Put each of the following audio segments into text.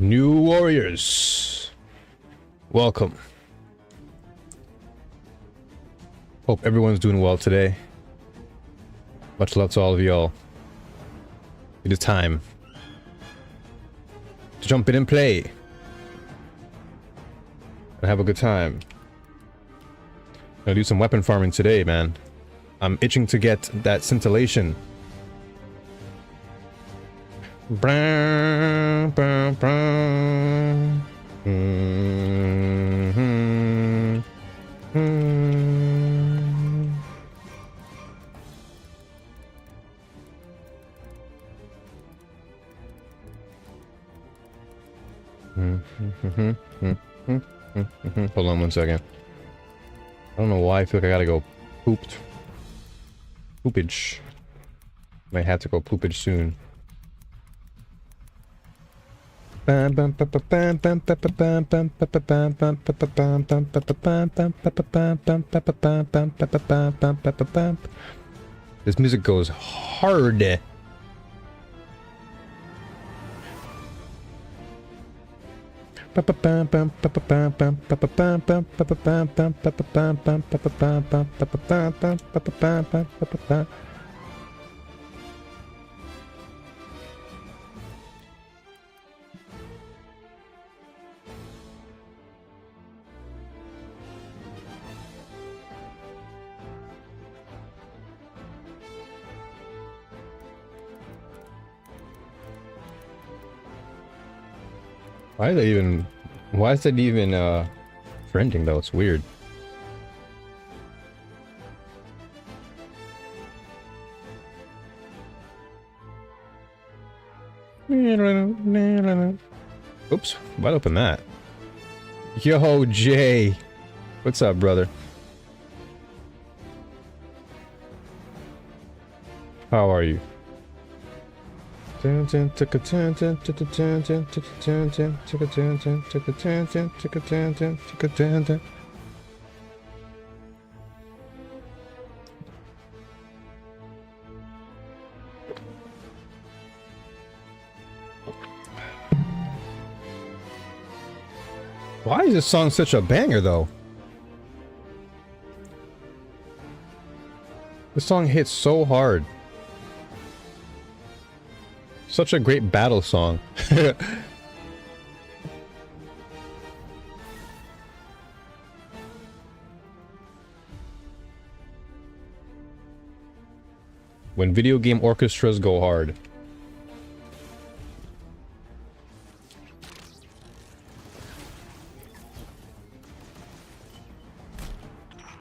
New warriors, welcome. Hope everyone's doing well today. Much love to all of y'all. It is time to jump in and play and have a good time. Gonna do some weapon farming today, man. I'm itching to get that scintillation. Brown, brown, brown. Hold on 1 second. I don't know why I feel like I gotta go poopage. Might have to go poopage soon. This music goes hard. Why is that even trending though? It's weird. Oops, why'd open that? Yo, Jay. What's up, brother? How are you? What Why is this song such a banger, though? This song hits so hard. Such a great battle song. When video game orchestras go hard.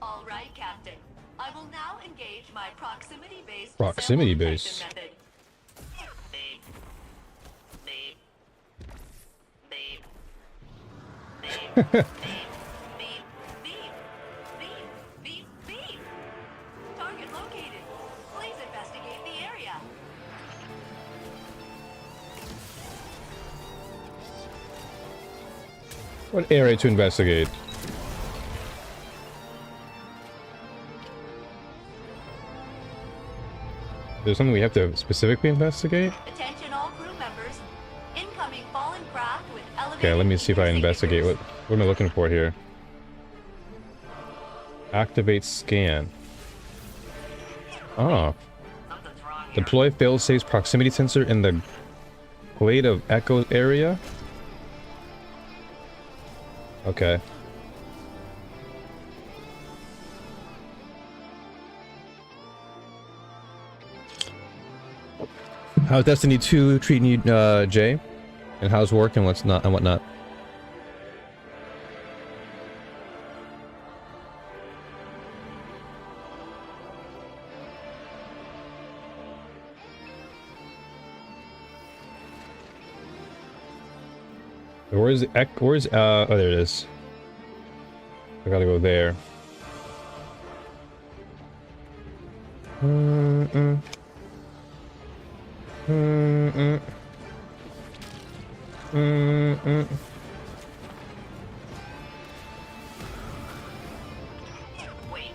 All right, Captain. I will now engage my proximity-based Proximity-based. method. Target located. Please investigate the area. What area to investigate? There's something we have to specifically investigate? Attention all crew members. Incoming fallen craft with elevated Okay, let me see if I investigate. What am I looking for here? Activate scan. Oh. Deploy failsafe's proximity sensor in the Glade of Echoes area? Okay. How's Destiny 2 treating you, Jay? And how's work and what's not and whatnot? Where's oh, there it is. I gotta go there. Wait,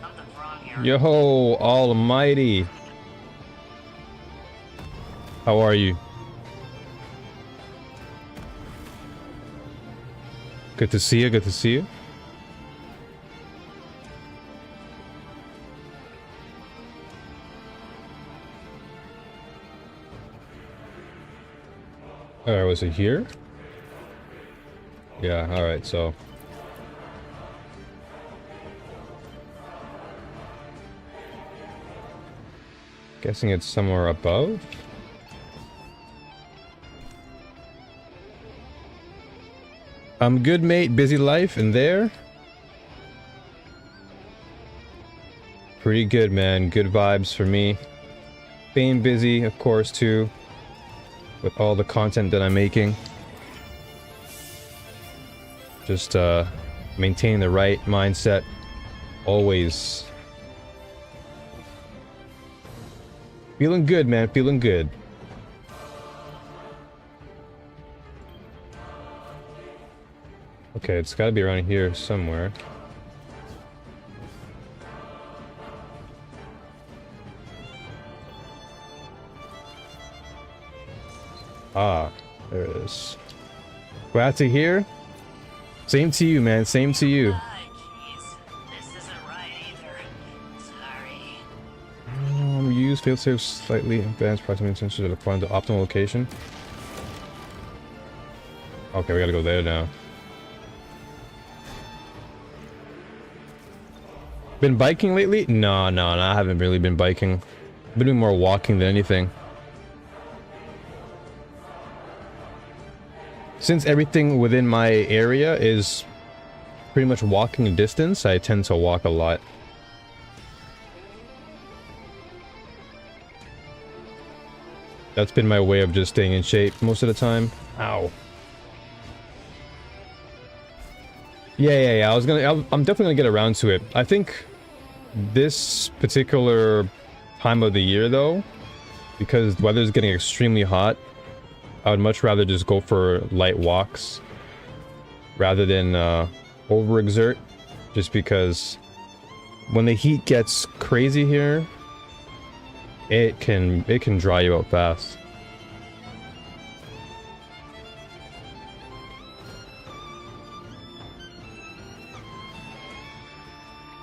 something's wrong here. Yo, almighty. How are you? Good to see you. Good to see you. Alright, was it here? Yeah, alright, so... Guessing it's somewhere above? I'm good, mate. Busy life in there? Pretty good, man. Good vibes for me. Staying busy, of course, too. With all the content that I'm making. Just, maintaining the right mindset. Always. Feeling good, man. Feeling good. Okay, it's gotta be around here somewhere. Ah, there it is. Glad to hear. Same to you, man. Same to you. This isn't right either. Sorry. Use failsafe slightly advanced proximity sensor to find the optimal location. Okay, we gotta go there now. Been biking lately? No, I haven't really been biking. I've been doing more walking than anything. Since everything within my area is pretty much walking distance, I tend to walk a lot. That's been my way of just staying in shape most of the time. Ow. Yeah. I'm definitely gonna get around to it. I think this particular time of the year, though, because the weather's getting extremely hot, I would much rather just go for light walks rather than overexert. Just because when the heat gets crazy here, it can dry you out fast.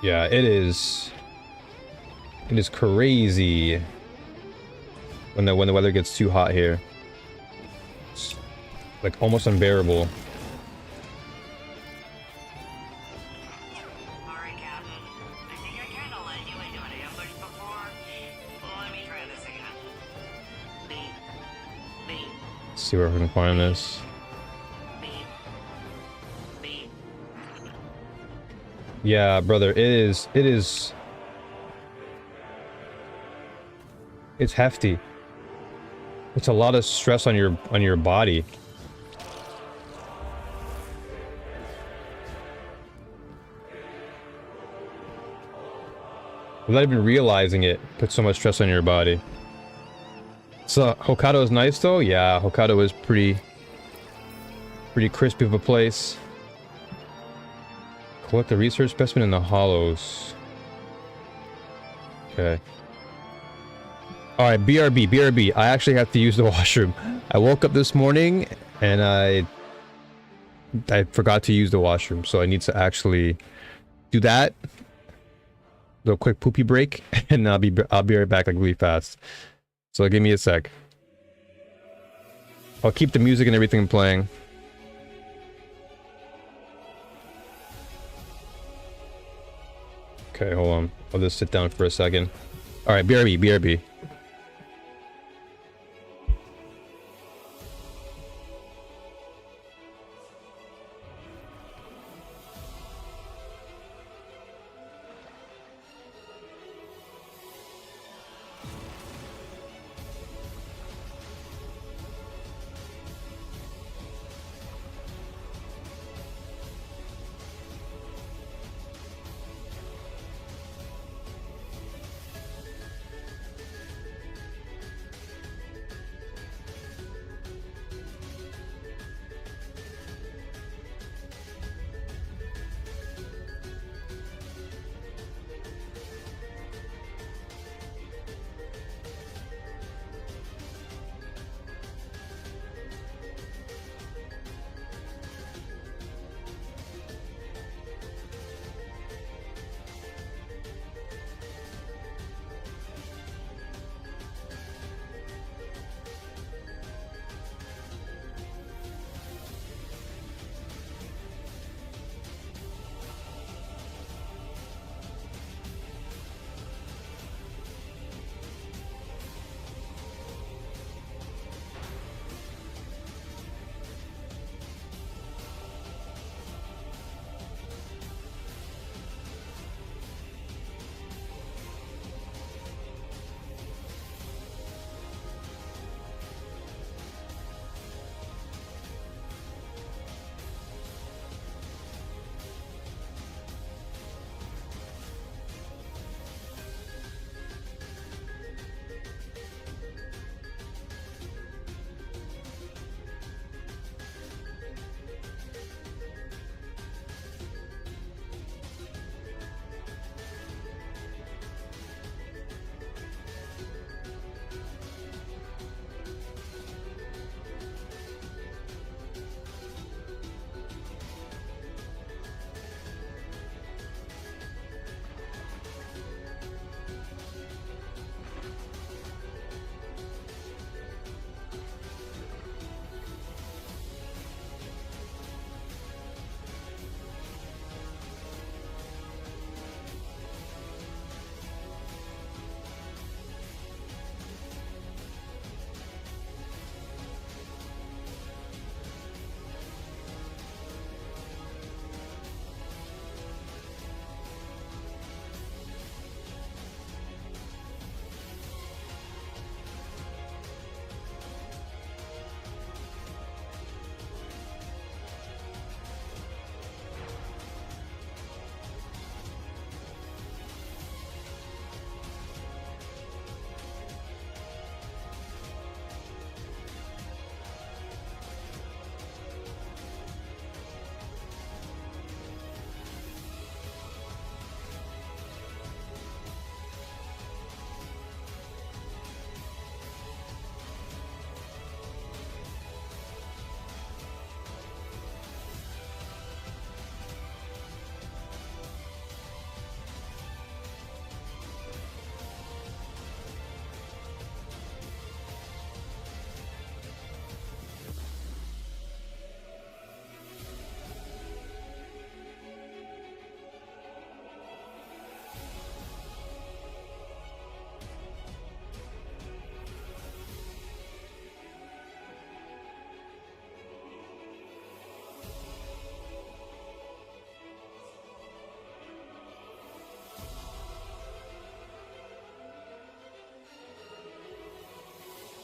Yeah, it is. It is crazy when the weather gets too hot here. It's like almost unbearable. Sorry, Captain. I think I kinda let you into an ambush before. Well, let me try this again. Beep. Let's see where we can find this. Beep. Yeah, brother, it is. It's hefty. It's a lot of stress on your body. Without even realizing it, puts so much stress on your body. So Hokkaido is nice though. Yeah, Hokkaido is pretty crispy of a place. Collect the research specimen in the hollows. Okay. Alright, BRB. I actually have to use the washroom. I woke up this morning and I forgot to use the washroom, so I need to actually do that. Little quick poopy break, and I'll be right back like really fast. So give me a sec. I'll keep the music and everything playing. Okay, hold on. I'll just sit down for a second. Alright, BRB.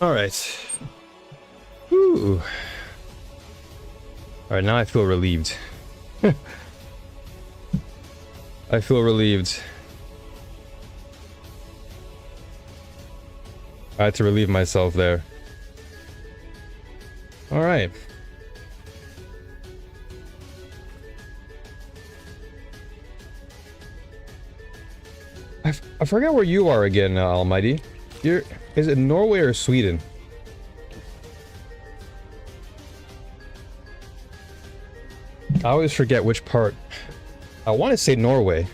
All right. Ooh. All right, now I feel relieved. I feel relieved. I had to relieve myself there. All right. I forgot where you are again, Almighty. Is it Norway or Sweden? I always forget which part. I want to say Norway.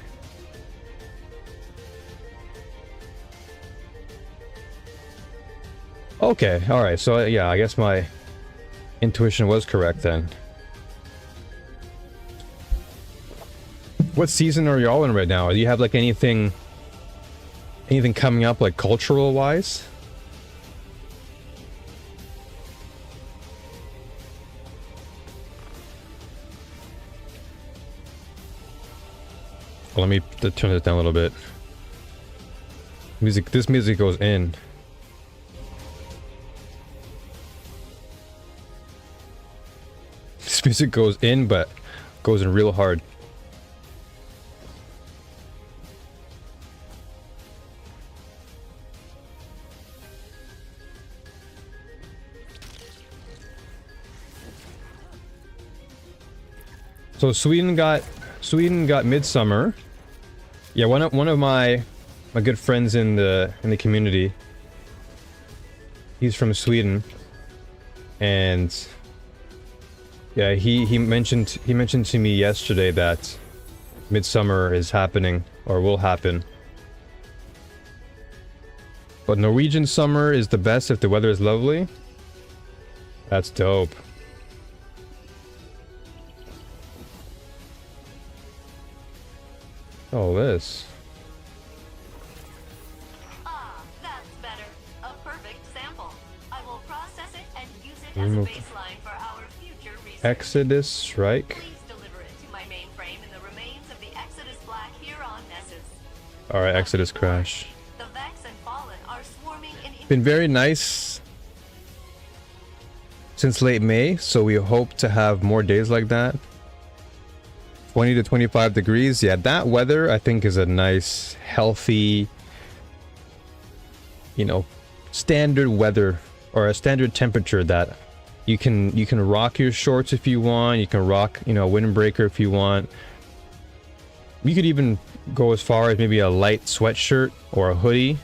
Okay, alright, so yeah, I guess my intuition was correct then. What season are y'all in right now? Do you have like anything coming up like cultural wise? Well, let me turn this down a little bit. This music goes in. This music goes in, but goes in real hard. So Sweden got Midsummer. Yeah, one of my good friends in the community. He's from Sweden, and yeah, he mentioned to me yesterday that Midsummer is happening or will happen. But Norwegian summer is the best if the weather is lovely. That's dope. Oh, this. Ah, that's better. A perfect sample. I will process it and use it as a baseline for our future research. Exodus strike. Please deliver it to my mainframe in the remains of the Exodus Black Huron Nessus. Alright, Exodus crash. The Vex and Fallen are swarming in... Been very nice since late May, so we hope to have more days like that. 20 to 25 degrees. Yeah, that weather I think is a nice, healthy, you know, standard weather or a standard temperature that you can rock your shorts if you want. You can rock, you know, a windbreaker if you want. You could even go as far as maybe a light sweatshirt or a hoodie.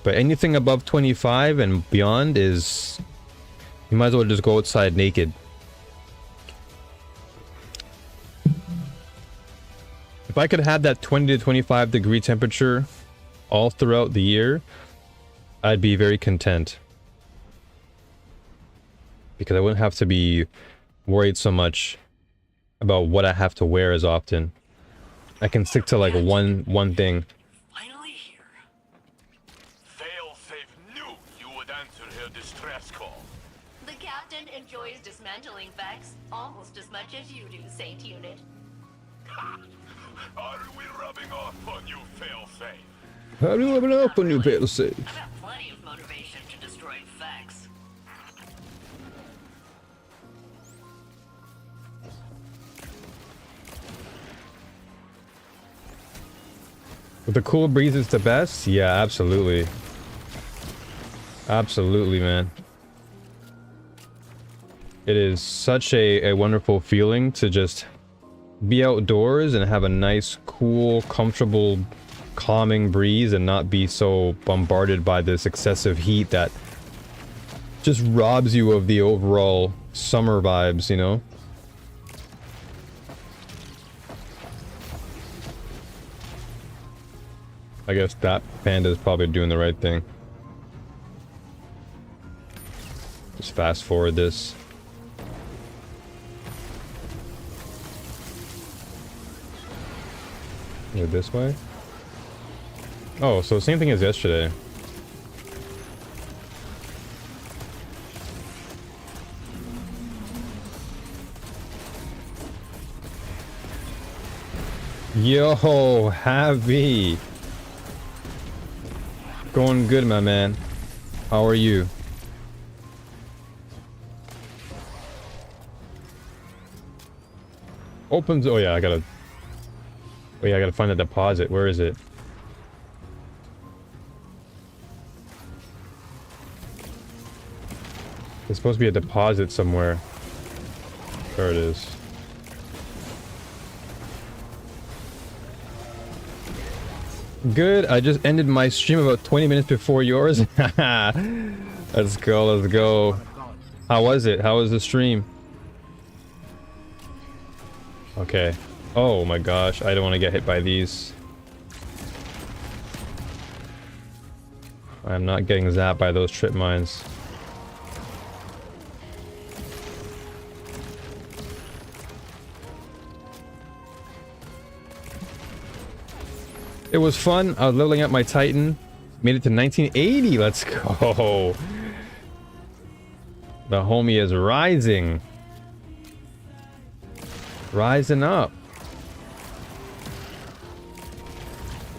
But anything above 25 and beyond is, you might as well just go outside naked. If I could have that 20 to 25 degree temperature all throughout the year, I'd be very content. Because I wouldn't have to be worried so much about what I have to wear as often. I can stick to like one thing. Finally here. Failsafe knew you would answer her distress call. The captain enjoys dismantling Vex almost as much as you do, Saint Unit. Ha! Are we rubbing off on you, Failsafe? How do you open up on you, Failsafe? I've got plenty of motivation to destroy Vex. But the cool breeze is the best? Yeah, absolutely. Absolutely, man. It is such a wonderful feeling to just be outdoors and have a nice, cool, comfortable, calming breeze and not be so bombarded by this excessive heat that just robs you of the overall summer vibes, you know? I guess that panda is probably doing the right thing. Just fast forward this. Go this way? Oh, so same thing as yesterday. Yo, heavy. Going good, my man. How are you? Opens. Oh yeah, I gotta. Oh yeah, I gotta find the deposit. Where is it? There's supposed to be a deposit somewhere. There it is. Good. I just ended my stream about 20 minutes before yours. Let's go. Let's go. How was it? How was the stream? Okay. Oh my gosh. I don't want to get hit by these. I'm not getting zapped by those trip mines. It was fun. I was leveling up my Titan. Made it to 1980. Let's go. The homie is rising. Rising up.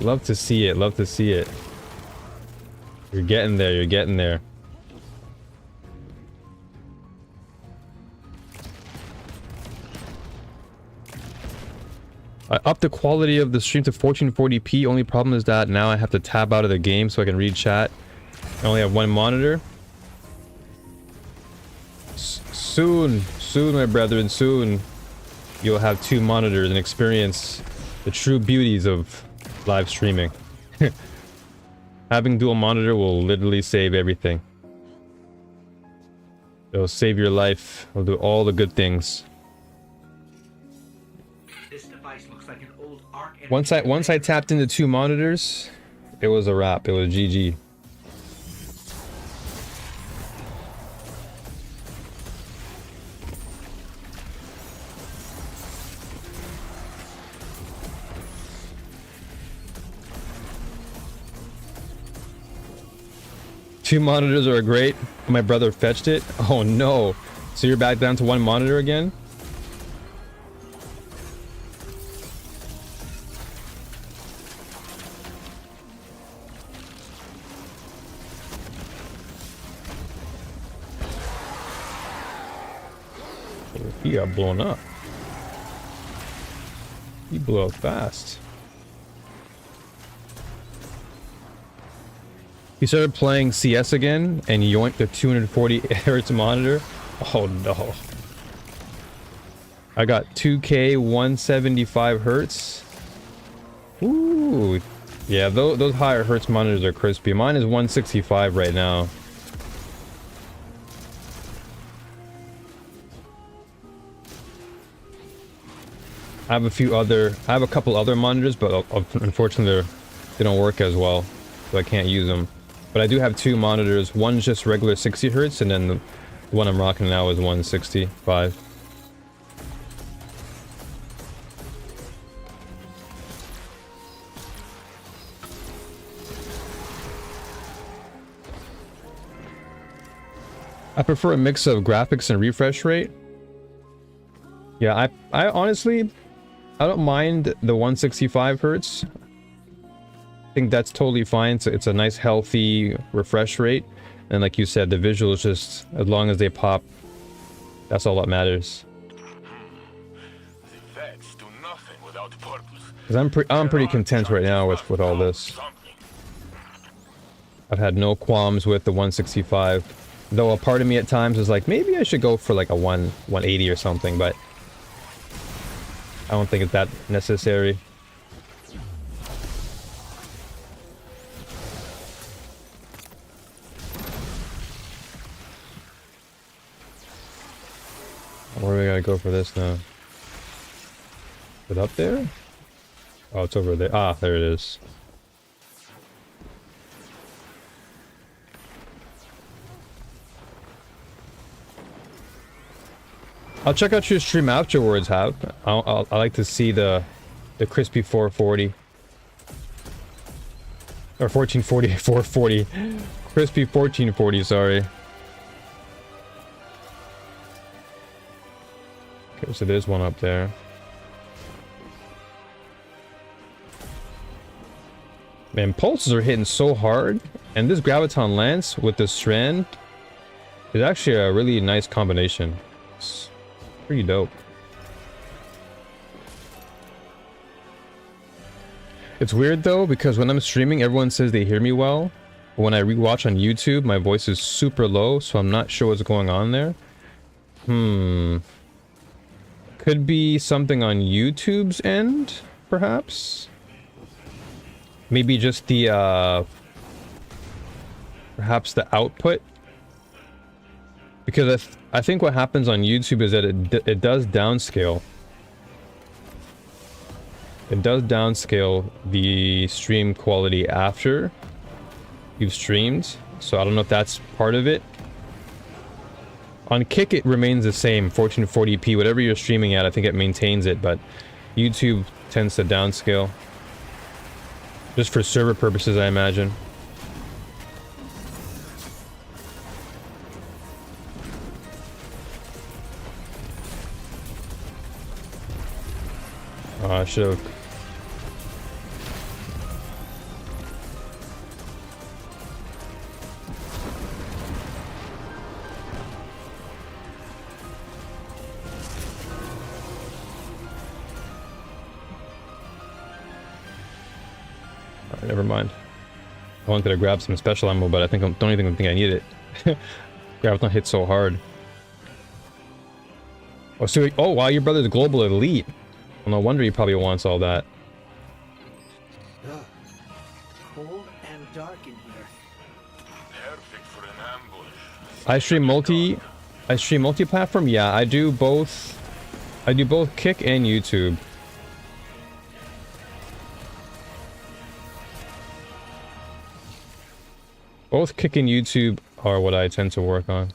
Love to see it. Love to see it. You're getting there. You're getting there. I upped the quality of the stream to 1440p. Only problem is that now I have to tab out of the game so I can read chat. I only have one monitor. Soon, my brethren, soon you'll have two monitors and experience the true beauties of live streaming. Having dual monitor will literally save everything. It'll save your life. It'll do all the good things. Once I tapped into two monitors, it was a wrap. It was GG. Two monitors are great. My brother fetched it. Oh no. So you're back down to one monitor again? He got blown up. He blew up fast. He started playing CS again and yoinked the 240 Hz monitor. Oh no. I got 2K 175 Hz. Ooh. Yeah, those higher Hertz monitors are crispy. Mine is 165 right now. I have a couple other monitors, but unfortunately they don't work as well, so I can't use them. But I do have two monitors. One's just regular 60 Hz, and then the one I'm rocking now is 165. I prefer a mix of graphics and refresh rate. Yeah, I honestly, I don't mind the 165 Hz. I think that's totally fine. It's a nice healthy refresh rate, and like you said, the visuals, just as long as they pop, that's all that matters. Because I'm pretty content right now with all this. I've had no qualms with the 165, though a part of me at times is like, maybe I should go for like a 180 or something, but I don't think it's that necessary. Where do we gotta go for this now? Is it up there? Oh, it's over there. Ah, there it is. I'll check out your stream afterwards, Have. I like to see the crispy 440. Or 1440, 440. Crispy 1440, sorry. Okay, so there's one up there. Man, pulses are hitting so hard. And this Graviton Lance with the Strand is actually a really nice combination. It's pretty dope. It's weird though, because when I'm streaming, everyone says they hear me well. But when I rewatch on YouTube, my voice is super low, so I'm not sure what's going on there. Could be something on YouTube's end, perhaps? Maybe just the, perhaps the output? Because I think what happens on YouTube is that it does downscale. It does downscale the stream quality after you've streamed. So I don't know if that's part of it. On Kick, it remains the same, 1440p. Whatever you're streaming at, I think it maintains it, but YouTube tends to downscale. Just for server purposes, I imagine. I should have. Alright, never mind. I wanted to grab some special ammo, but I don't even think I need it. Graviton hit so hard. Oh, so wow, your brother's global elite. Well, no wonder he probably wants all that. Ugh. Cold and dark in here. Perfect for an ambush. I stream multi-platform. Yeah, I do both. I do both Kick and YouTube. Both Kick and YouTube are what I tend to work on.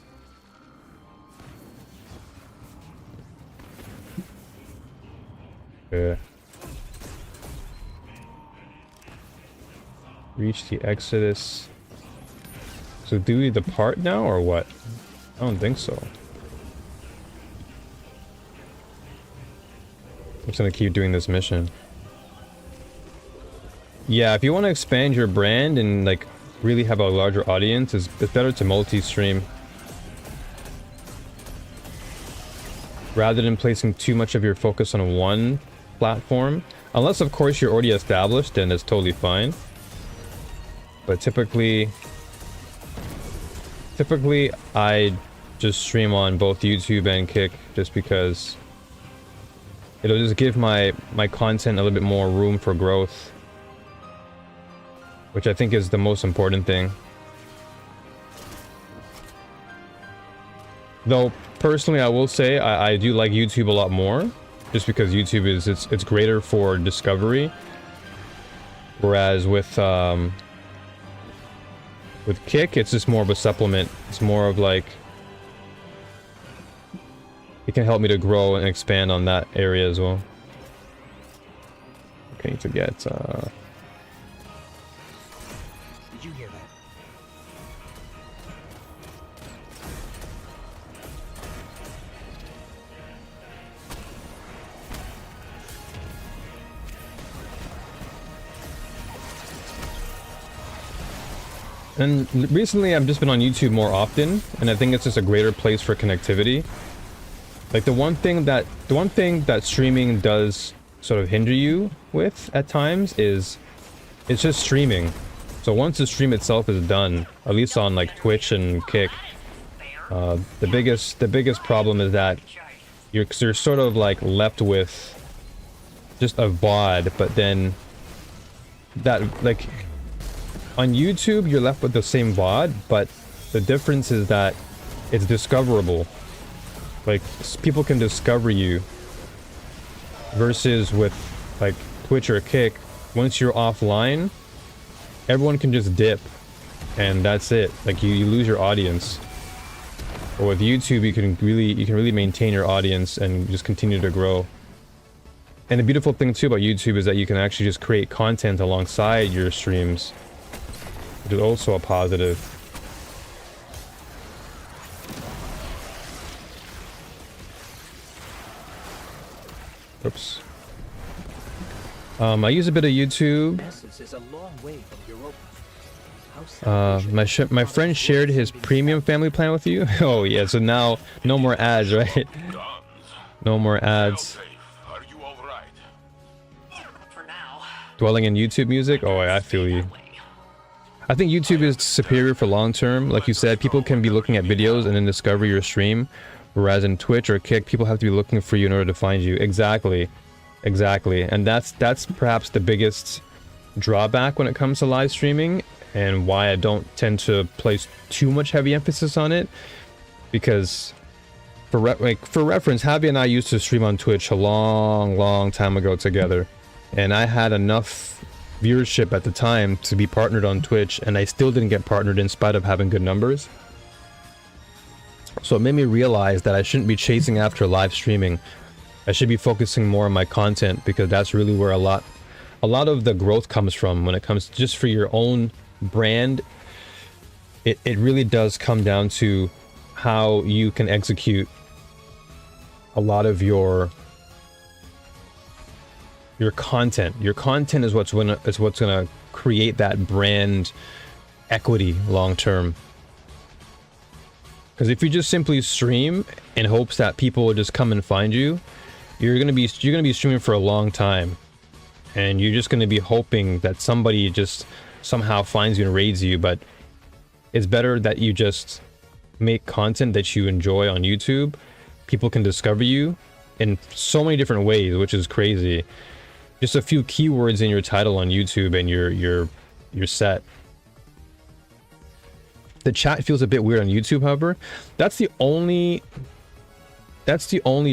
Yeah. Reach the Exodus. So do we depart now or what? I don't think so. I'm just gonna keep doing this mission. Yeah, if you want to expand your brand and like really have a larger audience, it's better to multi-stream. Rather than placing too much of your focus on one platform. Unless of course you're already established, then it's totally fine. But typically I just stream on both YouTube and Kick just because it'll just give my content a little bit more room for growth, which I think is the most important thing. Though personally I will say I do like YouTube a lot more, just because YouTube is it's greater for discovery, whereas with Kick it's just more of a supplement. It's more of like it can help me to grow and expand on that area as well. Okay, to get Did you hear that? And recently I've just been on YouTube more often, and I think it's just a greater place for connectivity. Like the one thing that streaming does sort of hinder you with at times is it's just streaming. So once the stream itself is done, at least on like Twitch and Kick, the biggest problem is that you're sort of like left with just a VOD, but then that like on YouTube you're left with the same VOD, but the difference is that it's discoverable. Like people can discover you, versus with like Twitch or Kick, once you're offline, everyone can just dip and that's it. Like you lose your audience. But with YouTube you can really maintain your audience and just continue to grow. And the beautiful thing too about YouTube is that you can actually just create content alongside your streams, which is also a positive. Oops. I use a bit of YouTube. Essus is a long way from Europa. My friend shared his premium family plan with you. Oh yeah, so now no more ads, right? Guns. No more Well, ads. Faith, are you all right? For now. Dwelling in YouTube music. Oh, I feel you. I think YouTube is superior for long term. Like you said, people can be looking at videos and then discover your stream, whereas in Twitch or Kick, people have to be looking for you in order to find you. Exactly, exactly, and that's perhaps the biggest drawback when it comes to live streaming, and why I don't tend to place too much heavy emphasis on it. Because for reference, Javi and I used to stream on Twitch a long time ago together, and I had enough viewership at the time to be partnered on Twitch, and I still didn't get partnered in spite of having good numbers. So it made me realize that I shouldn't be chasing after live streaming. I should be focusing more on my content, because that's really where a lot of the growth comes from. When it comes just for your own brand, it really does come down to how you can execute a lot of your content. Your content is what's gonna create that brand equity long term. Because if you just simply stream in hopes that people will just come and find you, you're gonna be streaming for a long time, and you're just gonna be hoping that somebody just somehow finds you and raids you. But it's better that you just make content that you enjoy on YouTube. People can discover you in so many different ways, which is crazy. Just a few keywords in your title on YouTube and you're set. The chat feels a bit weird on YouTube, however. That's the only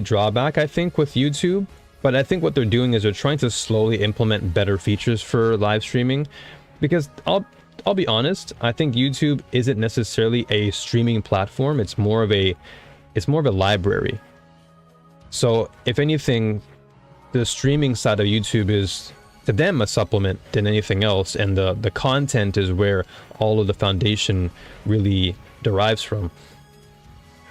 drawback, I think, with YouTube. But I think what they're doing is they're trying to slowly implement better features for live streaming. Because I'll be honest, I think YouTube isn't necessarily a streaming platform. It's more of a library. So if anything, the streaming side of YouTube is to them a supplement than anything else, and the content is where all of the foundation really derives from.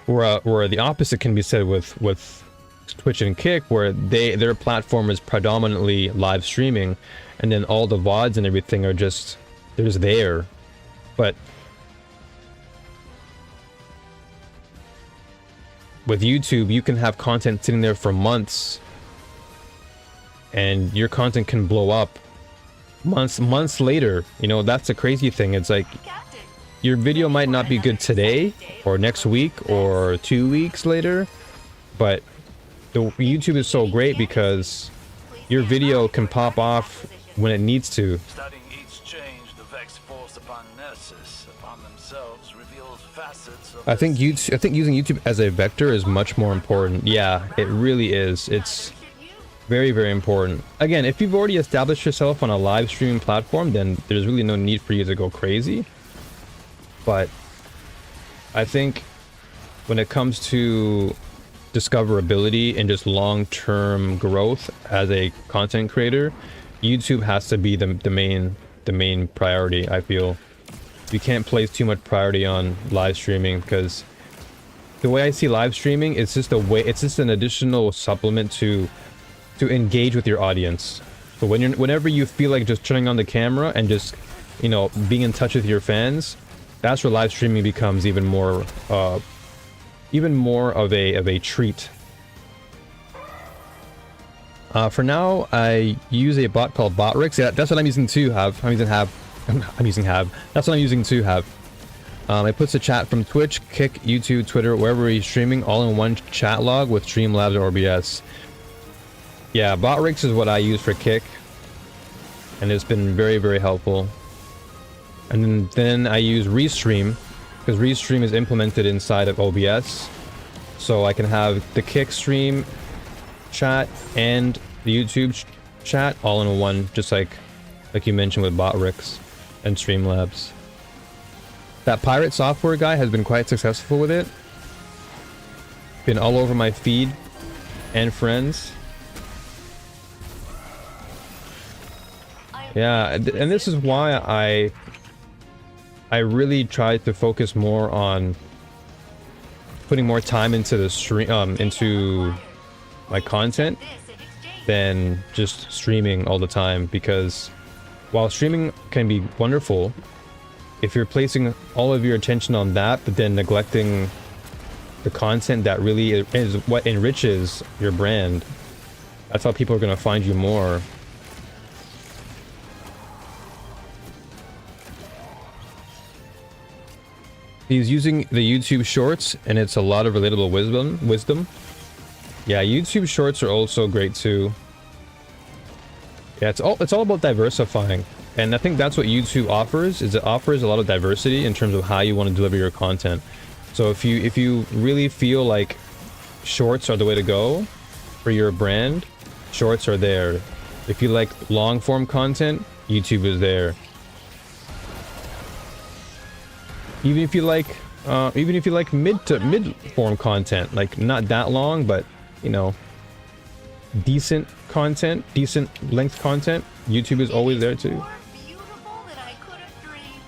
Where the opposite can be said with Twitch and Kick, where their platform is predominantly live streaming, and then all the VODs and everything are just there's there. But with YouTube, you can have content sitting there for months, and your content can blow up months later. You know, that's the crazy thing. It's like Captain. your video might not be good today or next week or 2 weeks later, but the YouTube is so great because your video can pop off when it needs to. Studying each change the Vex force upon Nessus, upon themselves, reveals facets of I think using YouTube as a vector is much more important. Yeah, it really is. It's very important. Again, if you've already established yourself on a live streaming platform, then there's really no need for you to go crazy. But I think when it comes to discoverability and just long-term growth as a content creator, YouTube has to be the main priority. I feel you can't place too much priority on live streaming, because the way I see live streaming, it's just an additional supplement to engage with your audience. So whenever you feel like just turning on the camera and just, you know, being in touch with your fans, that's where live streaming becomes even more of a treat. For now, I use a bot called Botrix. Yeah, that's what I'm using to have. That's what I'm using to have. It puts the chat from Twitch, Kick, YouTube, Twitter, wherever he's streaming, all in one chat log with Streamlabs or OBS. Yeah, Botrix is what I use for Kick, and it's been very helpful. And then I use Restream, because Restream is implemented inside of OBS, so I can have the Kick stream chat and the YouTube chat all in one, just like you mentioned with Botrix and Streamlabs. That pirate software guy has been quite successful with it. Been all over my feed and friends. Yeah, and this is why I really try to focus more on putting more time into the stream, into my content, than just streaming all the time. Because while streaming can be wonderful, if you're placing all of your attention on that, but then neglecting the content that really is what enriches your brand, that's how people are going to find you more. He's using the YouTube Shorts, and it's a lot of relatable wisdom. Yeah, YouTube Shorts are also great too. Yeah, it's all about diversifying. And I think that's what YouTube offers, is it offers a lot of diversity in terms of how you want to deliver your content. So if you really feel like shorts are the way to go for your brand, shorts are there. If you like long form content, YouTube is there. Even if you like mid form content, like not that long, but you know, decent content, decent length content, YouTube is always there too. More beautiful than I could have dreamed.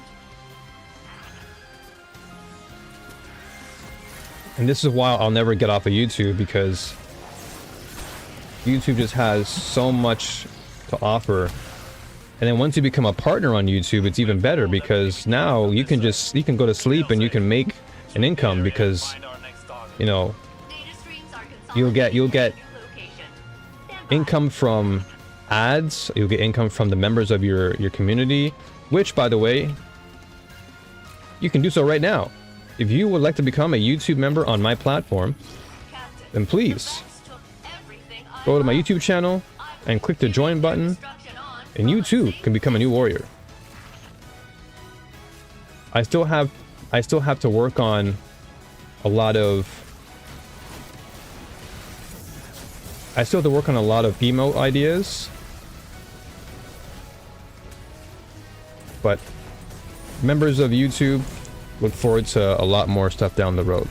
And this is why I'll never get off of YouTube, because YouTube just has so much to offer. And then once you become a partner on YouTube, it's even better, because now you can go to sleep and you can make an income, because you know Data streams are you'll get location. income from ads, you'll get income from the members of your community, which, by the way, you can do so right now. If you would like to become a YouTube member on my platform, Captain, then please the took everything I go to my loved. YouTube channel and click the join button, Instruction on and you too policy. can become a new warrior. I still have to work on a lot of emote ideas, but members of YouTube look forward to a lot more stuff down the road.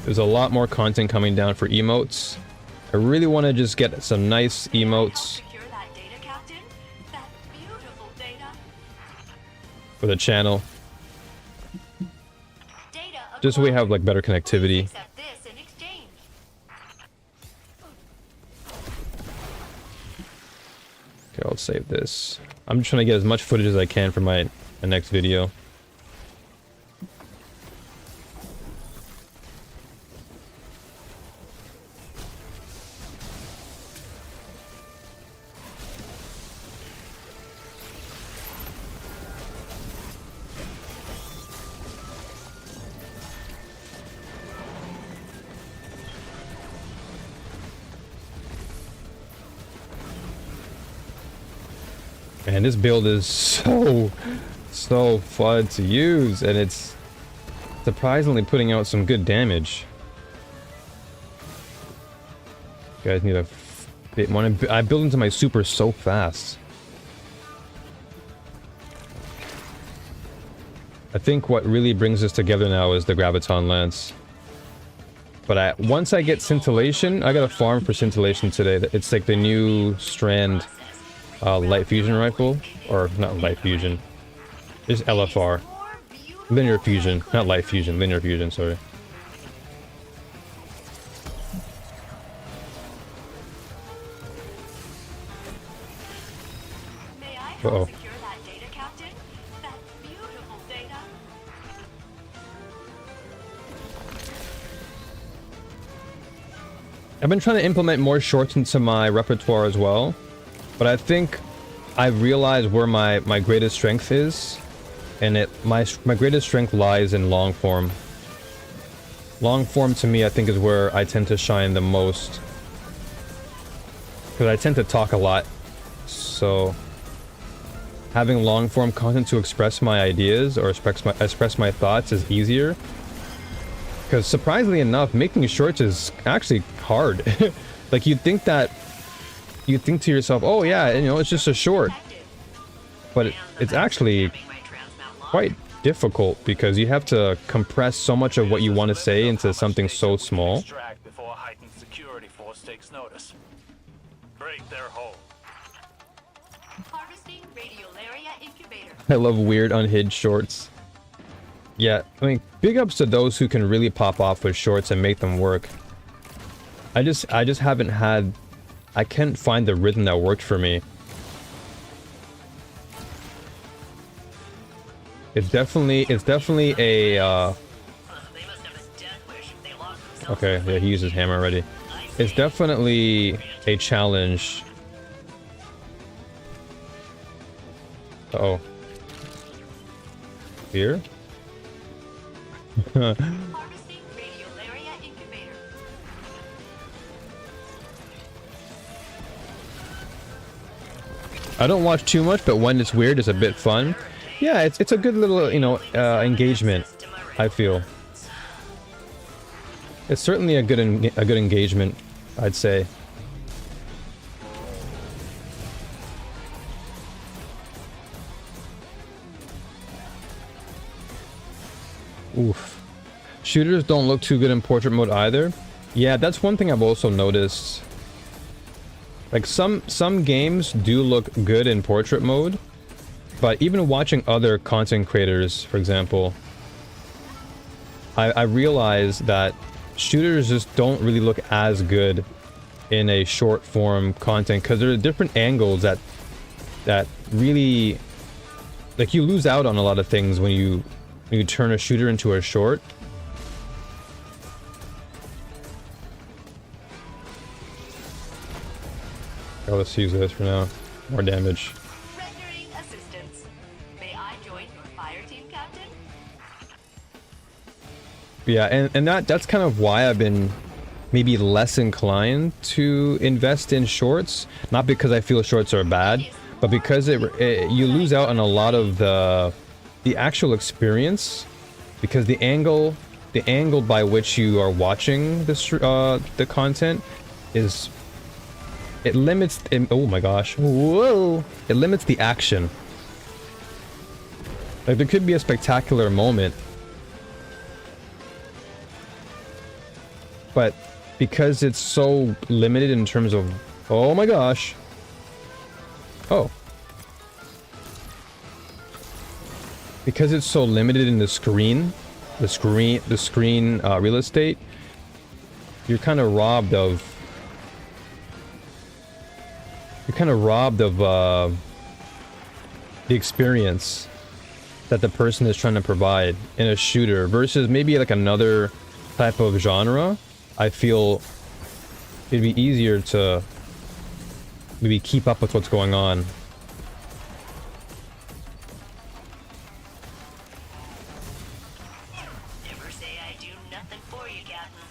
There's a lot more content coming down for emotes. I really want to just get some nice emotes Secure that data, Captain. That beautiful data. for the channel, Data just so we have acquired. like better connectivity. Accept this in exchange. Okay, I'll save this. I'm just trying to get as much footage as I can for my next video. Man, this build is so fun to use, and it's surprisingly putting out some good damage. You guys need a bit more. I build into my super so fast. I think what really brings us together now is the Graviton Lance. But once I get Scintillation, I got a farm for Scintillation today. It's like the new strand light fusion rifle, or not light fusion, just LFR, More beautiful linear fusion, not light fusion, linear fusion, sorry. May I help Uh-oh. secure that data, Captain? That beautiful data. I've been trying to implement more shorts into my repertoire as well, but I think I've realized where my greatest strength is, and my greatest strength lies in long form. Long form to me, I think, is where I tend to shine the most, because I tend to talk a lot, so having long form content to express my ideas or express my thoughts is easier. Because surprisingly enough, making shorts is actually hard. Like you'd think to yourself, oh yeah, you know, it's just a short, but it's actually quite difficult, because you have to compress so much of what you want to say into something so small. Extract before a heightened security force takes notice. Break their hold. Harvesting radiolaria incubator. I love weird unhinged shorts. Yeah, I mean, big ups to those who can really pop off with shorts and make them work. I just haven't had... I can't find the rhythm that worked for me. It's definitely a, They must have a death wish if they lost themselves. okay, yeah, he uses hammer already. It's definitely a challenge. Uh-oh. Here? Harvesting radiolaria incubator. I don't watch too much, but when it's weird, it's a bit fun. Yeah, it's a good little, you know, engagement, I feel. It's certainly a good engagement, I'd say. Oof. Shooters don't look too good in portrait mode either. Yeah, that's one thing I've also noticed. Like some games do look good in portrait mode, but even watching other content creators, for example, I realize that shooters just don't really look as good in a short form content because there are different angles that really, like, you lose out on a lot of things when you turn a shooter into a short. Oh, let's use this for now. More damage. Rendering assistance. May I join your fire team, Captain? Yeah, and that's kind of why I've been maybe less inclined to invest in shorts. Not because I feel shorts are bad, but because you lose out on a lot of the actual experience, because the angle by which you are watching the content is, it limits, oh my gosh, whoa, it limits the action. Like, there could be a spectacular moment, but because it's so limited in terms of, oh my gosh, oh, because it's so limited in the screen real estate, you're kind of robbed of the experience that the person is trying to provide in a shooter versus maybe like another type of genre. I feel it'd be easier to maybe keep up with what's going on. Never say I do nothing for you, Captain.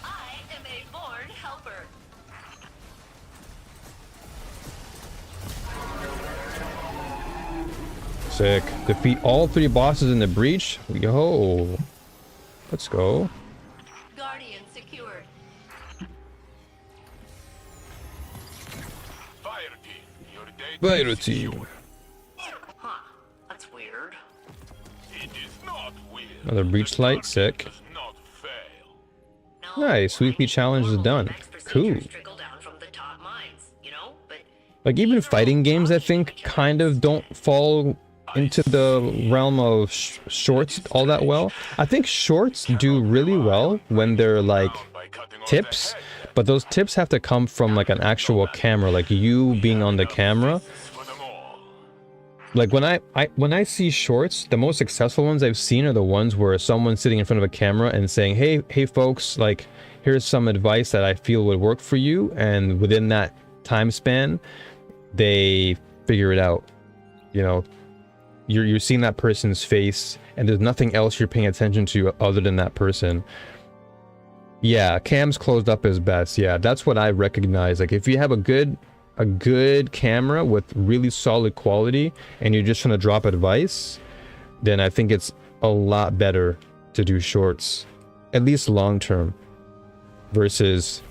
I am a born helper. Sick. Defeat all 3 bosses in the breach. Yo. Let's go. Guardian secured. Fire team, your data Fire is team. secure. Huh. That's weird. It is not weird. Another breach The light. target Sick. does not fail. No, Nice. Weekly challenge is done. Cool. trickle down from the top mines, you know? But Like, even fighting games, I think, kind of don't fall into the realm of shorts all that well. I think shorts do really well when they're like By cutting off tips, the head, but those tips have to come from like an actual camera, like you being on the camera. for them all. Like when I see shorts, the most successful ones I've seen are the ones where someone's sitting in front of a camera and saying, hey folks, like, here's some advice that I feel would work for you, and within that time span they figure it out. You know, you're seeing that person's face and there's nothing else you're paying attention to other than that person. Yeah, cams closed up is best. Yeah, that's what I recognize. Like, if you have a good camera with really solid quality and you're just trying to drop advice, then I think it's a lot better to do shorts, at least long term, versus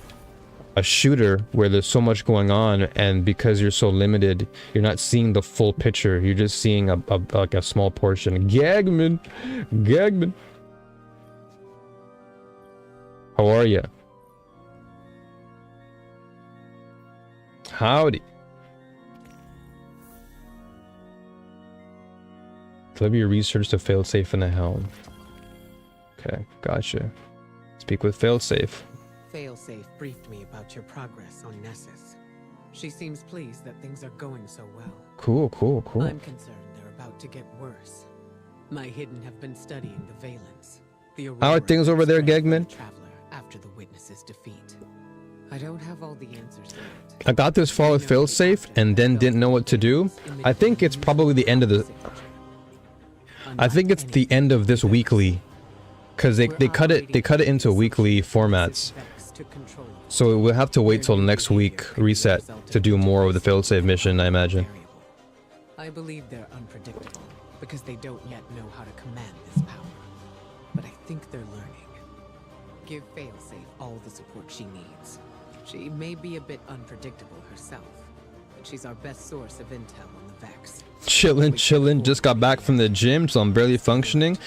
a shooter where there's so much going on, and because you're so limited, you're not seeing the full picture. You're just seeing like a small portion. Gagman. How are ya? Howdy. Deliver your research to failsafe in the helm. Okay, gotcha. Speak with failsafe. Failsafe briefed me about your progress on Nessus. She seems pleased that things are going so well. Cool, cool, cool. I'm concerned they're about to get worse. My Hidden have been studying the Valence. The How are things over there, Gegman? Traveler after the witness's defeat. I don't have all the answers yet. I got this far with failsafe and then didn't know what to do. I think it's probably the end of the... I think it's the end of this weekly. Because they cut it into weekly formats. So we'll have to wait till next week reset to do more of the failsafe mission, I imagine. I believe they're unpredictable because they don't yet know how to command this power. But I think they're learning. Give failsafe all the support she needs. She may be a bit unpredictable herself, but she's our best source of intel on the Vex. Chillin'. Just got back from the gym, so I'm barely functioning.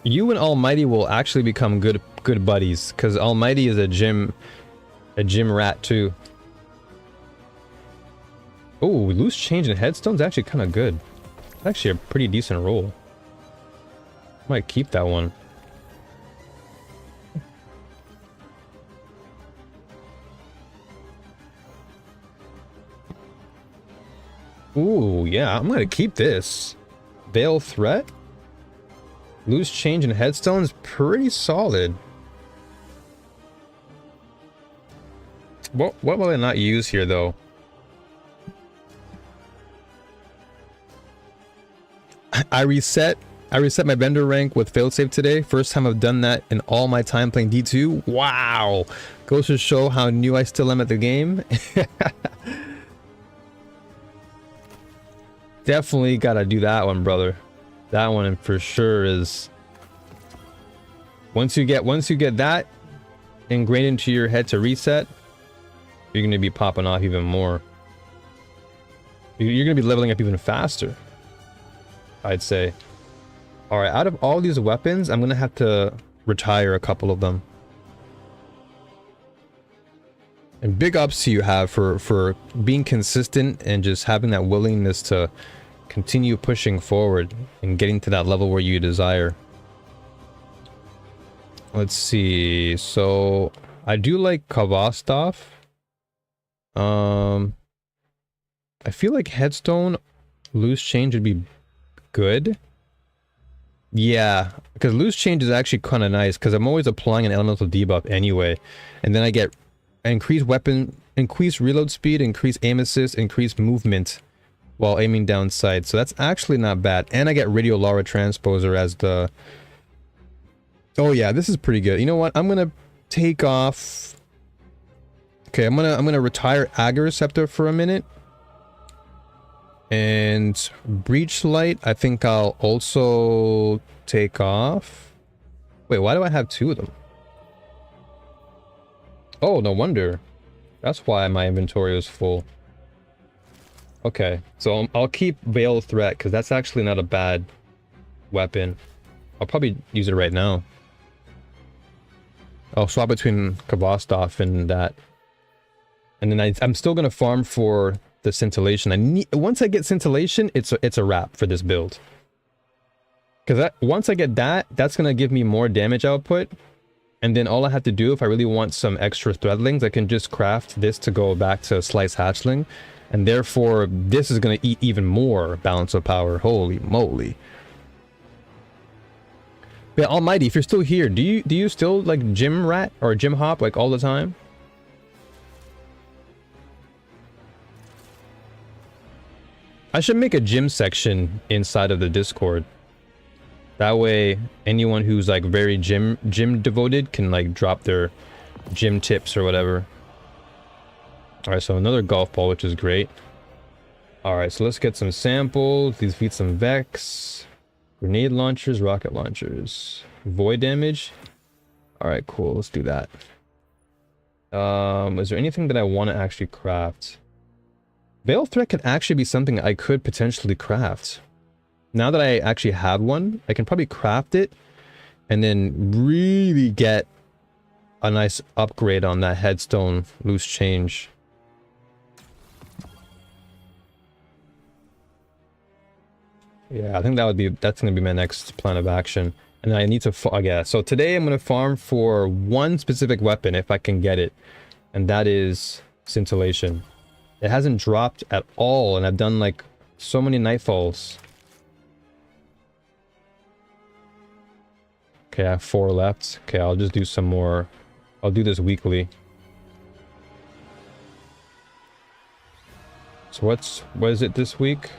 You and Almighty will actually become good buddies, because Almighty is a gym rat too. Oh, loose change and headstone's actually kind of good. It's actually a pretty decent roll. Might keep that one. Ooh, yeah, I'm gonna keep this. Veil threat? Loose change and headstone's pretty solid. What will I not use here though? I reset my vendor rank with failsafe today. First time I've done that in all my time playing D2. Wow. Goes to show how new I still am at the game. Definitely gotta do that one, brother. That one for sure is... Once you get that ingrained into your head to reset, you're gonna be popping off even more. You're gonna be leveling up even faster, I'd say. Alright, out of all these weapons, I'm gonna have to retire a couple of them. And big ups to you have for being consistent and just having that willingness to continue pushing forward and getting to that level where you desire. Let's see. So I do like Kavastov. I feel like headstone loose change would be good. Yeah, because loose change is actually kind of nice because I'm always applying an elemental debuff anyway, and then I get increased weapon, increased reload speed, increased aim assist, increased movement while aiming down sight. So that's actually not bad. And I get Radio Lara Transposer as the... Oh yeah, this is pretty good. You know what? I'm gonna take off... Okay, I'm gonna retire Agar Scepter for a minute. And Breach Light, I think I'll also take off. Wait, why do I have two of them? Oh, no wonder. That's why my inventory is full. Okay, so I'll keep Veil Threat, because that's actually not a bad weapon. I'll probably use it right now. I'll swap between Kavastov and that. And then I'm still going to farm for the Scintillation. Once I get Scintillation, it's a wrap for this build. Because once I get that, that's going to give me more damage output. And then all I have to do, if I really want some extra threadlings, I can just craft this to go back to Slice Hatchling. And therefore, this is going to eat even more balance of power. Holy moly. But Almighty, if you're still here, do you still like gym rat or gym hop like all the time? I should make a gym section inside of the Discord. That way, anyone who's like very gym devoted can like drop their gym tips or whatever. All right, so another golf ball, which is great. All right, so let's get some samples. These feed some Vex, grenade launchers, rocket launchers, void damage. All right, cool. Let's do that. Is there anything that I want to actually craft? Veil Threat could actually be something I could potentially craft. Now that I actually have one, I can probably craft it and then really get a nice upgrade on that headstone loose change. Yeah, I think that's gonna be my next plan of action. And I need to, yeah, so today I'm gonna farm for one specific weapon if I can get it. And that is scintillation. It hasn't dropped at all, and I've done like so many nightfalls. Okay, I have 4 left. Okay, I'll just do some more. I'll do this weekly. So what is it this week?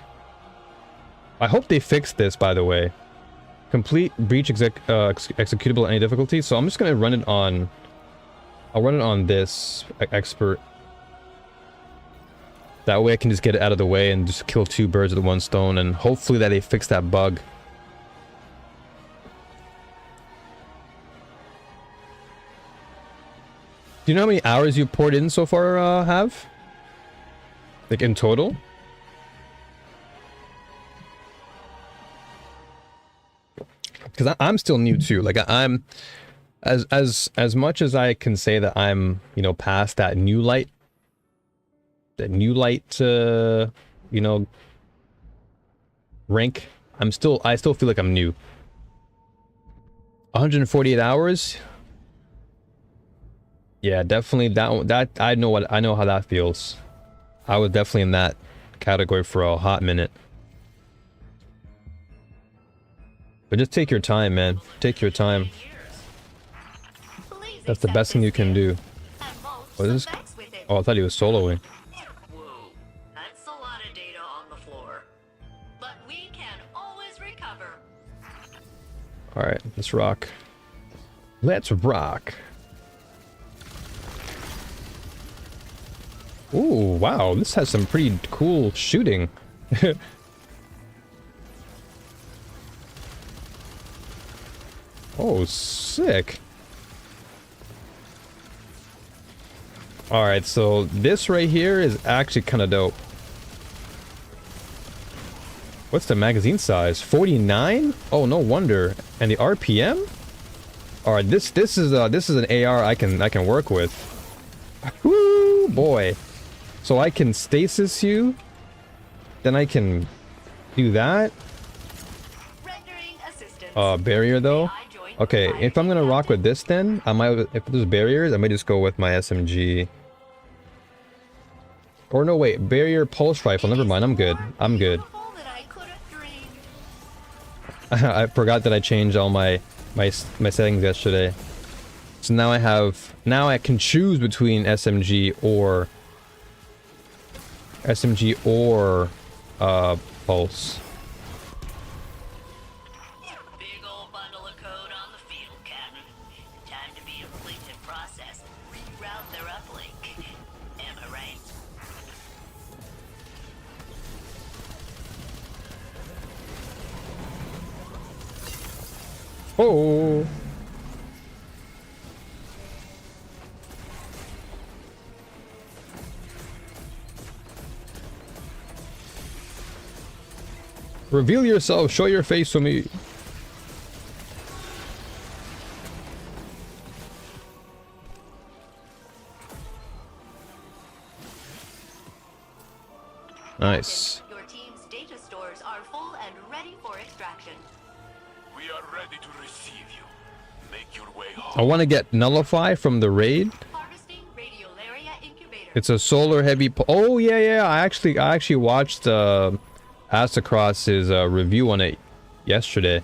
I hope they fixed this, by the way. Complete breach executable at any difficulty. So I'm just gonna run it on. I'll run it on this expert. That way I can just get it out of the way and just kill 2 birds with 1 stone, and hopefully that they fix that bug. Do you know how many hours you poured in so far, have? Like in total? Because I'm still new too. Like I'm as much as I can say that I'm, you know, past that new light, you know, rank. I still feel like I'm new. 148 hours. Yeah, definitely that I know how that feels. I was definitely in that category for a hot minute. But just take your time, man. Take your time. That's the best thing you can do. What is this? Oh, I thought he was soloing. Whoa, that's a lot of data on the floor. But we can always recover. Alright, let's rock. Let's rock. Ooh, wow, this has some pretty cool shooting. Oh, sick. Alright, so this right here is actually kind of dope. What's the magazine size? 49? Oh, no wonder. And the RPM? Alright, this is an AR I can work with. Woo, boy. So I can stasis you. Then I can do that. Rendering assistance. Barrier though. Okay, if I'm gonna rock with this, then I might. If there's barriers, I might just go with my SMG. Or no, wait, barrier pulse rifle. Never mind. I'm good. I'm good. I forgot that I changed all my settings yesterday. So now I can choose between SMG or pulse. Big old bundle of code on the field, Captain. Time to be a afflicted process. Reroute their uplink. Am I right? Oh. Reveal yourself, show your face to me. Nice. Your team's data stores are full and ready for extraction. We are ready to receive you. Make your way I home. want to get Nullify from the raid. Harvesting radiolaria incubator. It's a solar heavy. Oh yeah. I actually watched Astacross's review on it yesterday.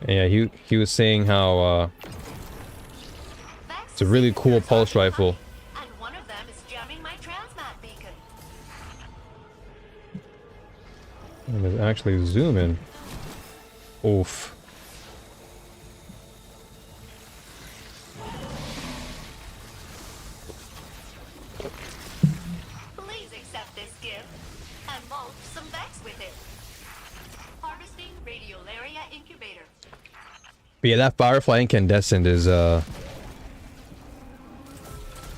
Yeah, he was saying how it's a really cool pulse rifle. And one of them is jamming my transmat beacon. Let's actually zoom in. Oof. Please accept this gift and mold some Vex with it. Harvesting radiolaria incubator. But yeah, that Firefly Incandescent is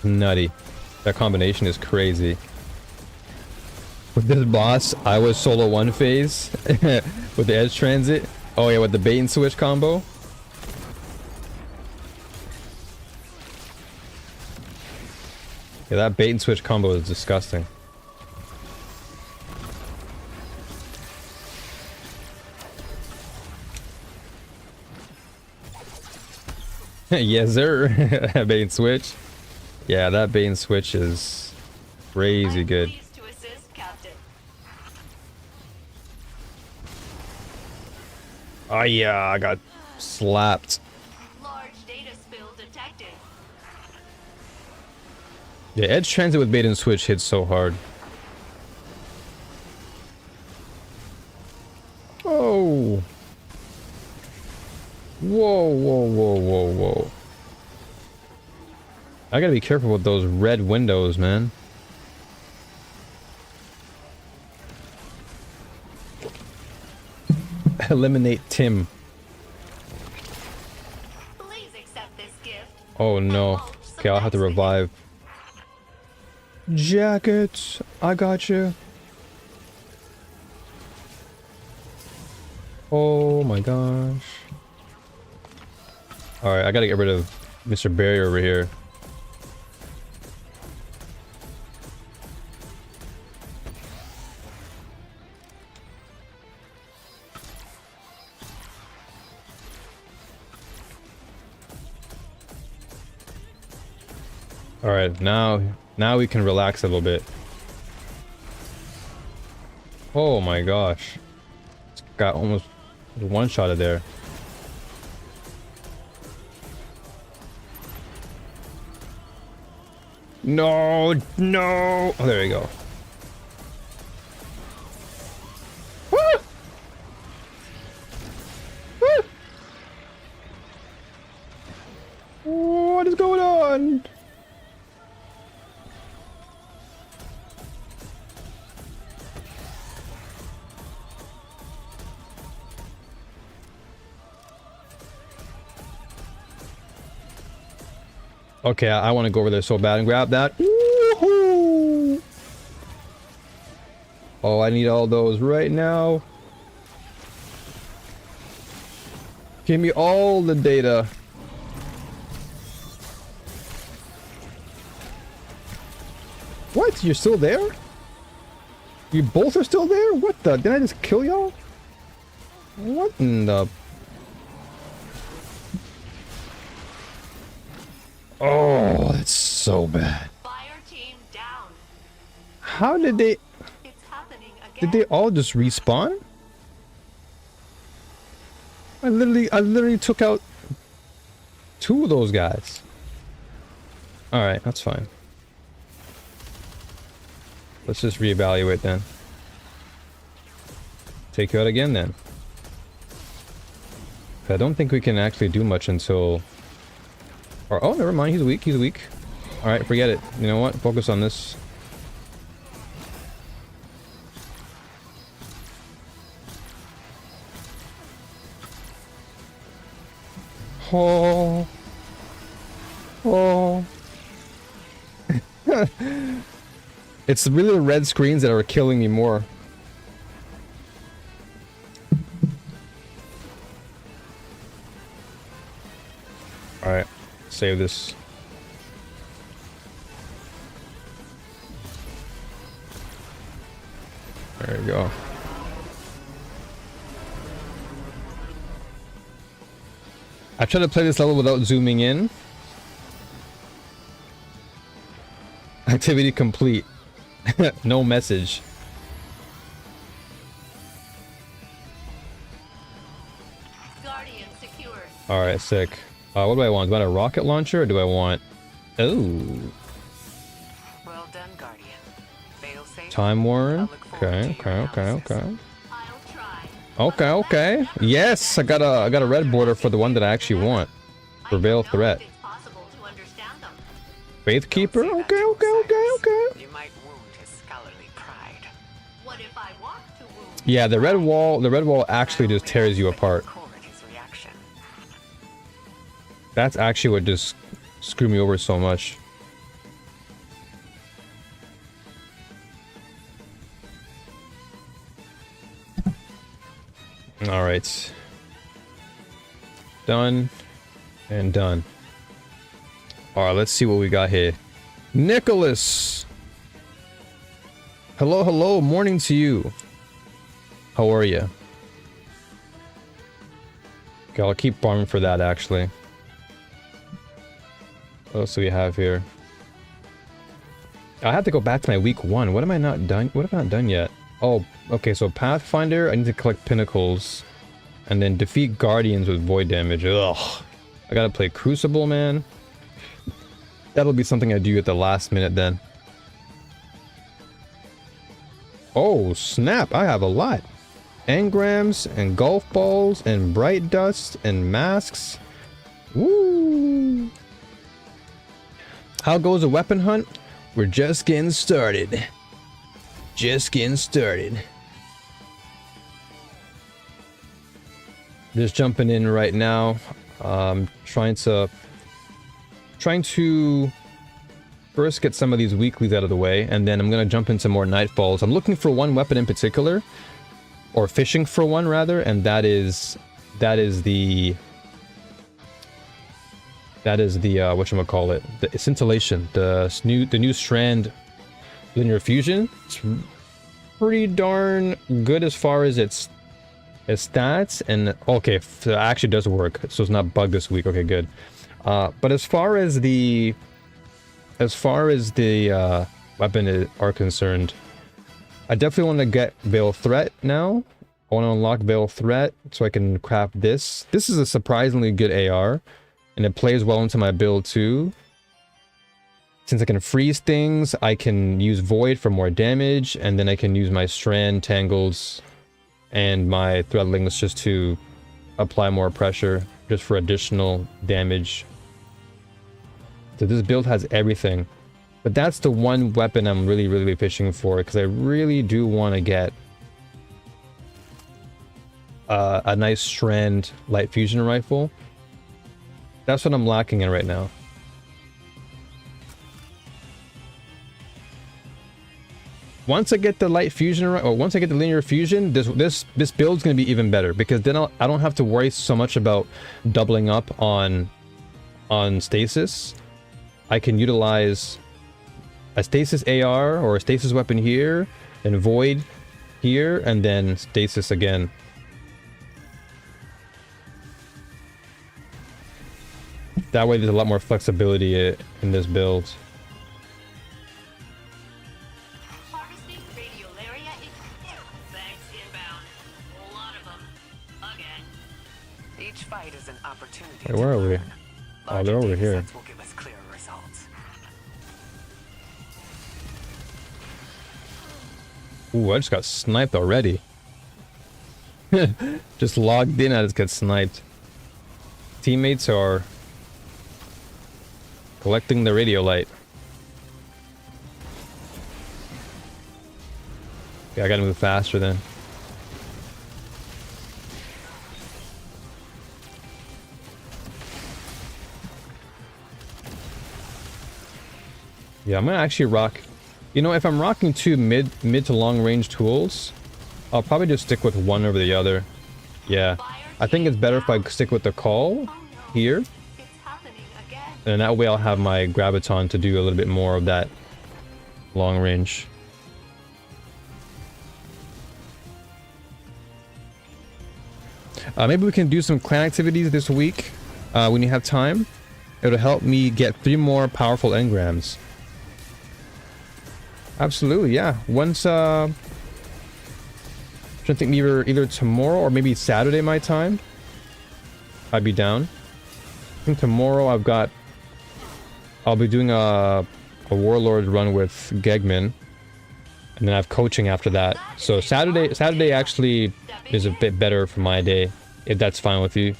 nutty. That combination is crazy. With this boss, I was solo one phase with the edge transit. Oh yeah, with the bait and switch combo. Yeah, that bait and switch combo is disgusting. Yes, sir. Bait and switch. Yeah, that bait and switch is crazy I'm good. pleased to assist, Captain. Oh yeah, I got slapped. Large data spill detected. Yeah, edge transit with bait and switch hits so hard. Oh. Whoa, whoa, whoa, whoa, whoa. I gotta be careful with those red windows, man. Eliminate Tim. Please accept this gift. Oh no. Okay, I'll have to revive. Jacket, I got you. Oh my gosh. Alright, I gotta get rid of Mr. Barrier over here. Alright, now we can relax a little bit. Oh my gosh. Got almost one shot of there. No, no. Oh, there you go. Ah! Ah! What is going on? Okay, I want to go over there so bad and grab that. Woohoo! Oh, I need all those right now. Give me all the data. What? You're still there? You both are still there? What the? Did I just kill y'all? What in the... Oh, that's so bad. Fire team down. How did they... It's happening again. Did they all just respawn? I literally took out 2 of those guys. Alright, that's fine. Let's just reevaluate then. Take you out again then. I don't think we can actually do much until... Or, oh, never mind, he's weak, he's weak. Alright, forget it. You know what? Focus on this. Oh. Oh. It's really the red screens that are killing me more. Alright, save this. There you go. I tried to play this level without zooming in. Activity complete. No message. Guardian secured. Alright, sick. What do I want? Do I want a rocket launcher or do I want... Oh. Well done, Guardian. Fail safe. Time Warren. I'll look forward Okay, to okay, your okay, analysis. okay. I'll try. Okay, okay. Yes, I got a red border for the one that I actually want. Prevail threat. It's possible to understand them. Faith Keeper? Okay, okay, okay, okay. You might wound his scholarly pride. What if I want to wound? Yeah, the red wall actually just tears you apart. Record his reaction. That's actually what just screwed me over so much. Alright. Done. And done. Alright, let's see what we got here. Nicholas! Hello, hello, morning to you. How are you? Okay, I'll keep farming for that, actually. What else do we have here? I have to go back to my week 1. What am I not done? What have I not done yet? Oh, okay, so Pathfinder, I need to collect pinnacles. And then defeat guardians with void damage. Ugh. I gotta play Crucible, man. That'll be something I do at the last minute then. Oh, snap. I have a lot. Engrams and golf balls and bright dust and masks. Woo! How goes a weapon hunt? We're just getting started. Just getting started. Just jumping in right now. Trying to first get some of these weeklies out of the way, and then I'm gonna jump into more nightfalls. I'm looking for one weapon in particular, or fishing for one rather, and that is the whatchamacallit, the scintillation, the new strand linear fusion. It's pretty darn good as far as its stats, and okay, so it actually does work, so it's not bugged this week. Okay, good. But as far as the weapon are concerned, I definitely want to get Veil Threat now. I want to unlock Veil Threat so I can craft this. This is a surprisingly good AR, and it plays well into my build too. Since I can freeze things, I can use Void for more damage, and then I can use my Strand Tangles and my Threadlings just to apply more pressure, just for additional damage. So this build has everything. But that's the one weapon I'm really fishing for, because I really do want to get a nice Strand light fusion rifle. That's what I'm lacking in right now. Once I get the light fusion, or once I get the linear fusion, this build's gonna be even better, because then I don't have to worry so much about doubling up on stasis. I can utilize a stasis AR or a stasis weapon here, and void here, and then stasis again. That way there's a lot more flexibility in this build. Harvesting radiolaria thanks inbound. A lot of them. Again. Each fight is an opportunity. Wait, where are we? Oh, they're over here. Will give us clearer results. Ooh, I just got sniped already. Just logged in, I just got sniped. Teammates are collecting the radiolite. Okay, I gotta move faster then. Yeah, I'm gonna actually rock. You know, if I'm rocking two mid to long range tools, I'll probably just stick with one over the other. Yeah, I think it's better if I stick with the call here, It's happening again. and that way I'll have my graviton to do a little bit more of that long range. Maybe we can do some clan activities this week when you have time. It'll help me get 3 more powerful engrams. Absolutely, yeah. Once, I think either tomorrow or maybe Saturday my time, I'd be down. I think tomorrow I'll be doing a Warlord run with Gegman, and then I have coaching after that. So Saturday actually is a bit better for my day, if that's fine with you.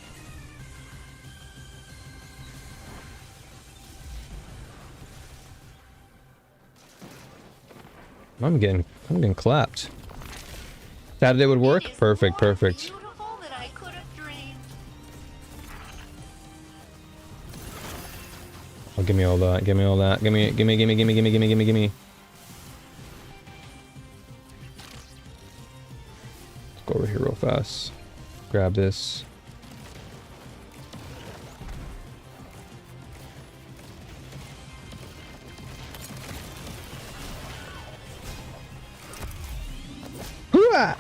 I'm getting clapped. Saturday would work? Perfect. Beautiful that I could have dreamed. Oh, give me all that. Give me all that. Gimme. Let's go over here real fast. Grab this. Hooah!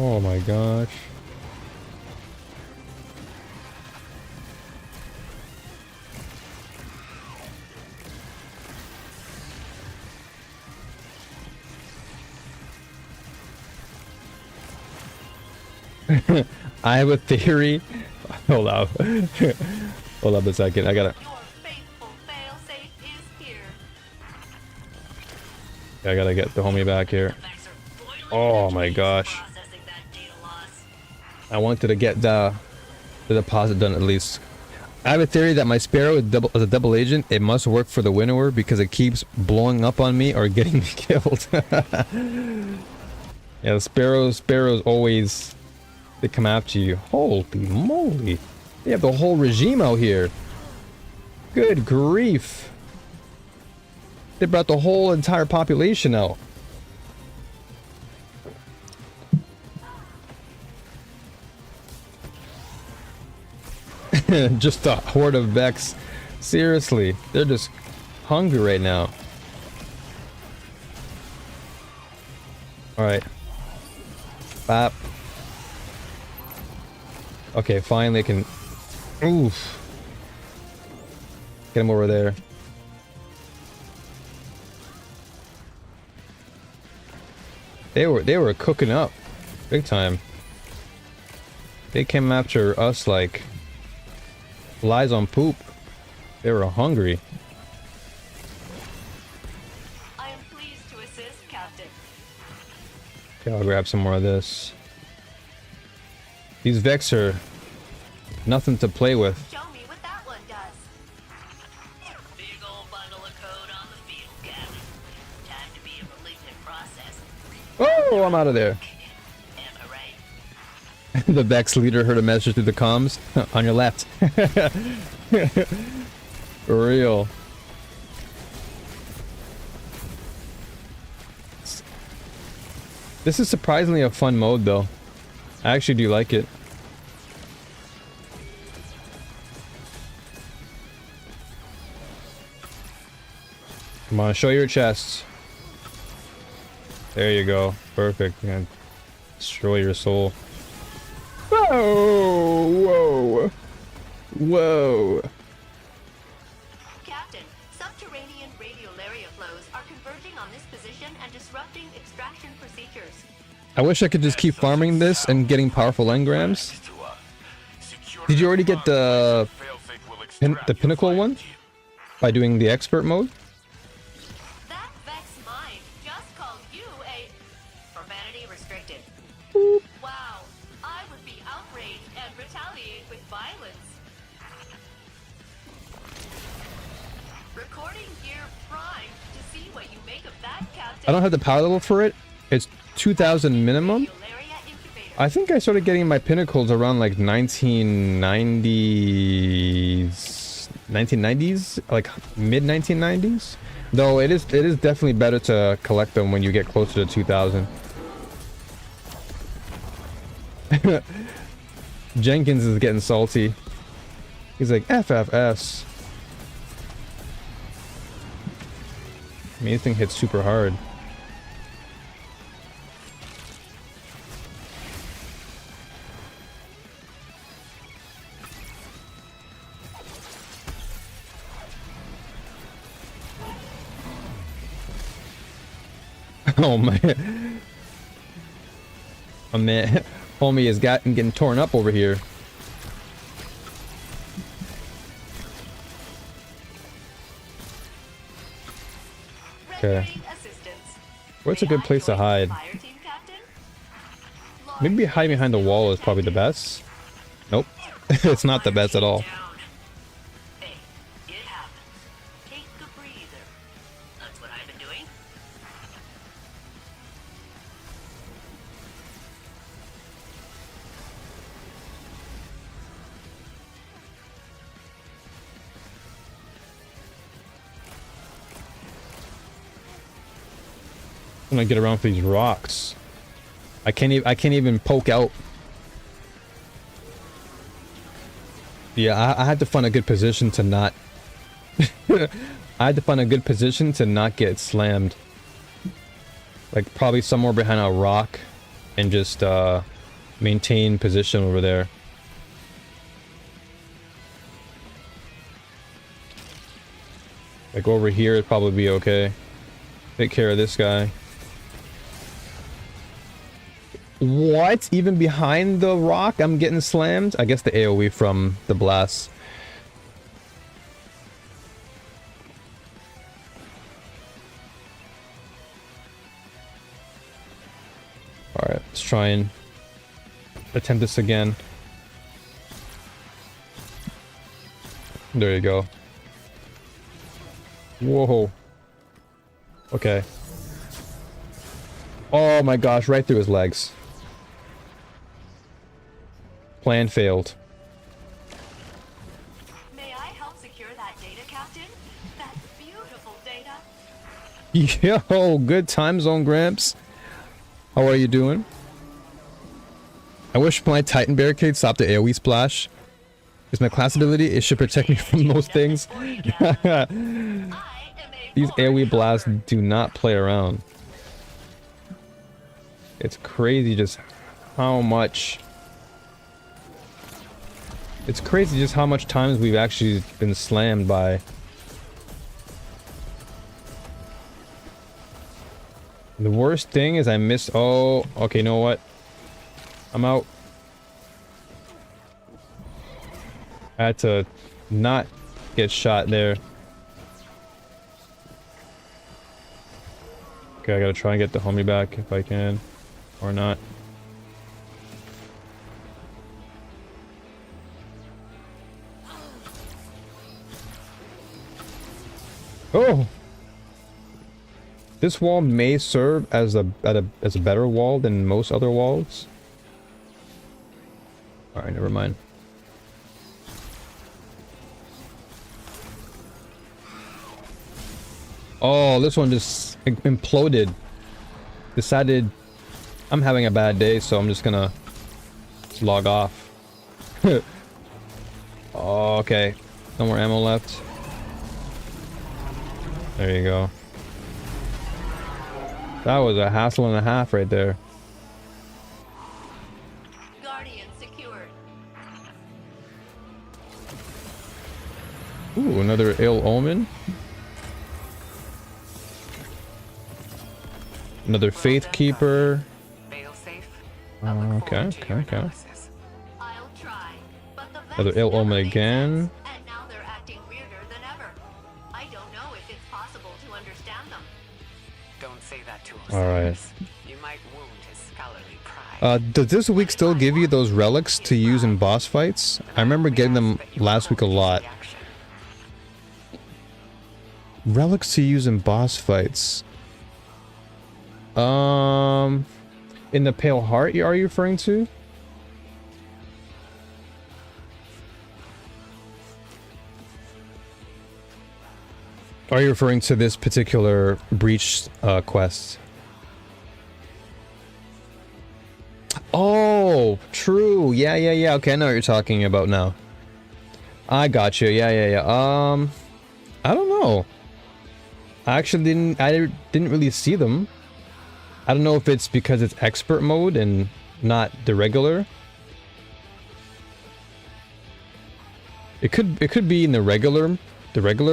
Oh my gosh. I have a theory. Hold up. Hold up a second. I gotta. Your faithful failsafe is here. I gotta get the homie back here. Effects are boiling Oh the my trees, gosh. processing that data loss. I wanted to get the deposit done at least. I have a theory that my Sparrow is as a double agent. It must work for the Winnower because it keeps blowing up on me or getting me killed. Yeah, the Sparrows always, they come after you. Holy moly. They have the whole regime out here. Good grief. They brought the whole entire population out. Just a horde of Vex. Seriously, they're just hungry right now. Alright. Bap. Okay, finally I can... Oof. Get him over there. They were cooking up. Big time. They came after us like... flies on poop. They were hungry. I am pleased to assist, Captain. Okay, I'll grab some more of this. These Vex are nothing to play with. Show me what that one does. Big old bundle of code on the field, Captain. Time to be a malignant process. Oh, I'm out of there. Am I right? The Vex leader heard a message through the comms. On your left. For real. This is surprisingly a fun mode though. I actually do like it. Come on, show your chest. There you go. Perfect. Man. Destroy your soul. Whoa! Whoa! Whoa! Captain, subterranean radiolaria flows are converging on this position and disrupting extraction procedures. I wish I could just keep farming this and getting powerful engrams. Did you already get the pinnacle one? By doing the expert mode? That Vex mind just called you a profanity restricted. Wow, I would be outraged and retaliate with violence. Recording gear primed to see what you make of that, Captain. I don't have the power level for it. It's 2,000 minimum. Radiolaria incubator. I think I started getting my pinnacles around like 1990s, like mid 1990s. Though it is definitely better to collect them when you get closer to 2000. Jenkins is getting salty. He's like FFS. I mean, this thing hits super hard. Oh man. Oh man. Homie is getting torn up over here. Okay. Rendering assistance. Where's a good place to hide? Fire team, Captain? Maybe hide behind the wall is probably the best. Nope. It's not the best at all. Down. Hey, it happens. Take a breather. That's what I've been doing. I'm gonna get around for these rocks. I can't even poke out. Yeah, I had to find a good position to not. I had to find a good position to not get slammed. Like probably somewhere behind a rock. and just maintain position over there. Like over here, it'd probably be okay. Take care of this guy. What? Even behind the rock, I'm getting slammed? I guess the AoE from the blast. Alright, let's try and attempt this again. There you go. Whoa. Okay. Oh my gosh, right through his legs. Plan failed. May I help secure that data, Captain? That's beautiful data. Yo, good time zone, Gramps. How are you doing? I wish my Titan Barricade stopped the AoE splash. It's my class ability. It should protect me from most things. These AoE blasts do not play around. It's crazy just how much... It's crazy just how much times we've actually been slammed by... The worst thing is I missed... Oh, okay, you know what? I'm out. I had to not get shot there. Okay, I gotta try and get the homie back if I can. Or not. Oh! This wall may serve as a better wall than most other walls. Alright, never mind. Oh, this one just imploded. Decided I'm having a bad day, so I'm just gonna log off. Oh, okay. No more ammo left. There you go. That was a hassle and a half right there. Guardian secured. Ooh, another ill omen. Another Faith Keeper. Okay. I'll try, but the Another ill omen again. and now they're acting weirder than ever. I don't know if it's possible to understand them. Don't say that to us. Alright. You might wound his scholarly pride. Does this week still give you those relics to use in boss fights? I remember getting them last week a lot. Relics to use in boss fights. In the Pale Heart, are you referring to? Are you referring to this particular breach quest? Oh, true. Yeah. Okay, I know what you're talking about now. I got you. Yeah. I don't know. I actually didn't really see them. I don't know if it's because it's expert mode and not the regular. It could be in the regular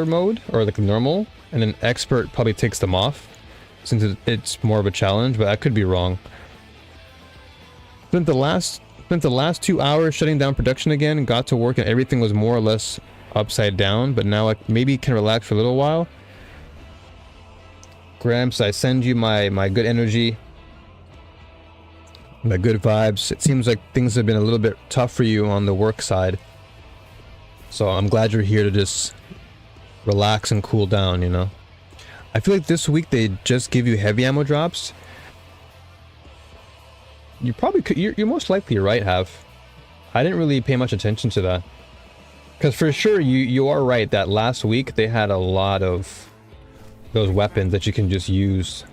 mode or like the normal, and then expert probably takes them off since it's more of a challenge, but I could be wrong. Spent the last 2 hours shutting down production again, got to work and everything was more or less upside down, but now I maybe can relax for a little while. Gramps, I send you my good energy, my good vibes. It seems like things have been a little bit tough for you on the work side, so I'm glad you're here to just relax and cool down, you know. I feel like this week they just give you heavy ammo drops. You probably could, you're most likely right, Have. I didn't really pay much attention to that, because for sure you are right that last week they had a lot of those weapons that you can just use,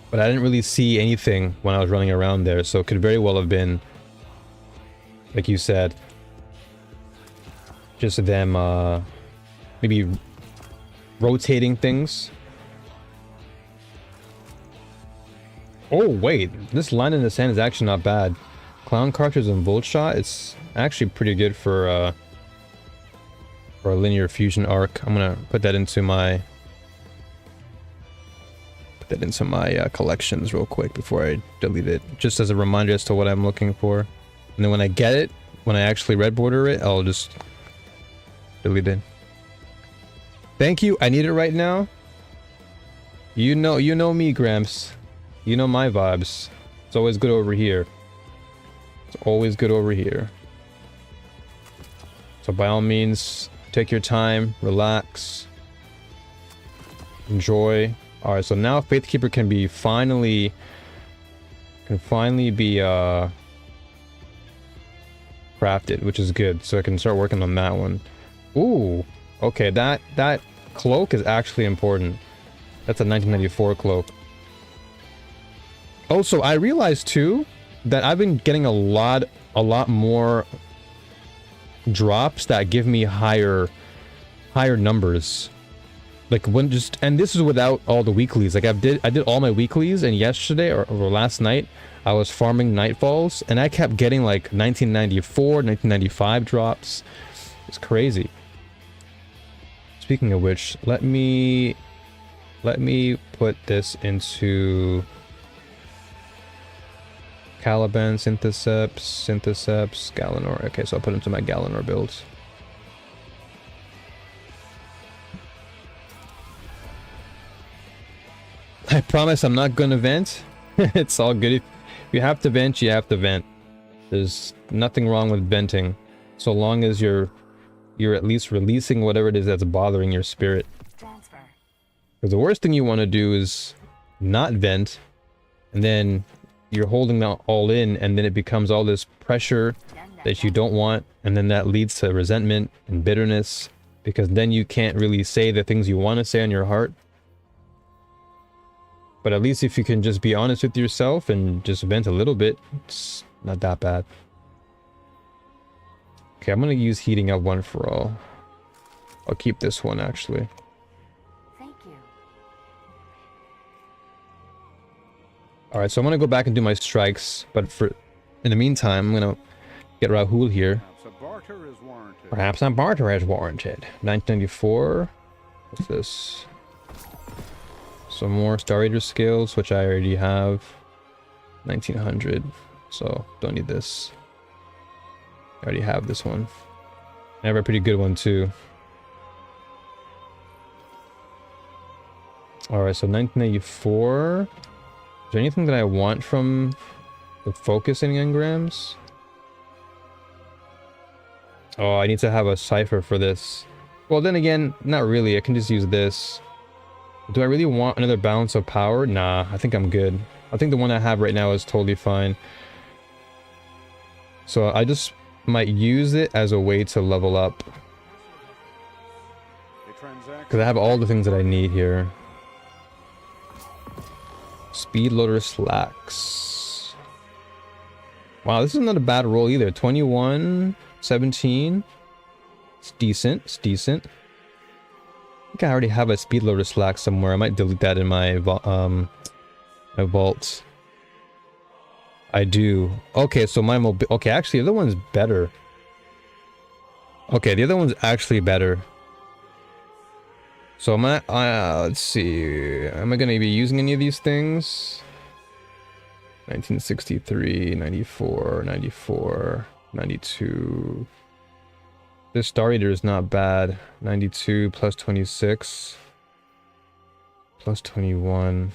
but I didn't really see anything when I was running around there, so it could very well have been, like you said, just them maybe rotating things. Oh, wait. This line in the sand is actually not bad. Clown Cartridge and Volt Shot, it's actually pretty good for a linear fusion arc. I'm gonna put that into my collections real quick before I delete it, just as a reminder as to what I'm looking for. And then when I get it, when I actually red border it, I'll just delete it. Thank you. I need it right now. You know me, Gramps. You know my vibes. It's always good over here. It's always good over here. So by all means, take your time, relax, enjoy. All right, so now Faithkeeper can finally be crafted, which is good. So I can start working on that one. Ooh, okay, that cloak is actually important. That's a 1994 cloak. Also, I realized too that I've been getting a lot more drops that give me higher numbers. Like when and this is without all the weeklies. Like I did all my weeklies, and yesterday or last night I was farming Nightfalls, and I kept getting like 1994, 1995 drops. It's crazy. Speaking of which, let me put this into Caliban, Syntheseps, Galanor. Okay, so I'll put into my Galanor builds. I promise I'm not gonna vent. It's all good. If you have to vent, you have to vent. There's nothing wrong with venting, so long as you're at least releasing whatever it is that's bothering your spirit. Because the worst thing you want to do is not vent, and then you're holding that all in, and then it becomes all this pressure that you don't want, and then that leads to resentment and bitterness, because then you can't really say the things you want to say on your heart. But at least if you can just be honest with yourself and just vent a little bit, it's not that bad. Okay, I'm gonna use heating up one for all. I'll keep this one actually. Thank you. Alright, so I'm gonna go back and do my strikes, but in the meantime, I'm gonna get Rahul here. Perhaps a barter is warranted. 1994. What's this? Some more Star Ranger skills, which I already have. 1900. So don't need this. I already have this one. I have a pretty good one too. Alright, so 1984. Is there anything that I want from the focusing engrams? Oh, I need to have a cipher for this. Well, then again, not really. I can just use this. Do I really want another balance of power? Nah, I think I'm good. I think the one I have right now is totally fine. So I just might use it as a way to level up. Because I have all the things that I need here. Speed loader slacks. Wow, this is not a bad roll either. 21, 17. It's decent. It's decent. I think I already have a speed loader slack somewhere. I might delete that in my my vaults. I do. Okay, so my okay, actually, the other one's better. Okay, the other one's actually better. So am I? Let's see. Am I going to be using any of these things? 1963, 94, 94, 92. This Star Eater is not bad. 92 plus 26 plus 21.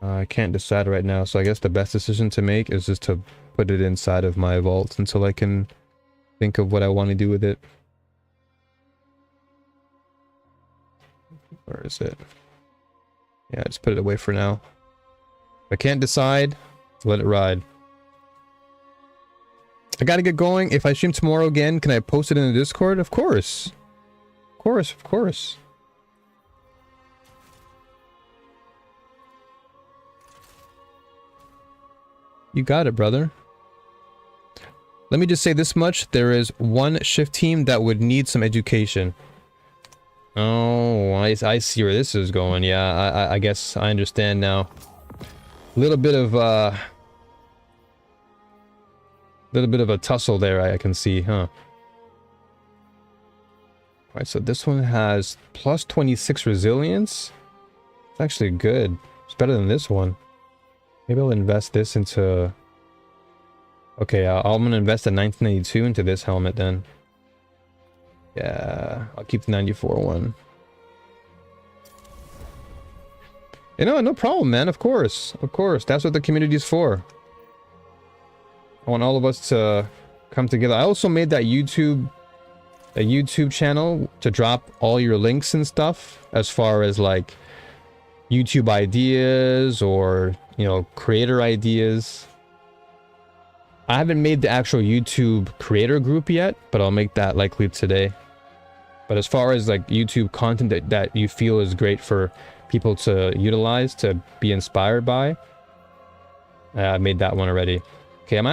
I can't decide right now, so I guess the best decision to make is just to put it inside of my vaults until I can think of what I want to do with it. Where is it? Yeah, just put it away for now. If I can't decide, let it ride. I gotta get going. If I stream tomorrow again, can I post it in the Discord? Of course. Of course, of course. You got it, brother. Let me just say this much. There is one shift team that would need some education. Oh, I see where this is going. Yeah, I guess I understand now. Little bit of a tussle there, I can see, huh? Alright, so this one has plus 26 resilience. It's actually good. It's better than this one. Maybe I'll invest this into... Okay, I'm gonna invest a 1982 into this helmet then. Yeah, I'll keep the 94 one. You know, no problem, man. Of course. Of course. That's what the community's for. I want all of us to come together. I also made that YouTube channel to drop all your links and stuff as far as like YouTube ideas or, you know, creator ideas. I haven't made the actual YouTube creator group yet, but I'll make that likely today. But as far as like YouTube content that you feel is great for people to utilize, to be inspired by, I made that one already. Okay, I'm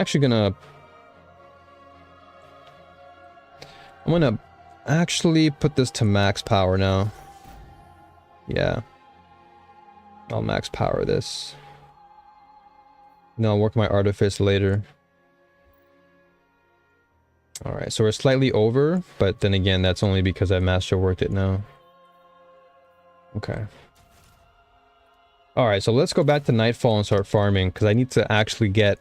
gonna actually put this to max power now. Yeah. I'll max power this. No, I'll work my artifice later. Alright, so we're slightly over, but then again, that's only because I master worked it now. Okay. Alright, so let's go back to Nightfall and start farming, because I need to actually get...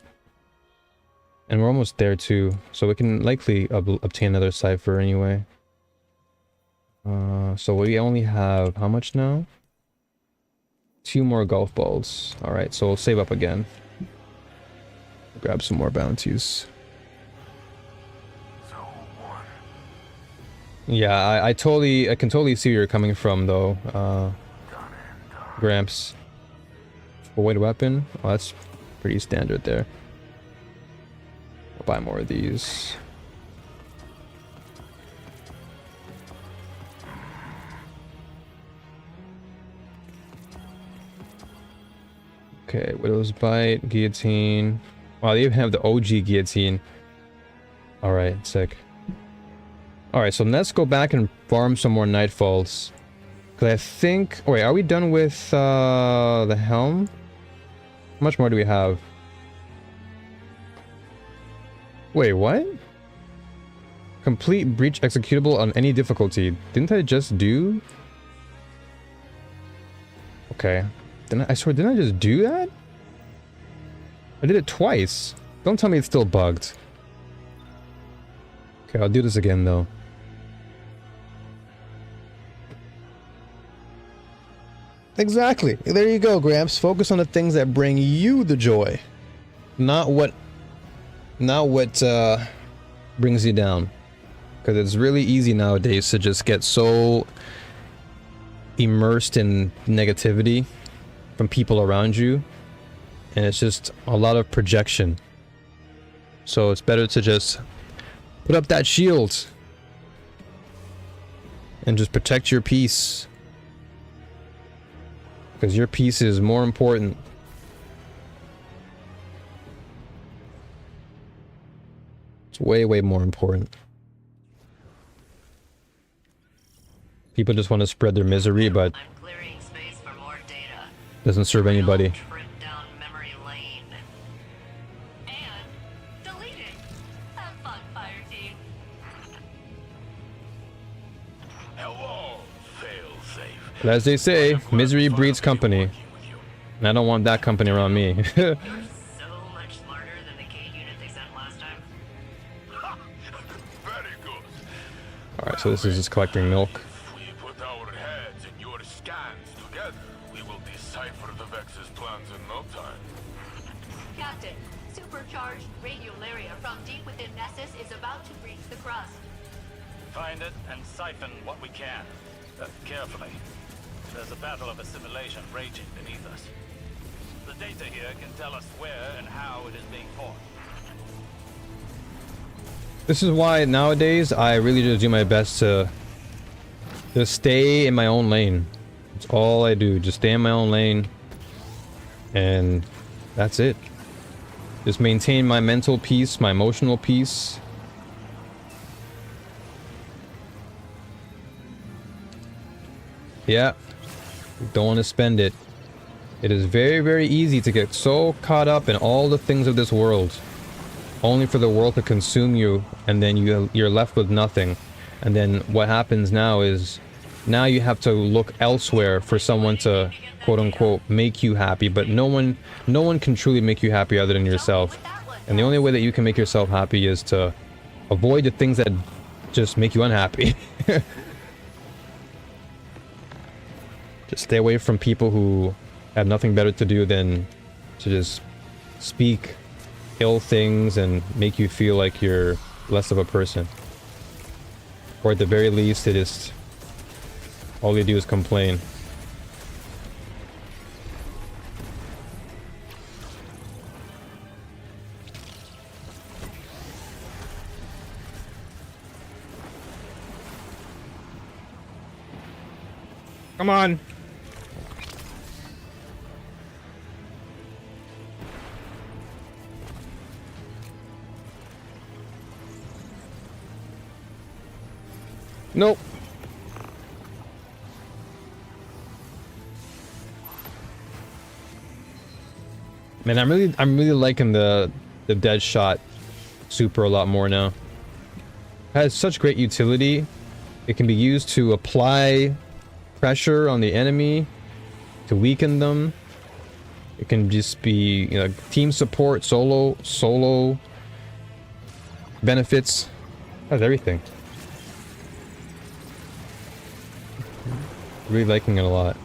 And we're almost there too, so we can likely obtain another cipher anyway. So we only have, how much now? 2 more golf balls. Alright, so we'll save up again. Grab some more bounties. Yeah, I can totally see where you're coming from though, Gramps. Void weapon? Oh, that's pretty standard there. I'll buy more of these. Okay, Widow's Bite, Guillotine. Wow, they even have the OG Guillotine. Alright, sick. Alright, so let's go back and farm some more Nightfalls. Because I think... Oh, wait, are we done with the helm? How much more do we have? Wait, what? Complete breach executable on any difficulty. Didn't I just do? Okay. I swear, didn't I just do that? I did it twice. Don't tell me it's still bugged. Okay, I'll do this again though. Exactly. There you go, Gramps. Focus on the things that bring you the joy. Not what brings you down. Because it's really easy nowadays to just get so immersed in negativity from people around you. And it's just a lot of projection. So it's better to just put up that shield. And just protect your peace. Because your peace is more important. It's way, way more important. People just want to spread their misery, but I'm clearing space for more data. doesn't serve anybody. Trip down memory lane. And deleting. Have fun, fire team. Hello, fail-safe. But as they say, misery breeds company. And I don't want that company around me. You're so much smarter than the K unit they sent last time. Very good. Alright, so this is just collecting milk. If we put our heads in your scans together, we will decipher the Vex's plans in no time. Captain, supercharged radiolaria from deep within Nessus is about to breach the crust. Find it and siphon what we can. Carefully. There's a battle of assimilation raging beneath us. The data here can tell us where and how it is being formed. This is why nowadays I really just do my best to just stay in my own lane. That's all I do. Just stay in my own lane. And that's it. Just maintain my mental peace, my emotional peace. Yeah. Don't want to spend it. It is very, very easy to get so caught up in all the things of this world, only for the world to consume you, and then you're left with nothing. And then what happens now is, now you have to look elsewhere for someone to, quote unquote, make you happy. But no one can truly make you happy other than yourself. And the only way that you can make yourself happy is to avoid the things that just make you unhappy. Just stay away from people who have nothing better to do than to just speak ill things and make you feel like you're less of a person. Or at the very least, it is all they do is complain. Come on. Nope. Man, I'm really liking the dead shot super a lot more now. It has such great utility. It can be used to apply pressure on the enemy, to weaken them. It can just be, you know, team support, solo benefits. It has everything. Really liking it a lot.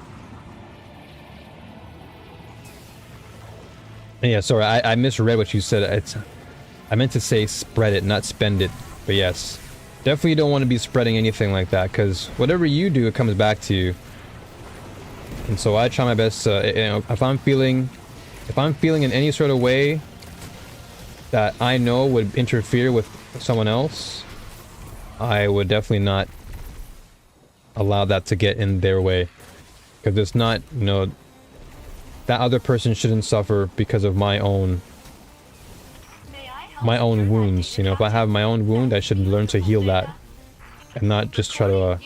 And yeah, sorry, I misread what you said. I meant to say spread it, not spend it. But yes, definitely don't want to be spreading anything like that, because whatever you do, it comes back to you. And so I try my best to, you know, if I'm feeling in any sort of way that I know would interfere with someone else, I would definitely not allow that to get in their way, because it's not, you know, that other person shouldn't suffer because of my own wounds. You know, if I have my own wound, I should learn to heal that and not just try to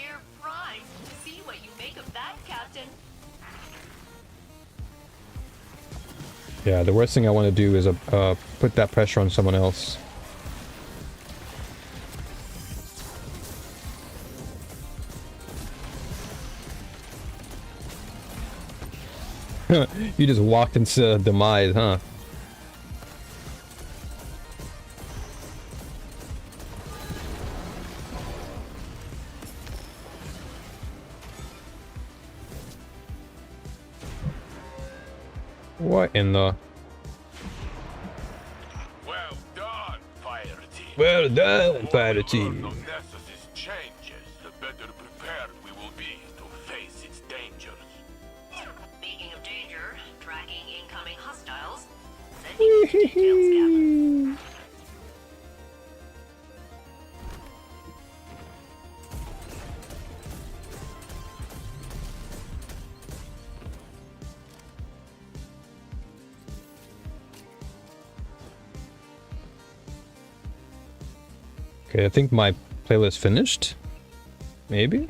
yeah, the worst thing I want to do is put that pressure on someone else. You just walked into demise, huh? What in the... Well done, fire team. Well done, fire team. The more Nessus's changes, the better prepared we will be to face its dangers. Speaking of danger, tracking incoming hostiles. Sending details gathered. Okay, I think my playlist finished. Maybe?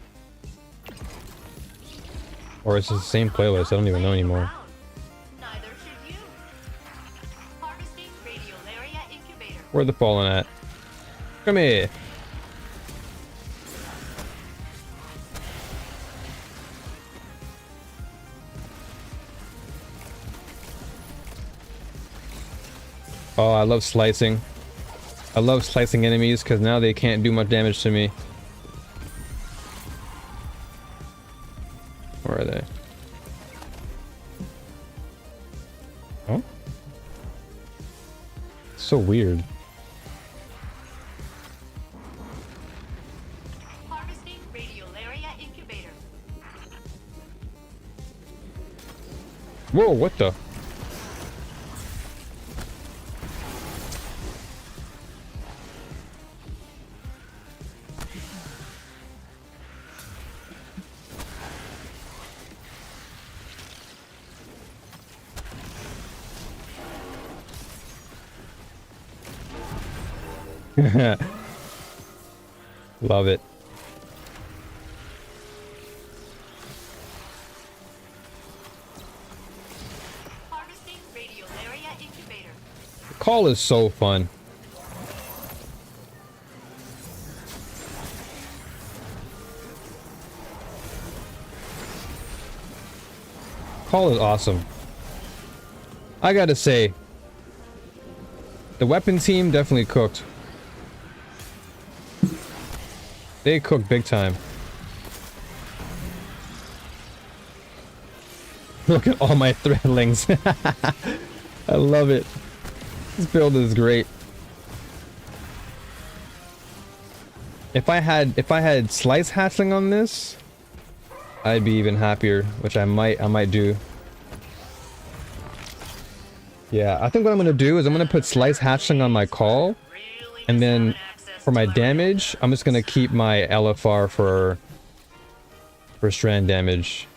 Or is it the same playlist? I don't even know anymore. Neither should you. Harvesting radiolaria incubator. Where the fallen at? Come here. Oh, I love slicing. I love slicing enemies because now they can't do much damage to me. Where are they? Oh? So weird. Harvesting radiolaria incubator. Whoa, what the? Love it. Call is so fun. Call is awesome. I gotta say, the weapon team definitely cooked. They cooked big time. Look at all my threadlings. I love it. This build is great. If I had slice hatchling on this, I'd be even happier, which I might do. Yeah, I think what I'm gonna do is I'm gonna put slice hatchling on my call, and then for my damage, I'm just gonna keep my LFR for strand damage.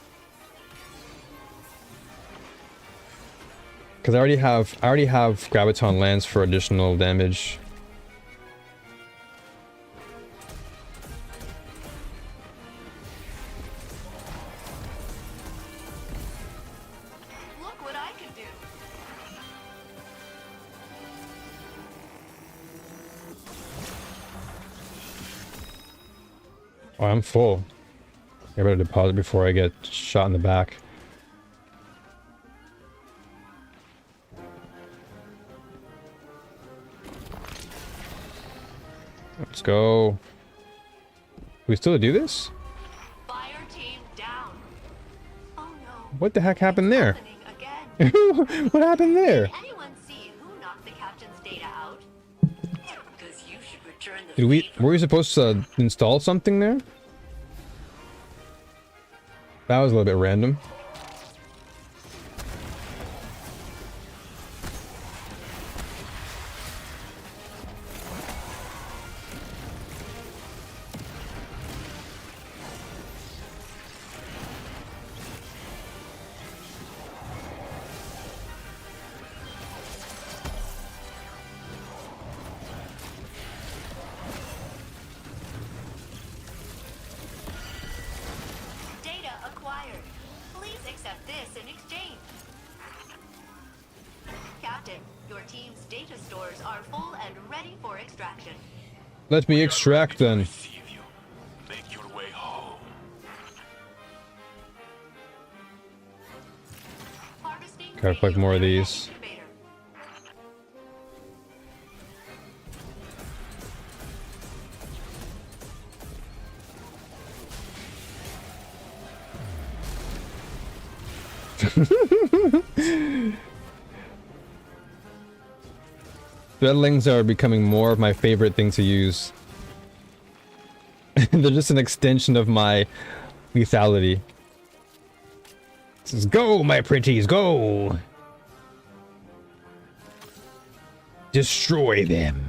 Because I already have Graviton Lance for additional damage. Look what I can do. Oh, I'm full. I better deposit before I get shot in the back. Let's go. We still do this? Fire team down. Oh no. What the heck happened there? Happening again. What happened there? Did anyone see who knocked the captain's data out? Because you should return the Were we supposed to install something there? That was a little bit random. data acquired. Please accept this in exchange. Captain, your team's data stores are full and ready for extraction. Let me extract then. Receive you. Make your way home. Harvesting Gotta collect more of these. incubator. Threadlings are becoming more of my favorite thing to use. They're just an extension of my lethality. It says, go, my pretties, go! Destroy them.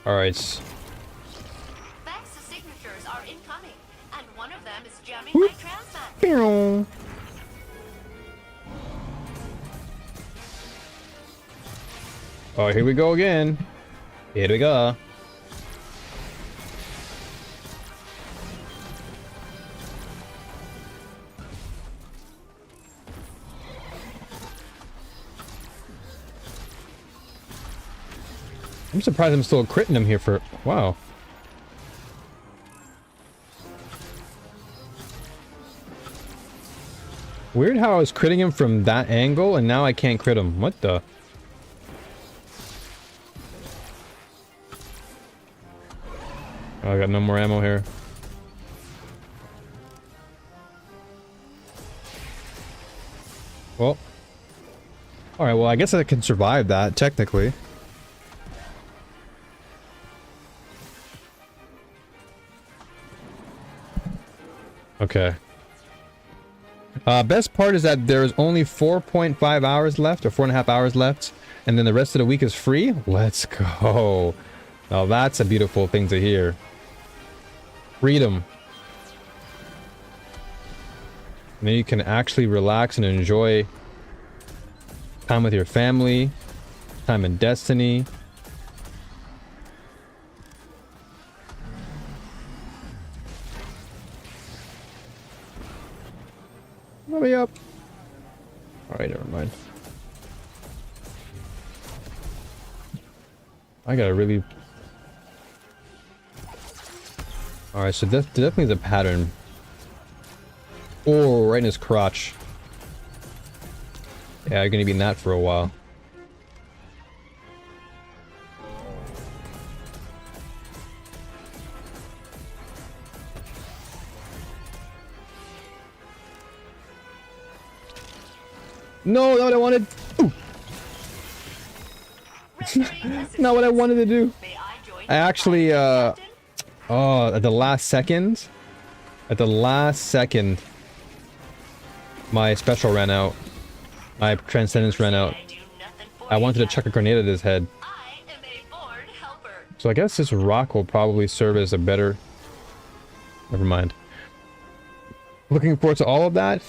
Alright. Vex signatures are incoming, and one of them is jamming my transmat. Pew. Oh, here we go again. Here we go. I'm surprised I'm still critting him here for... Wow. Weird how I was critting him from that angle and now I can't crit him. What the... Oh, I got no more ammo here. Well. Alright, well I guess I can survive that, technically. Okay. Best part is that there's only 4.5 hours left, or 4.5 hours left, and then the rest of the week is free? Let's go. Now that's a beautiful thing to hear. Freedom. And then you can actually relax and enjoy time with your family, time in Destiny. Let me up. Alright, never mind. I gotta really... Alright, so definitely the pattern. Oh, right in his crotch. Yeah, you're gonna be in that for a while. No, not what I wanted. Ooh. Not what I wanted to do. May I join I actually, you, Captain? oh, at the last second, my special ran out. My transcendence ran out. I do nothing for I you, wanted to Captain. chuck a grenade at his head. I am a born helper. So I guess this rock will probably serve as a better... Never mind. Looking forward to all of that.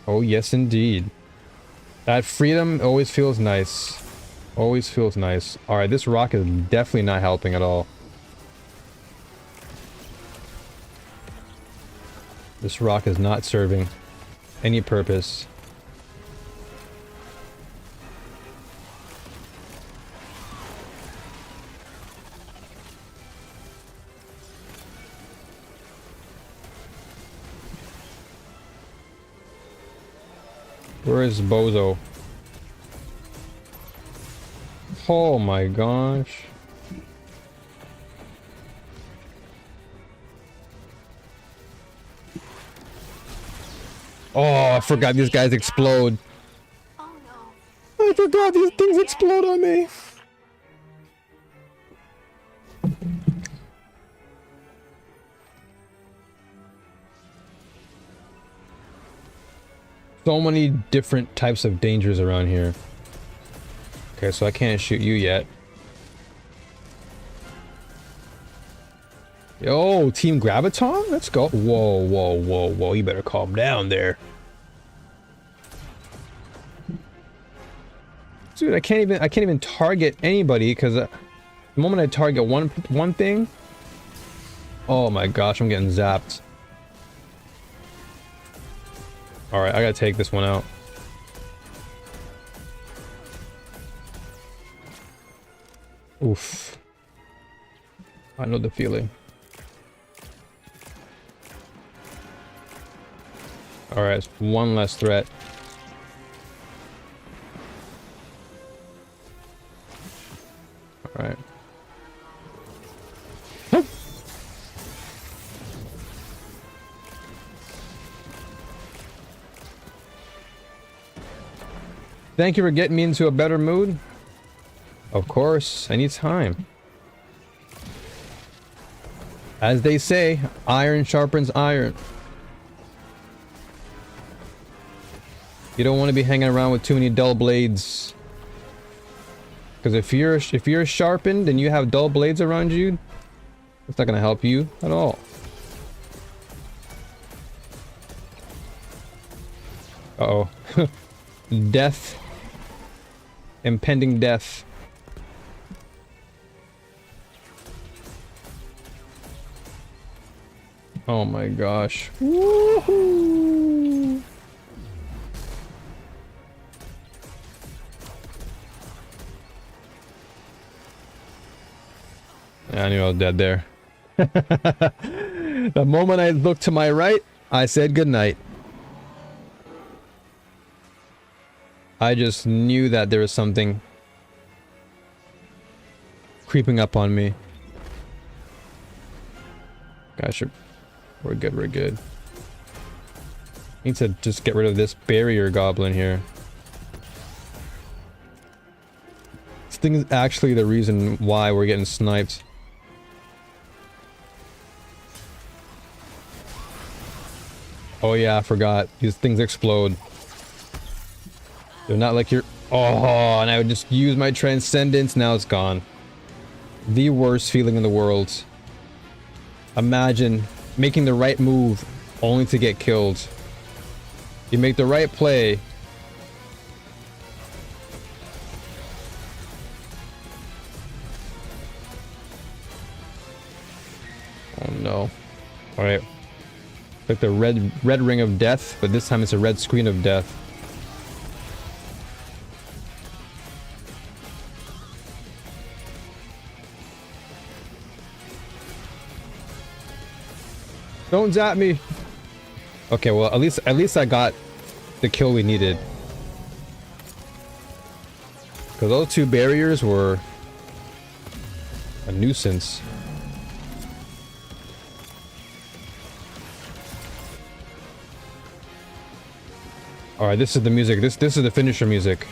Oh, yes, indeed. That freedom always feels nice. Always feels nice. Alright, this rock is definitely not helping at all. This rock is not serving any purpose. Where is Bozo? Oh my gosh. Oh, I forgot these guys explode. Oh no. I forgot these things explode on me. So many different types of dangers around here. Okay, so I can't shoot you yet. Yo, Team Graviton? Let's go. Whoa, whoa, whoa, whoa. You better calm down there. Dude, I can't even target anybody because the moment I target one thing, oh my gosh, I'm getting zapped. All right, I gotta take this one out. Oof. I know the feeling. All right, it's one less threat. All right. Thank you for getting me into a better mood. Of course, anytime. As they say, iron sharpens iron. You don't want to be hanging around with too many dull blades. Because if you're sharpened and you have dull blades around you, it's not going to help you at all. Uh-oh. Death. Impending death. Oh my gosh. Woohoo! Yeah, I knew I was dead there. The moment I looked to my right, I said goodnight. I just knew that there was something creeping up on me. Gosh, we're good, we're good. Need to just get rid of this barrier goblin here. This thing is actually the reason why we're getting sniped. Oh yeah, I forgot. These things explode. They're not like your... Oh, and I would just use my transcendence. Now it's gone. The worst feeling in the world. Imagine making the right move only to get killed. You make the right play. Oh no. Alright. Like the red ring of death, but this time it's a red screen of death. Don't zap me. Okay, well at least I got the kill we needed. Because those two barriers were a nuisance. Alright, this is the music. This is the finisher music.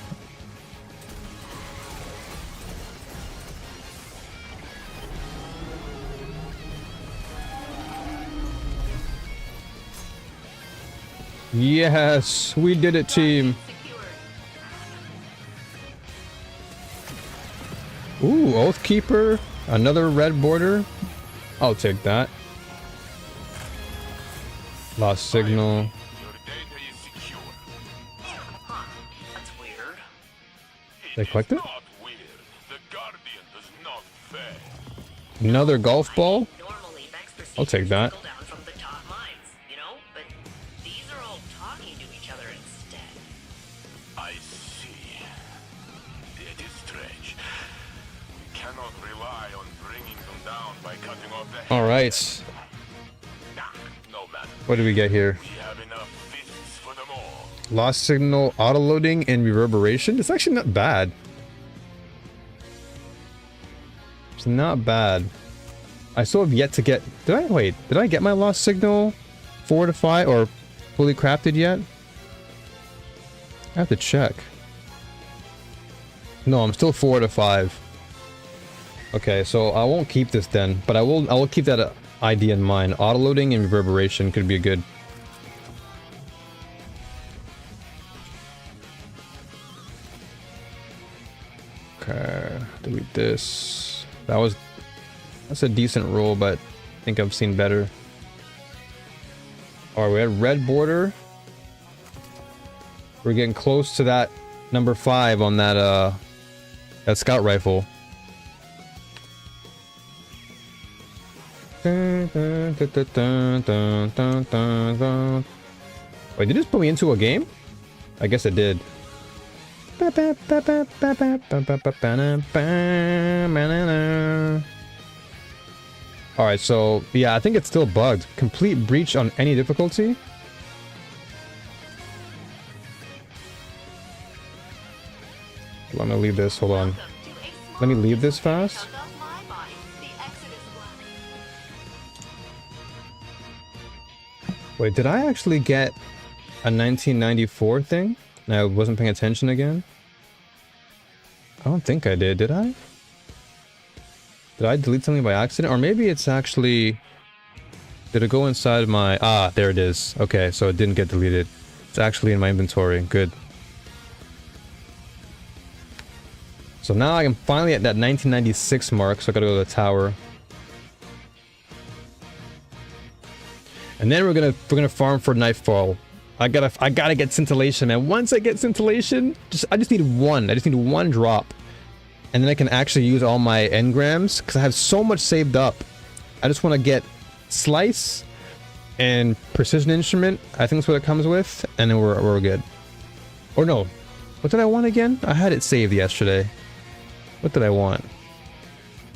Yes, we did it, team. Ooh, Oathkeeper. Another red border. I'll take that. Lost signal. Your data is secure. Huh, that's weird. They collect it? Not weird. The Guardian does not fail. Another golf ball? Normally, Vex I'll take that. trickle down from the top mines, you know? But these are all talking to each other instead. I see. It is strange. We cannot rely on bringing them down by cutting off the head. Alright. Nah, no matter. What do we get here? We have enough fists for them all. Lost signal, auto-loading, and reverberation? It's actually not bad. It's not bad. I still have yet to get... Did I get my lost signal fortified or fully crafted yet? I have to check. No, I'm still 4 to 5. Okay, so I won't keep this then, but I will keep that idea in mind. Auto-loading and reverberation could be good. Okay, delete this. That's a decent roll, but I think I've seen better. Alright, we had red border. We're getting close to that number 5 on that scout rifle. Wait, did this put me into a game? I guess it did. Alright, so yeah, I think it's still bugged. Complete breach on any difficulty. Let me leave this, hold on. Let me leave this fast. Wait, did I actually get a 1994 thing? And I wasn't paying attention again? I don't think I did I? Did I delete something by accident? Or maybe it's actually... Did it go inside my... Ah, there it is. Okay, so it didn't get deleted. It's actually in my inventory. Good. So now I am finally at that 1996 mark, so I gotta go to the tower. And then we're gonna farm for Nightfall. I gotta get scintillation, man. Once I get scintillation, I just need one. I just need one drop. And then I can actually use all my engrams, because I have so much saved up. I just want to get slice and precision instrument. I think that's what it comes with, and then we're good. Or no, what did I want again? I had it saved yesterday. What did I want?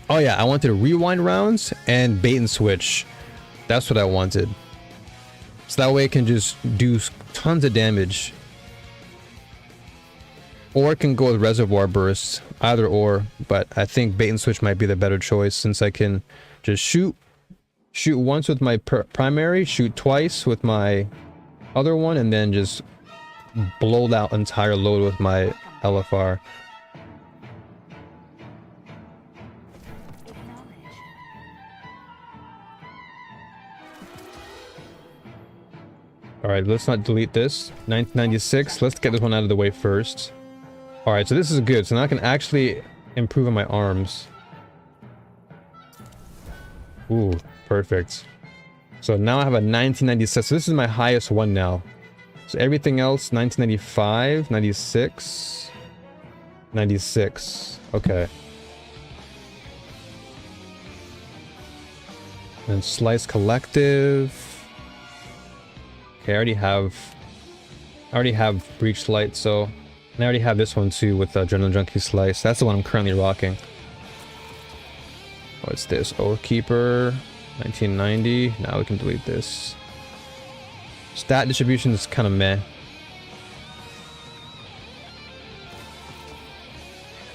Oh yeah, I wanted rewind rounds and bait and switch. That's what I wanted. So that way it can just do tons of damage. Or it can go with reservoir bursts, either or, but I think bait and switch might be the better choice, since I can just shoot once with my primary, shoot twice with my other one, and then just blow that entire load with my LFR. Alright, let's not delete this. 1996, let's get this one out of the way first. Alright, so this is good. So now I can actually improve on my arms. Ooh, perfect. So now I have a 1996. So this is my highest one now. So everything else, 1995, 96, 96. Okay. And Slice Collective. Okay, I already have Breach Light, so... And I already have this one too with Adrenaline Junkie Slice. That's the one I'm currently rocking. What's this? Oath Keeper, 1990. Now we can delete this. Stat distribution is kind of meh.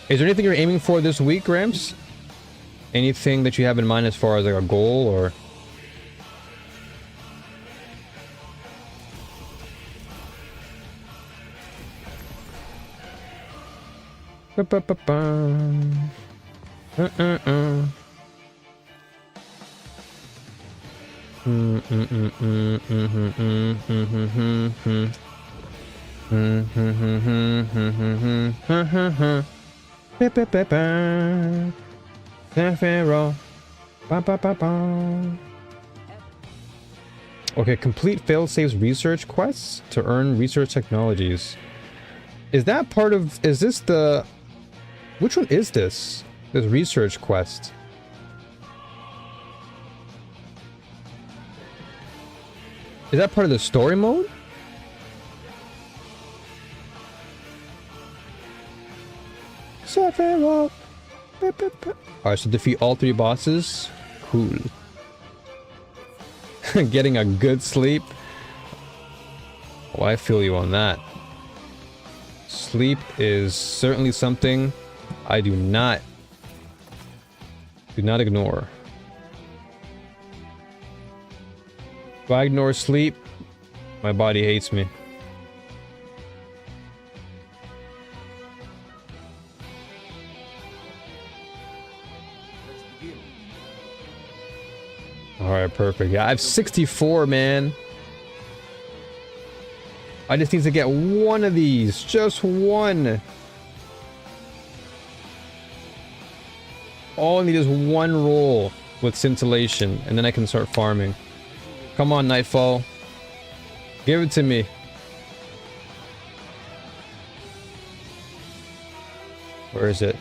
Is there anything you're aiming for this week, Gramps? Anything that you have in mind as far as like a goal or... Okay, complete failsafe's research quests to earn research technologies. Is that part of... Is this the... Which one is this? This research quest. Is that part of the story mode? Alright, so defeat all 3 bosses. Cool. Getting a good sleep. Oh, I feel you on that. Sleep is certainly something I do not ignore. If I ignore sleep, my body hates me. Alright, perfect. Yeah, I have 64, man. I just need to get one of these. Just one. All I need is one roll with scintillation, and then I can start farming. Come on, Nightfall. Give it to me. Where is it?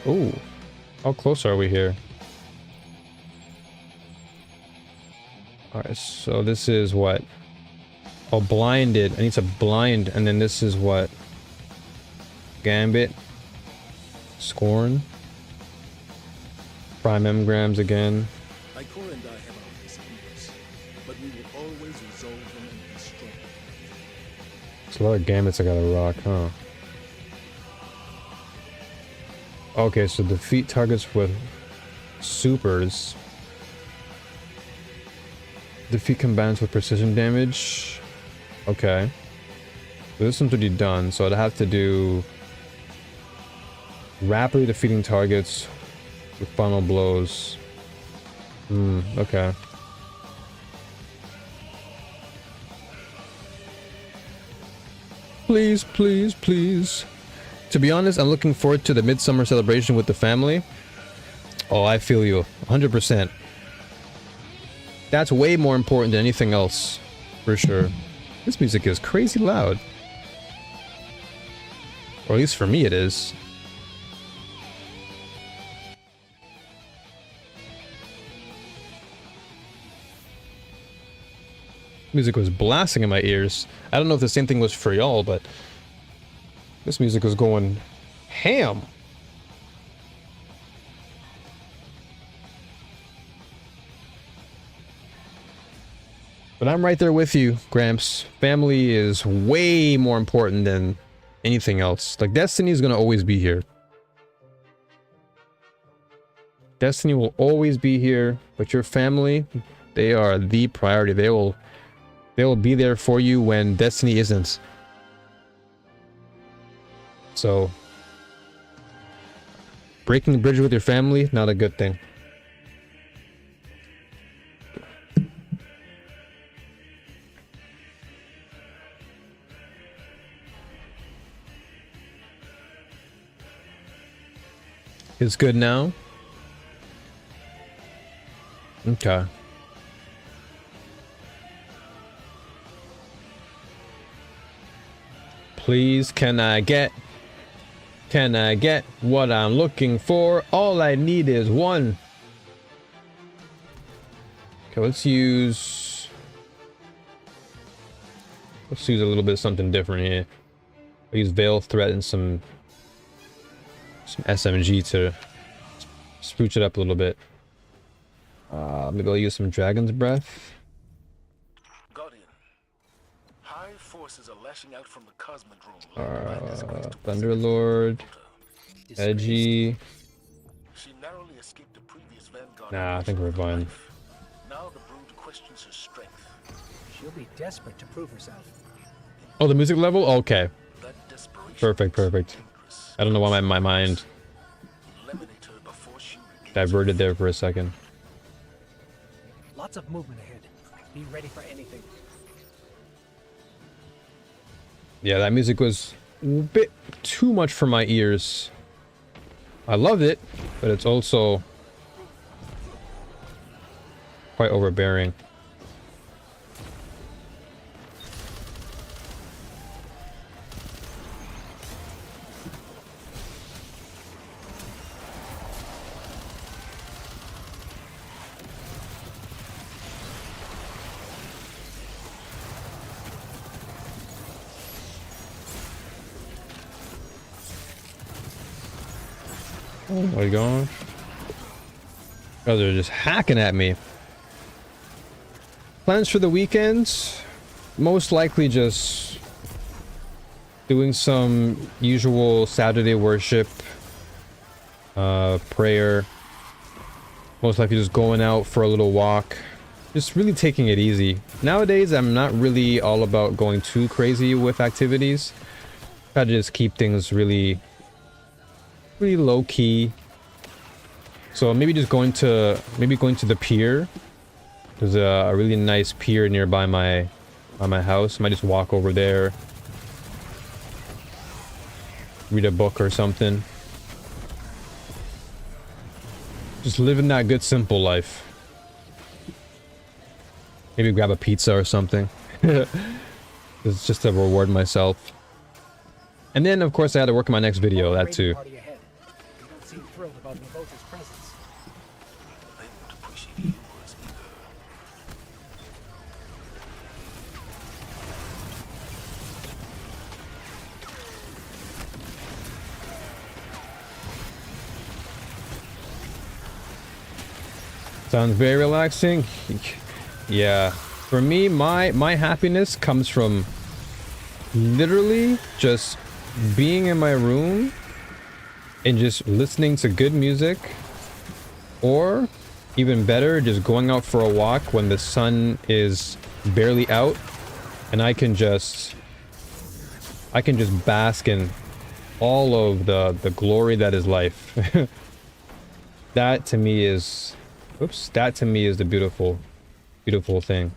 Ooh. How close are we here? Alright, so this is what? Oh, blinded. I need to blind, and then this is what? Gambit. Scorn. Prime engrams again. Ikora and I have our disagreements, but we will always resolve them and be strong. There's a lot of gambits I gotta rock, huh? Okay, so defeat targets with supers. Defeat combatants with precision damage. Okay. So this one's already done, so I'd have to do rapidly defeating targets with final blows. Okay. Please, please, please. To be honest, I'm looking forward to the midsummer celebration with the family. Oh, I feel you. 100%. That's way more important than anything else. For sure. This music is crazy loud. Or at least for me it is. Music was blasting in my ears. I don't know if the same thing was for y'all, but this music was going ham. But I'm right there with you, Gramps. Family is way more important than anything else. Like, Destiny is going to always be here. Destiny will always be here, but your family, they are the priority. They will be there for you when Destiny isn't. So, breaking the bridge with your family, not a good thing. It's good now? Okay. Please, can I get what I'm looking for? All I need is one. Okay, let's use a little bit of something different here. I'll use Veil Threat and some SMG to spruce it up a little bit. Maybe I'll use some Dragon's Breath. Guardian, high forces are lashing out from the Cosmodrome. Thunderlord, Edgy. She narrowly escaped the previous Vanguard. Nah, I think we're fine. Now the Brood questions her strength. She'll be desperate to prove herself. Oh, the music level? Okay. That desperation Perfect, perfect. I don't know why my mind eliminate her before she regains diverted there for a second. Lots of movement ahead. Be ready for anything. Yeah, that music was a bit too much for my ears. I loved it, but it's also quite overbearing. Oh my gosh. Oh, they're just hacking at me. Plans for the weekend? Most likely just doing some usual Saturday worship, prayer. Most likely just going out for a little walk. Just really taking it easy. Nowadays, I'm not really all about going too crazy with activities. Try to just keep things really low key. So maybe just going to the pier. There's a really nice pier nearby my house. Might just walk over there, read a book or something. Just living that good simple life. Maybe grab a pizza or something. It's just to reward myself. And then of course I had to work on my next video, that too. Party ahead. You don't seem thrilled about Navota's presence. They won't appreciate you as either. Sounds very relaxing. Yeah. For me, my happiness comes from literally just being in my room and just listening to good music, or even better, just going out for a walk when the sun is barely out and I can just bask in all of the glory that is life. That to me is the beautiful thing.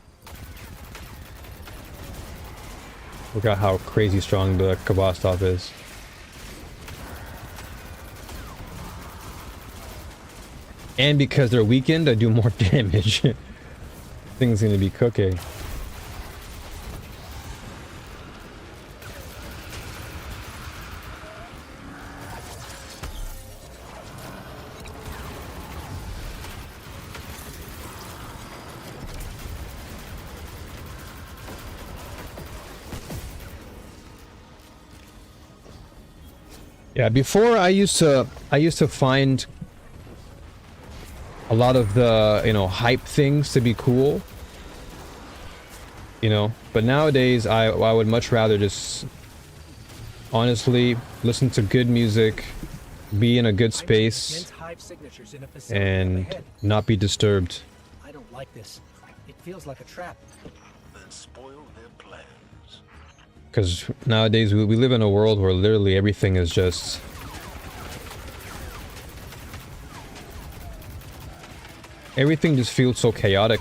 Look at how crazy strong the Kabastov is. And because they're weakened, I do more damage. Thing's gonna be cooking. Yeah, before I used to find a lot of the, hype things to be cool. But nowadays I would much rather just honestly listen to good music, be in a good space, and not be disturbed. I don't like this. It feels like a trap. Then spoil their plans. Because nowadays we live in a world where literally everything is just... everything just feels so chaotic.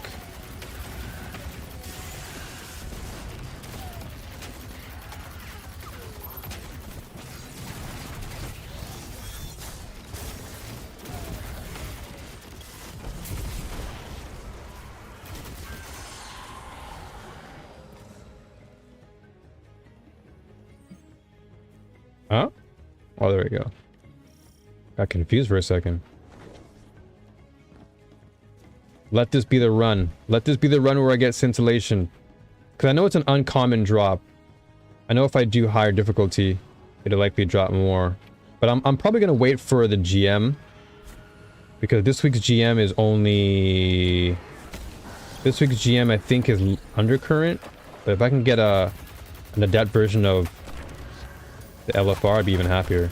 Huh? Oh, there we go. Got confused for a second. Let this be the run. Let this be the run where I get scintillation. Because I know it's an uncommon drop. I know if I do higher difficulty, it'll likely drop more. But I'm probably going to wait for the GM. Because this week's GM is only... This week's GM, I think, is undercurrent. But if I can get an adept version of the LFR, I'd be even happier.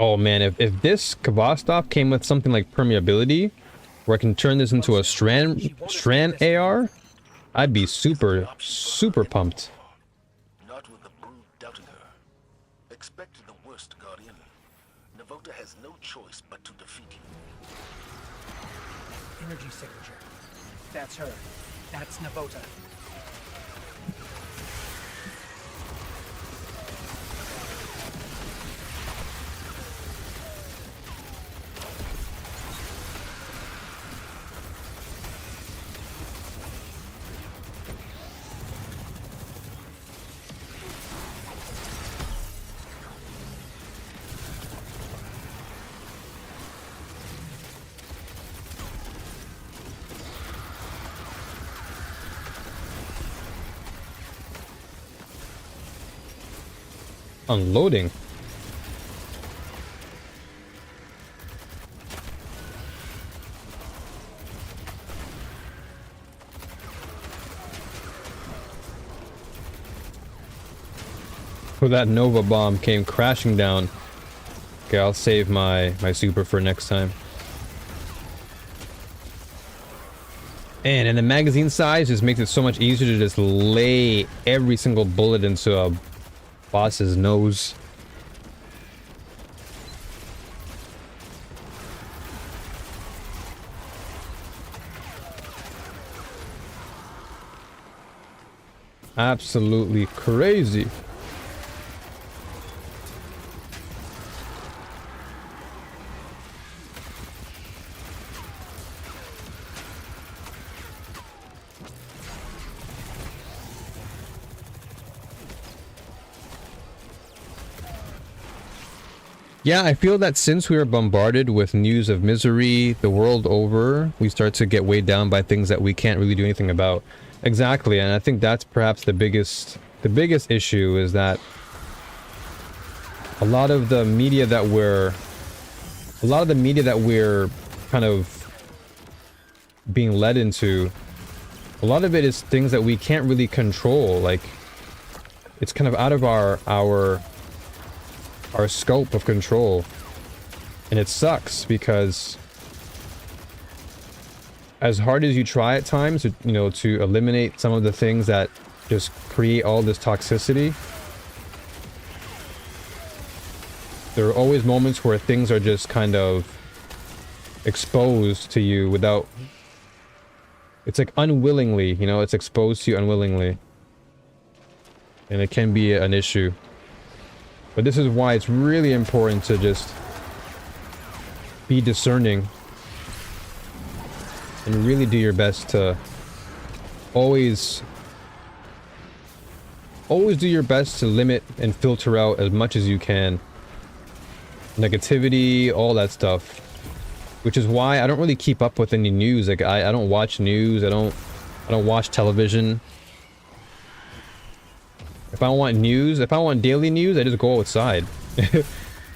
Oh man, if this Kvostov came with something like permeability, where I can turn this into a strand AR, I'd be super pumped. Not with the brood doubting her. Expected the worst, Guardian. Navota has no choice but to defeat you. Energy signature. That's her. That's Navota. Unloading. So that Nova bomb came crashing down. Okay, I'll save my super for next time. And the magazine size just makes it so much easier to just lay every single bullet into a boss's nose. Absolutely crazy. Yeah, I feel that since we are bombarded with news of misery the world over, we start to get weighed down by things that we can't really do anything about. Exactly, and I think that's perhaps the biggest issue is that a lot of the media that we're kind of being led into, a lot of it is things that we can't really control. Like, it's kind of out of our scope of control, and it sucks because as hard as you try at times to, you know, to eliminate some of the things that just create all this toxicity, there are always moments where things are just kind of exposed to you without, it's like unwillingly, you know, it's exposed to you unwillingly, and it can be an issue. But this is why it's really important to just be discerning and really do your best to always do your best to limit and filter out as much as you can negativity, all that stuff. Which is why I don't really keep up with any news. Like I don't watch news, I don't watch television. If I want news, if I want daily news, I just go outside.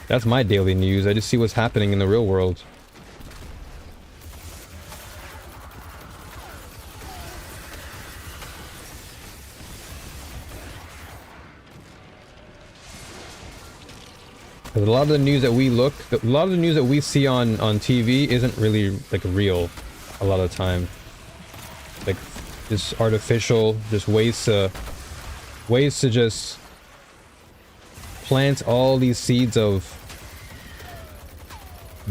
That's my daily news. I just see what's happening in the real world. Because a lot of the news that we see on TV isn't really like real a lot of the time. Like just artificial, just ways to just plant all these seeds of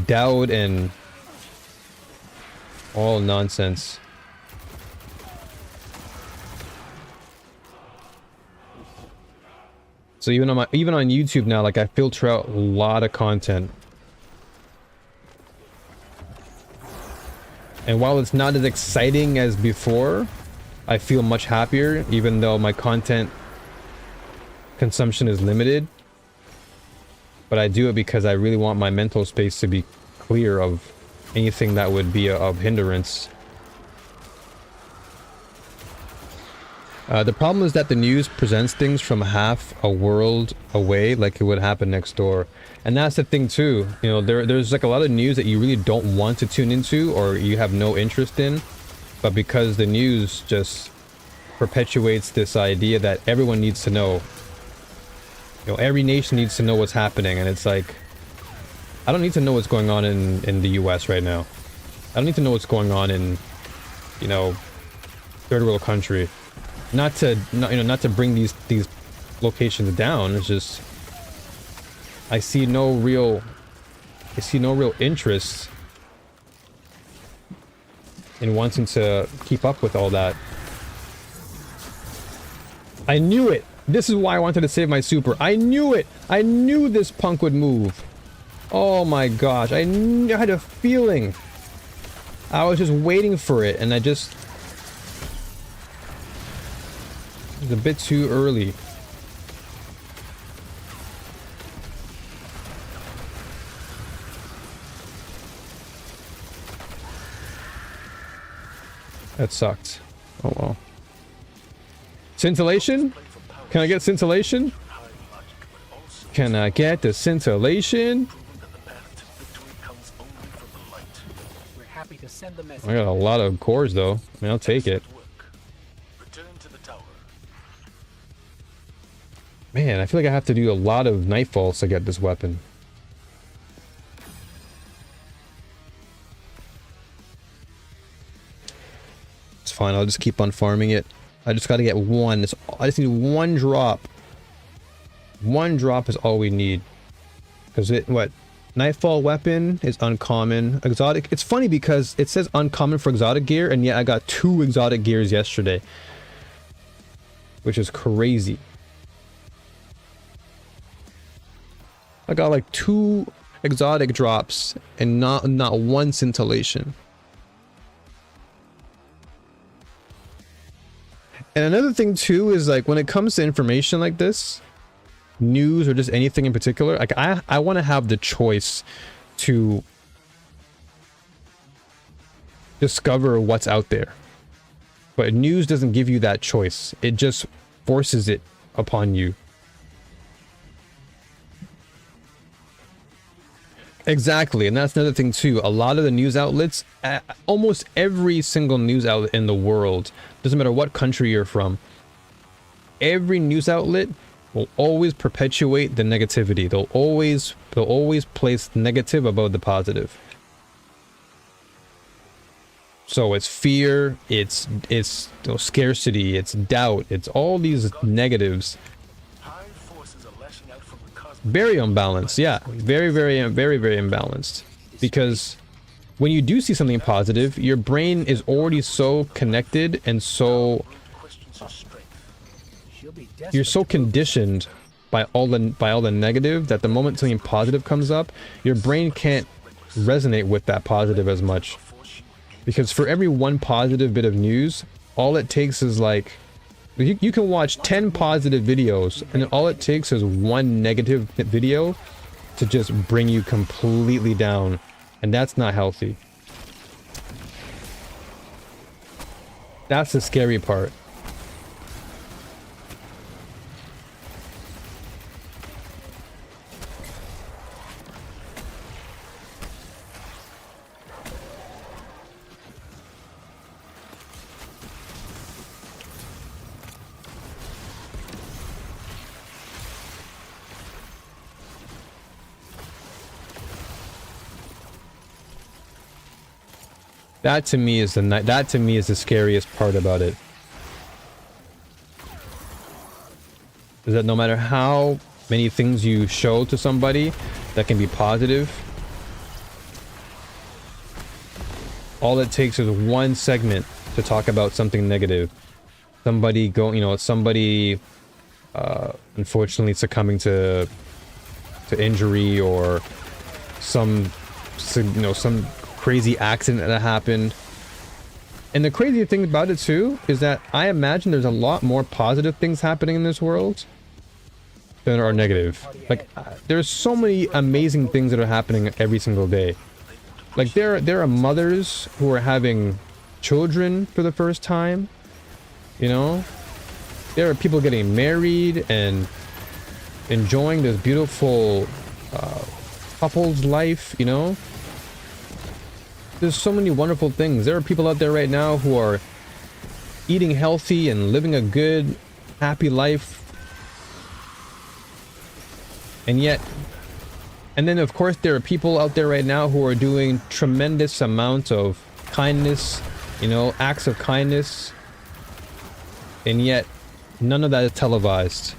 doubt and all nonsense. So even on YouTube now, like I filter out a lot of content. And while it's not as exciting as before, I feel much happier, even though my content consumption is limited. But I do it because I really want my mental space to be clear of anything that would be of hindrance. The problem is that the news presents things from half a world away, like it would happen next door. And that's the thing too, you know, there's like a lot of news that you really don't want to tune into or you have no interest in, but because the news just perpetuates this idea that everyone needs to know. You know, every nation needs to know what's happening, and it's like, I don't need to know what's going on in the US right now. I don't need to know what's going on in, you know, third world country. Not to bring these locations down. It's just I see no real interest in wanting to keep up with all that. I knew it. This is why I wanted to save my super. I knew it. I knew this punk would move. Oh my gosh. I had a feeling. I was just waiting for it, and it was a bit too early. That sucked. Oh well. Scintillation? Can I get scintillation? Can I get the scintillation? We're happy to send the message. I got a lot of cores though. I mean, I'll take it. Return to the tower. Man, I feel like I have to do a lot of nightfalls to get this weapon. It's fine, I'll just keep on farming it. I just gotta get one. I just need one drop. One drop is all we need. Because Nightfall weapon is uncommon. Exotic. It's funny because it says uncommon for exotic gear, and yet I got 2 exotic gears yesterday. Which is crazy. I got like 2 exotic drops and not one scintillation. And another thing too is like when it comes to information like this, news or just anything in particular, like I want to have the choice to discover what's out there. But news doesn't give you that choice. It just forces it upon you. Exactly, and that's another thing too. A lot of the news outlets, almost every single news outlet in the world, doesn't matter what country you're from, every news outlet will always perpetuate the negativity. They'll always place negative above the positive. So it's fear, it's scarcity, it's doubt, it's all these negatives. Very unbalanced, yeah. Very imbalanced. Because when you do see something positive, your brain is already so connected and so you're so conditioned by all the negative that the moment something positive comes up, your brain can't resonate with that positive as much. Because for every one positive bit of news, all it takes is like you can watch 10 positive videos, and all it takes is one negative video to just bring you completely down, and that's not healthy. That's the scary part. That to me is the scariest part about it. Is that no matter how many things you show to somebody that can be positive, all it takes is one segment to talk about something negative. Somebody unfortunately succumbing to injury, or some crazy accident that happened. And the crazy thing about it too is that I imagine there's a lot more positive things happening in this world than are negative. Like, there's so many amazing things that are happening every single day. Like, there are mothers who are having children for the first time, you know? There are people getting married and enjoying this beautiful couple's life, you know? There's so many wonderful things. There are people out there right now who are eating healthy and living a good, happy life. And yet, and then of course there are people out there right now who are doing tremendous amounts of kindness, you know, acts of kindness. And yet, none of that is televised.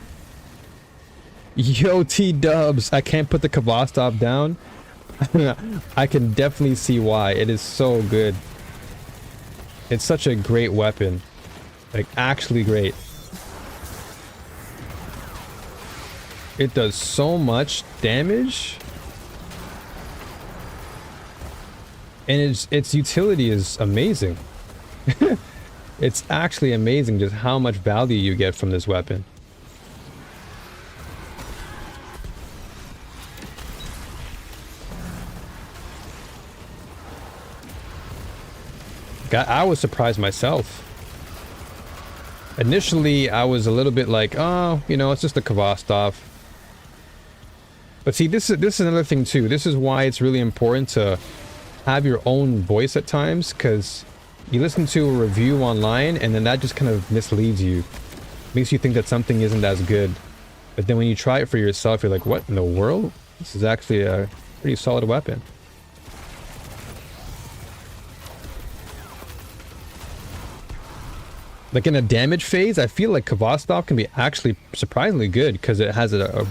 Yo, T-dubs, I can't put the Kvostov down. I can definitely see why. It is so good. It's such a great weapon. Like, actually great. It does so much damage. And its utility is amazing. It's actually amazing just how much value you get from this weapon. I was surprised myself. Initially, I was a little bit like, oh, you know, it's just a Kvostov. But see, this is another thing too. This is why it's really important to have your own voice at times, because you listen to a review online and then that just kind of misleads you. Makes you think that something isn't as good. But then when you try it for yourself, you're like, what in the world? This is actually a pretty solid weapon. Like in a damage phase, I feel like Kvostov can be actually surprisingly good because it has a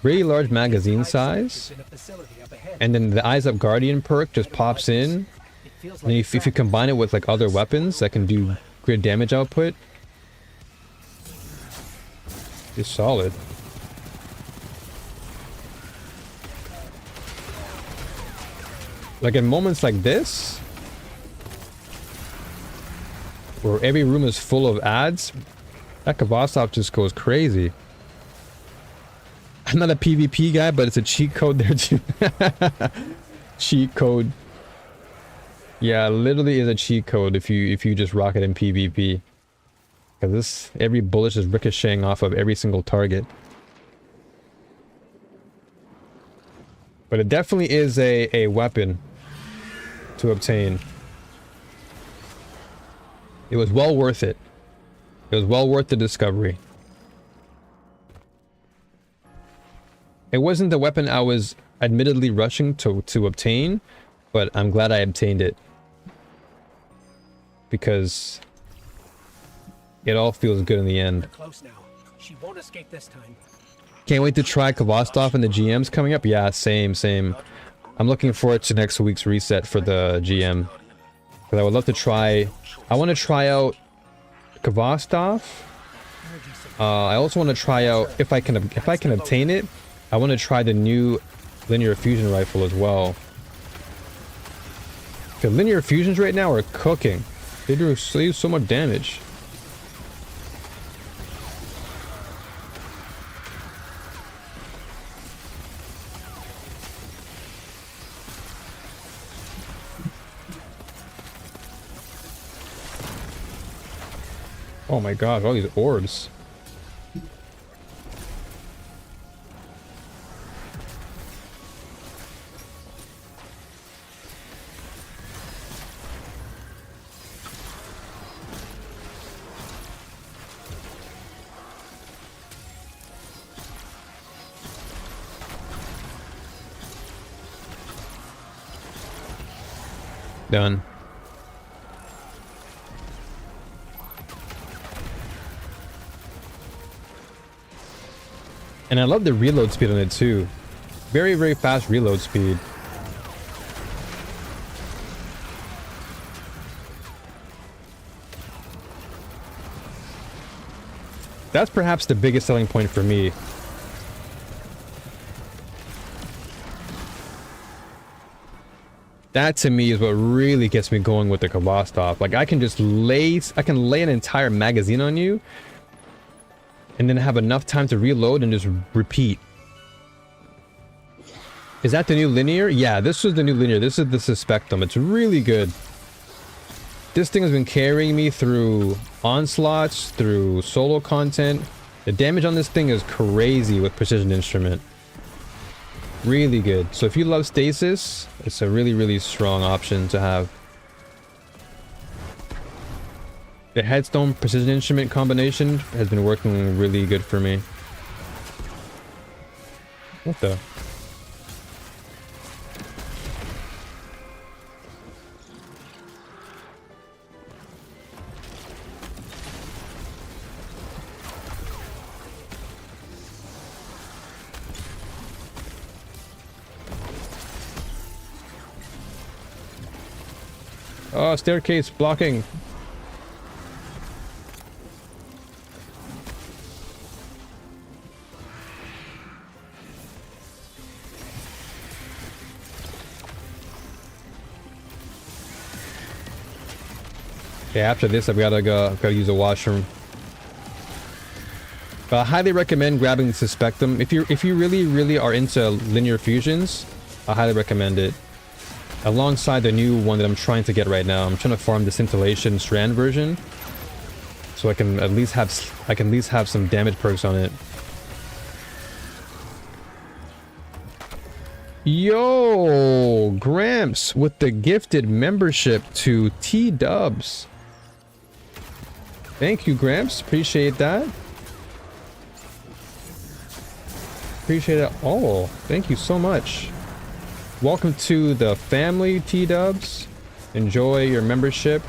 really large magazine size. And then the Eyes Up Guardian perk just pops in. And if you combine it with like other weapons that can do great damage output, it's solid. Like in moments like this, where every room is full of ads, that Kvostov just goes crazy. I'm not a PvP guy, but it's a cheat code there too. Cheat code. Yeah, literally is a cheat code if you just rock it in PvP. Because this, every bullet is ricocheting off of every single target. But it definitely is a weapon to obtain. It was well worth it. It was well worth the discovery. It wasn't the weapon I was admittedly rushing to obtain, but I'm glad I obtained it. Because it all feels good in the end. Close now. She won't escape this time. Can't wait to try Kvostov and the GMs coming up. Yeah, same. I'm looking forward to next week's reset for the GM. Because I would love to try... I want to try out Kvostov. I also want to try out, if I can obtain it, I want to try the new linear fusion rifle as well. Because linear fusions right now are cooking. They do so much damage. Oh my god, all these orbs. Done. And I love the reload speed on it too. Very, very fast reload speed. That's perhaps the biggest selling point for me. That to me is what really gets me going with the Kabastov. Like I can lay an entire magazine on you and then have enough time to reload and just repeat. Is that the new linear? Yeah, this was the new linear. This is the Suspectum. It's really good. This thing has been carrying me through onslaughts, through solo content. The damage on this thing is crazy with Precision Instrument. Really good. So if you love stasis, it's a really, really strong option to have. The Headstone Precision Instrument combination has been working really good for me. What the? Oh, staircase blocking. Okay, after this, I've gotta use a washroom. But I highly recommend grabbing the Suspectum. If you really are into linear fusions, I highly recommend it. Alongside the new one that I'm trying to get right now. I'm trying to farm the Scintillation Strand version. So I can at least have some damage perks on it. Yo, Gramps with the gifted membership to T-Dubs. Thank you, Gramps. Appreciate that. Appreciate it all. Thank you so much. Welcome to the family, T-Dubs. Enjoy your membership.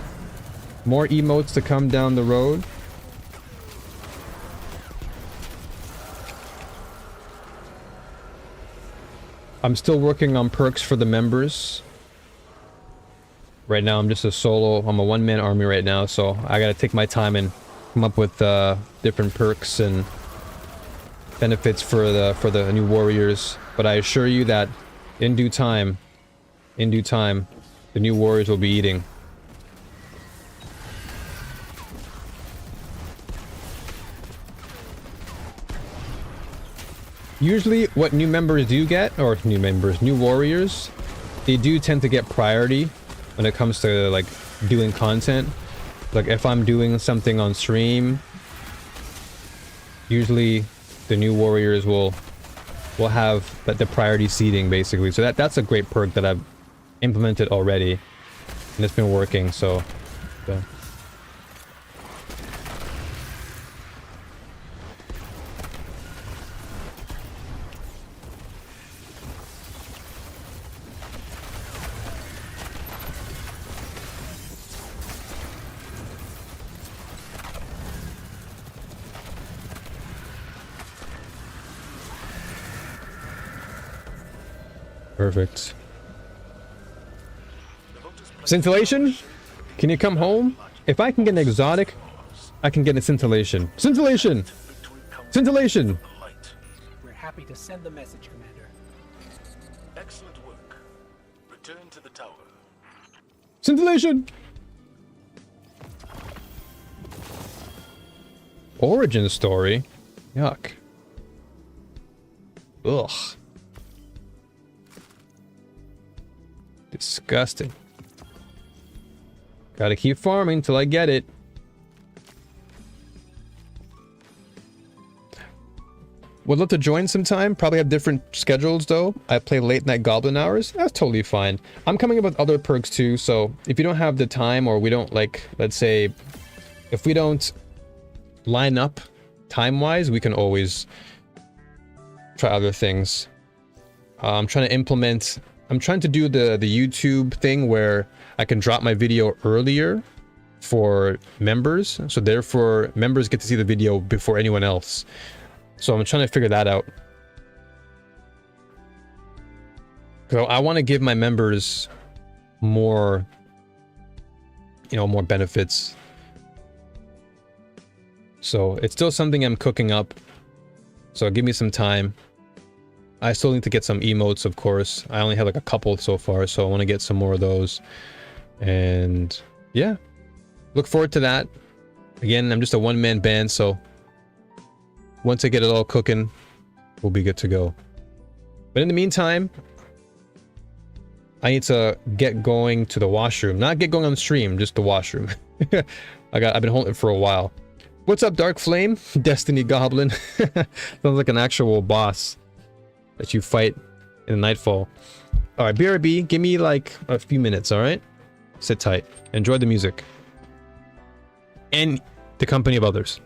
More emotes to come down the road. I'm still working on perks for the members. Right now I'm just a solo. I'm a one-man army right now, so I gotta take my time and come up with different perks and benefits for the new warriors. But I assure you that in due time, the new warriors will be eating. Usually what new members do get, or new warriors, they do tend to get priority when it comes to like doing content. Like if I'm doing something on stream, usually the new warriors will have the priority seating basically. So that's a great perk that I've implemented already, and it's been working. So yeah. Perfect. Scintillation? Can you come home? If I can get an exotic, I can get a scintillation. Scintillation! Scintillation! We're happy to send the message, Commander. Excellent work. Return to the tower. Scintillation! Origin story? Yuck. Ugh. Disgusting. Gotta keep farming till I get it. Would love to join sometime. Probably have different schedules though. I play late night goblin hours. That's totally fine. I'm coming up with other perks too, so if you don't have the time, or we don't, like, let's say, if we don't line up time-wise, we can always try other things. I'm trying to do the YouTube thing where I can drop my video earlier for members, so therefore members get to see the video before anyone else. So I'm trying to figure that out. So I want to give my members more, more benefits. So it's still something I'm cooking up. So give me some time. I still need to get some emotes, of course. I only have like a couple so far, so I want to get some more of those. And yeah, look forward to that. Again, I'm just a one-man band, so once I get it all cooking, we'll be good to go. But in the meantime, I need to get going to the washroom. Not get going on the stream, just the washroom. I've been holding it for a while. What's up, Dark Flame? Destiny Goblin. Sounds like an actual boss that you fight in Nightfall. Alright, BRB, give me like a few minutes, alright? Sit tight. Enjoy the music. And the company of others.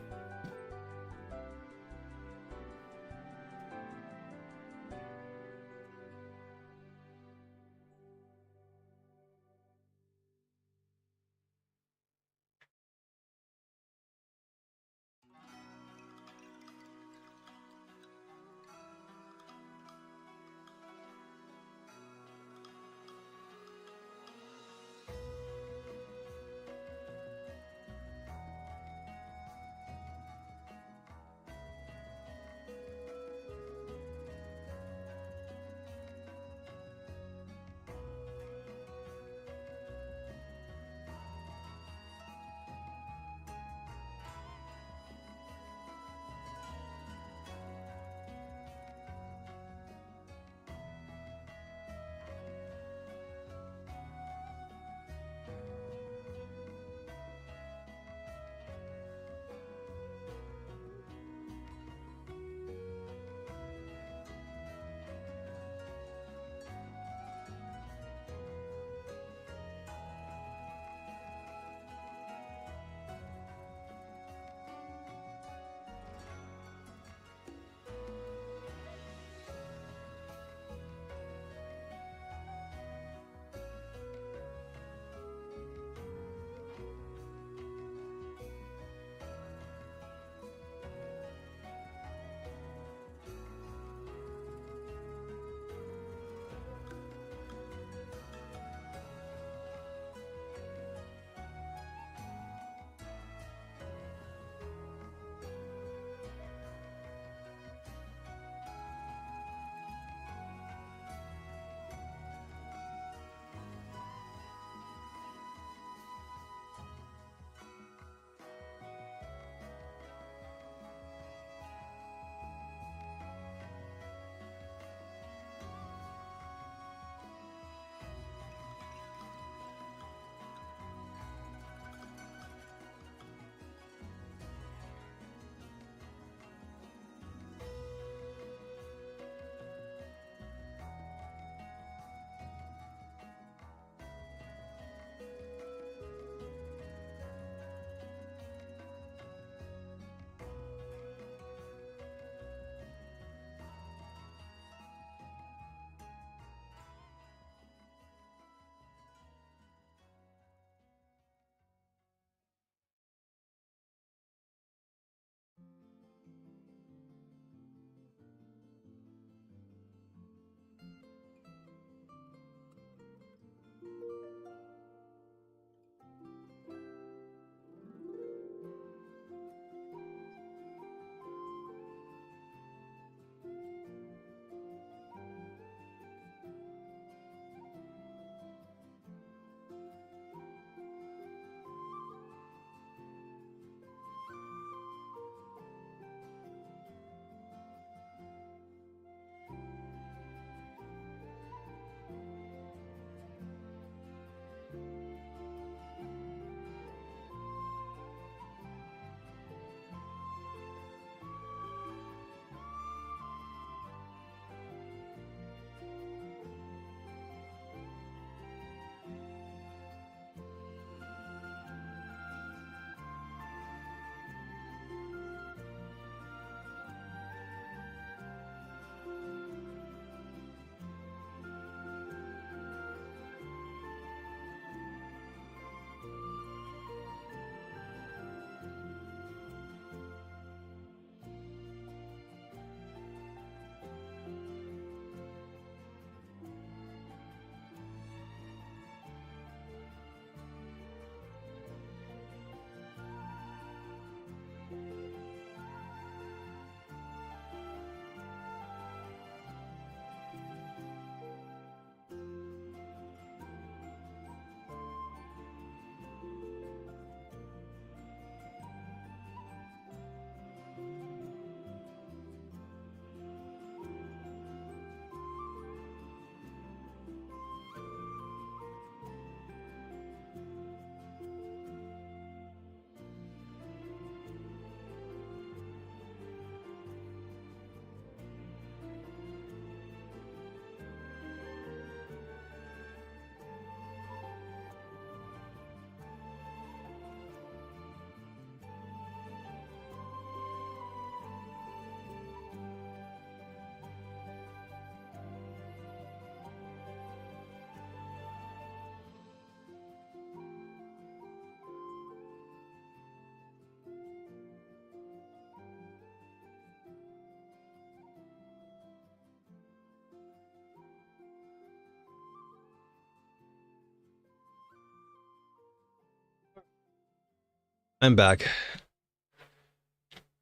I'm back.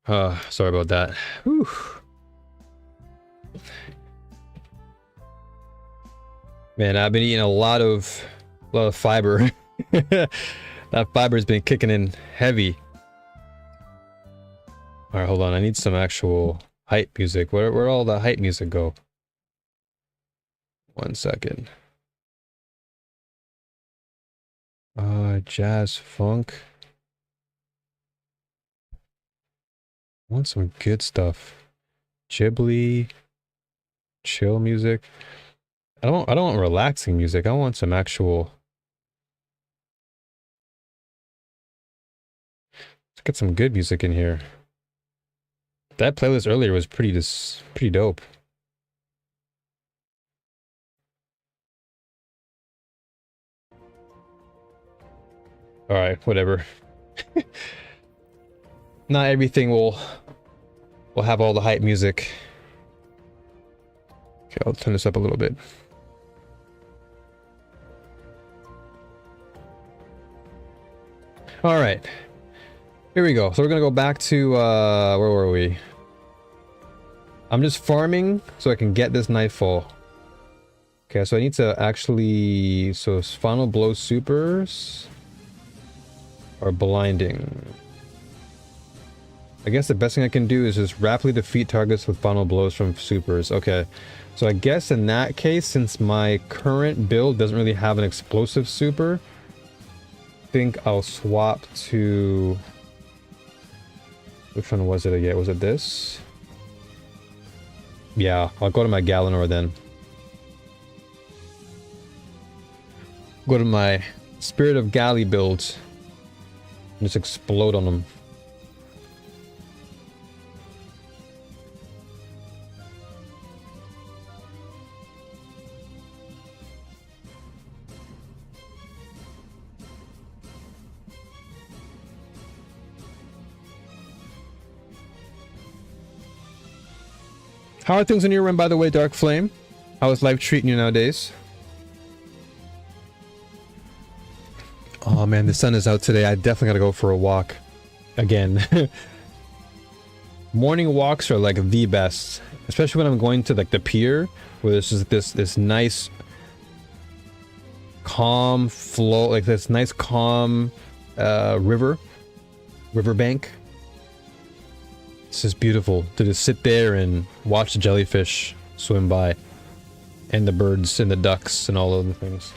Sorry about that. Whew. Man, I've been eating a lot of fiber. That fiber's been kicking in heavy. All right, hold on. I need some actual hype music. Where'd all the hype music go? 1 second. Jazz funk. I want some good stuff. Ghibli, chill music. I don't want relaxing music. I want some actual. Let's get some good music in here. That playlist earlier was pretty dope. All right, whatever. Not everything will have all the hype music. Okay, I'll turn this up a little bit. All right, here we go. So we're gonna go back to where were we? I'm just farming so I can get this nightfall. Okay, so I need to actually, so final blow supers are blinding. I guess the best thing I can do is just rapidly defeat targets with final blows from supers. Okay, so I guess in that case, since my current build doesn't really have an explosive super, I think I'll swap to... Which one was it again? Was it this? Yeah, I'll go to my Galanor then. Go to my Spirit of Galley build. And just explode on them. How are things in your room, by the way, Dark Flame? How is life treating you nowadays? Oh man, the sun is out today. I definitely gotta go for a walk. Again. Morning walks are like the best. Especially when I'm going to like the pier, where there's just this nice calm flow, like this nice calm riverbank. It's just beautiful to just sit there and watch the jellyfish swim by, and the birds and the ducks and all other things.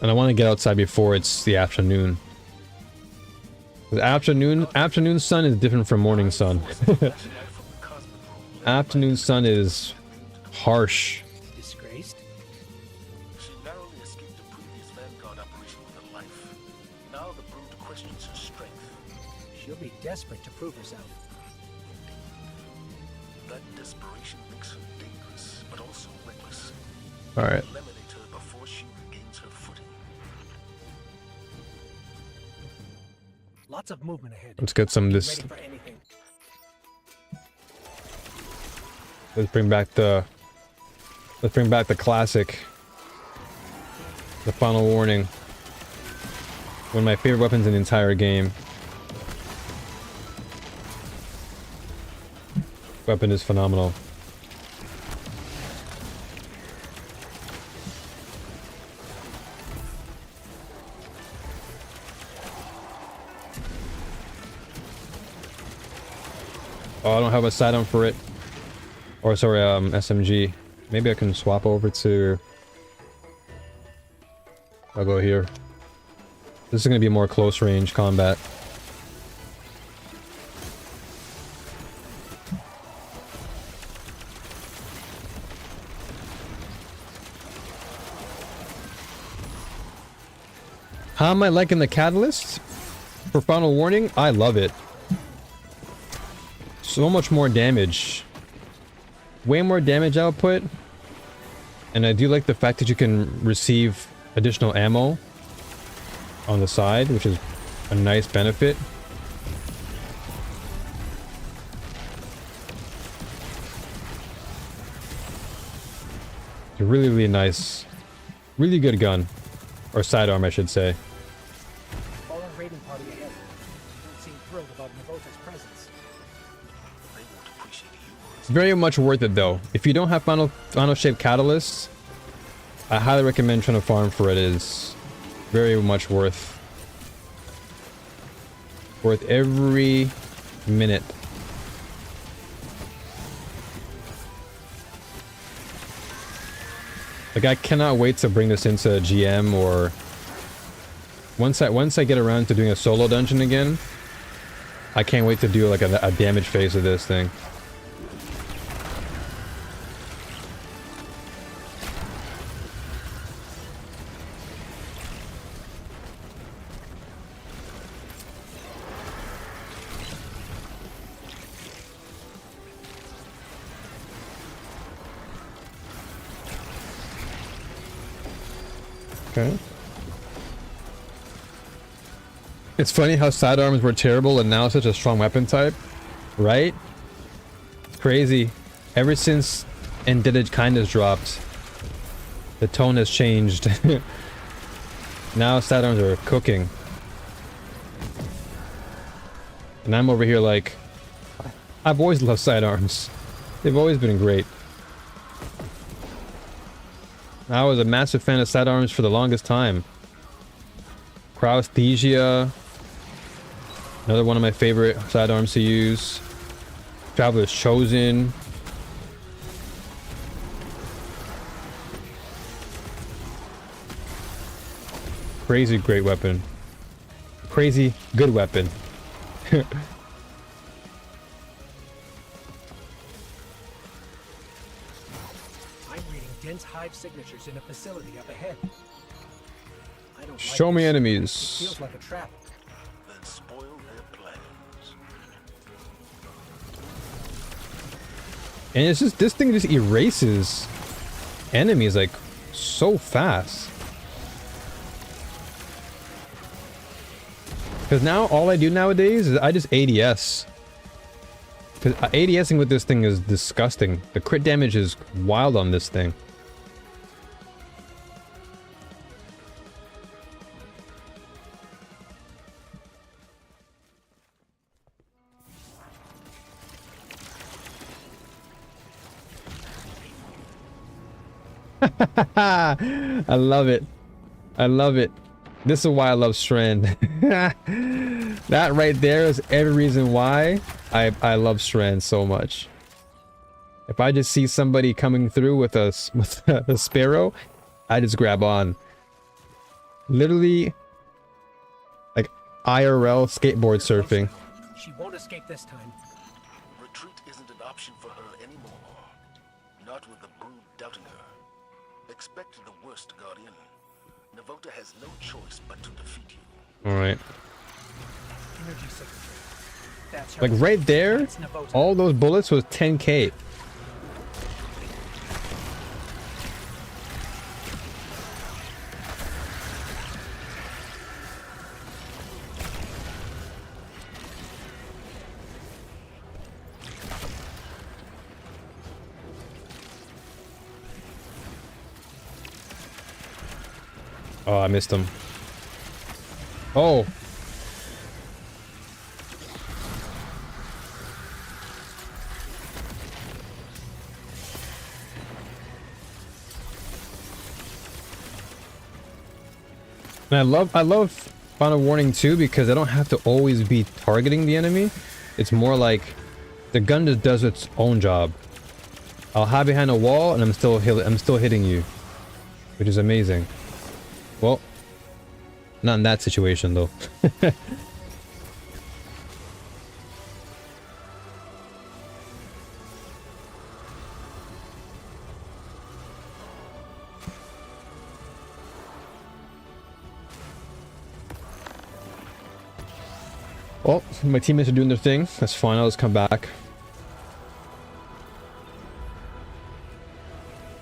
And I want to get outside before it's the afternoon. The afternoon sun is different from morning sun. Afternoon sun is harsh. Disgraced? She narrowly escaped a previous Vanguard operation with her life. Now the Brood questions her strength. She'll be desperate to prove herself. That desperation makes her dangerous, but also reckless. Alright. Eliminate her before she regains her footing. Lots of movement ahead. Let's get some of Be this. ready for anything. Let's bring back the classic. The final warning. One of my favorite weapons in the entire game. Weapon is phenomenal. Oh, I don't have a sidearm for it. Or sorry, SMG. Maybe I can swap over to... I'll go here. This is gonna be more close range combat. How am I liking the catalyst? For final warning, I love it. So much more damage. Way more damage output. And I do like the fact that you can receive additional ammo on the side, which is a nice benefit. It's a really, really nice, really good gun. Or sidearm, I should say. Fallen raiding party ahead. Don't seem thrilled about Navota's presence. They won't appreciate you. It's very much worth it though. If you don't have final shape catalysts, I highly recommend trying to farm for it. Is very much worth every minute. Like I cannot wait to bring this into GM, or once I get around to doing a solo dungeon again, I can't wait to do like a damage phase of this thing. Okay. It's funny how sidearms were terrible and now such a strong weapon type, right? Crazy. Ever since Indebted Kindness dropped, the tone has changed. Now sidearms are cooking. And I'm over here like, I've always loved sidearms. They've always been great. I was a massive fan of sidearms for the longest time. Cryoesthesia, another one of my favorite sidearms to use. Traveler's Chosen. Crazy great weapon. Crazy good weapon. Dense hive signatures in a facility up ahead. I don't Show like me this. enemies. Feels like a trap. Then spoil their plans. And it's just, this thing just erases enemies like so fast. Because now all I do nowadays is I just ADS. Because ADSing with this thing is disgusting. The crit damage is wild on this thing. I love it. I love it. This is why I love Strand. That right there is every reason why I love Strand so much. If I just see somebody coming through with a sparrow, I just grab on. Literally, like IRL skateboard surfing. She won't escape this time. Retreat isn't an option for her anymore. Not with the brood doubting her. Expect the worst, Guardian. Navota has no choice but to defeat you. All right. Energy signature. That's her. Like right there, That's Navota. all those bullets was 10k. Oh, I missed him. Oh. And I love Final Warning too, because I don't have to always be targeting the enemy. It's more like the gun just does its own job. I'll hide behind a wall and I'm still hitting you, which is amazing. Well, not in that situation though. Well, my teammates are doing their thing. That's fine. I'll just come back.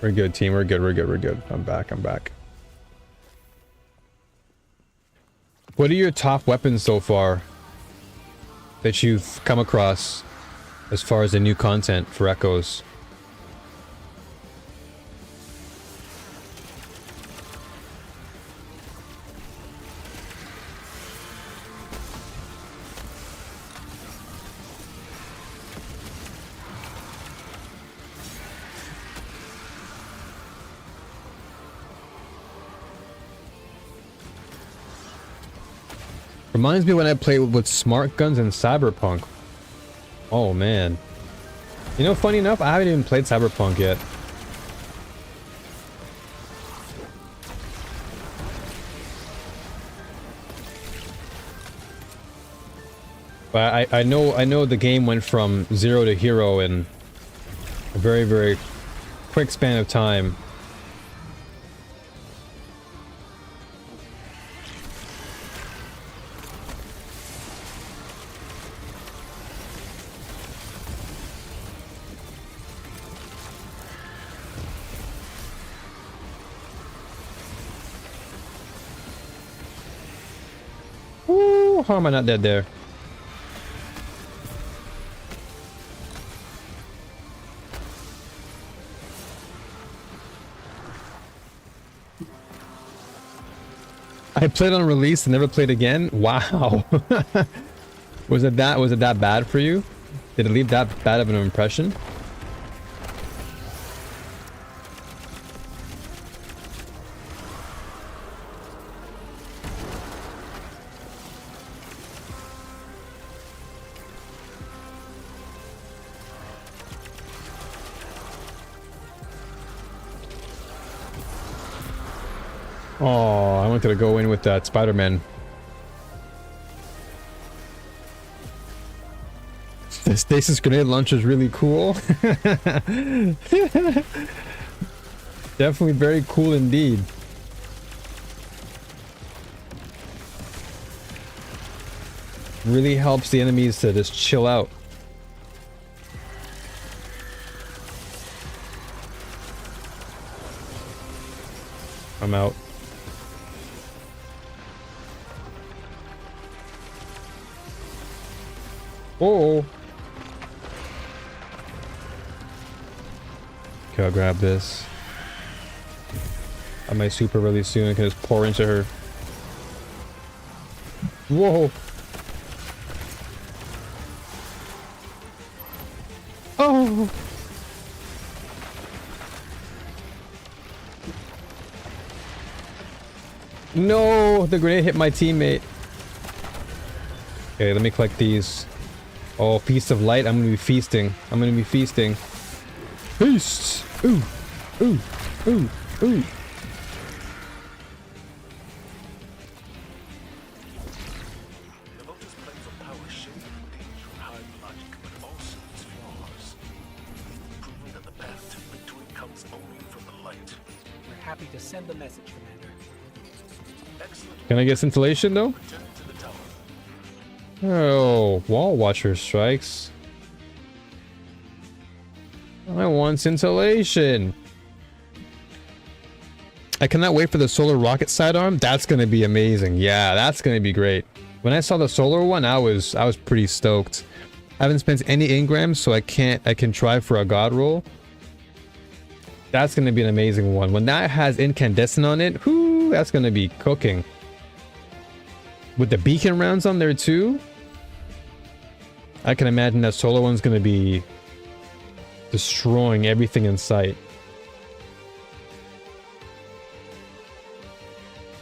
We're good, team. We're good. We're good. We're good. I'm back. I'm back. What are your top weapons so far that you've come across as far as the new content for Echoes? Reminds me when I played with smart guns in Cyberpunk. Oh man. You know, funny enough, I haven't even played Cyberpunk yet. But I know the game went from 0 to hero in a very, very quick span of time. Ooh, how am I not dead there? I played on release and never played again. Wow. Was it that bad for you? Did it leave that bad of an impression? Oh, I wanted to go in with that Spider-Man. The stasis grenade launcher is really cool. Definitely very cool indeed. Really helps the enemies to just chill out. I'm out. Oh. Okay, I'll grab this. I might super really soon. I can just pour into her. Whoa. Oh. No, the grenade hit my teammate. Okay, let me collect these. Oh, Feast of Light. I'm gonna be feasting. I'm gonna be feasting. Feast! Ooh! Ooh! Ooh! Ooh! Navota's plans of power show the danger and hide logic, but also its flaws. Proving that the path to victory comes only from the light. We're happy to send the message, Commander. Excellent. Can I get scintillation though? Return to the tower. Oh, Wall Watcher strikes. I want scintillation. I cannot wait for the solar rocket sidearm. That's gonna be amazing. Yeah, that's gonna be great. When I saw the solar one, I was pretty stoked. I haven't spent any engrams, so I can try for a god roll. That's gonna be an amazing one. When that has incandescent on it, whoo, that's gonna be cooking. With the beacon rounds on there too, I can imagine that solar one's gonna be destroying everything in sight.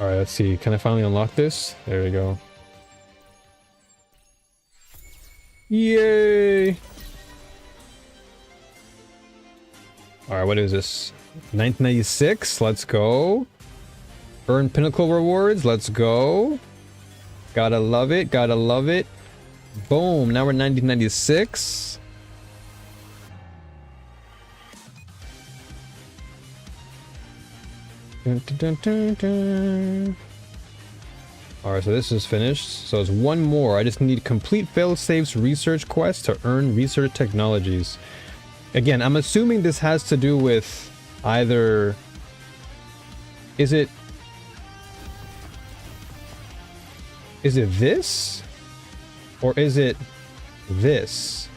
Alright, let's see. Can I finally unlock this? There we go. Yay! Alright, what is this? 1996? Let's go. Earn pinnacle rewards. Let's go. Gotta love it. Gotta love it. Boom. Now we're 1996. Dun, dun, dun, dun. Alright, so this is finished. So it's one more. I just need complete failsafe's research quest to earn research technologies. Again, I'm assuming this has to do with either... Is it this? Or is it this?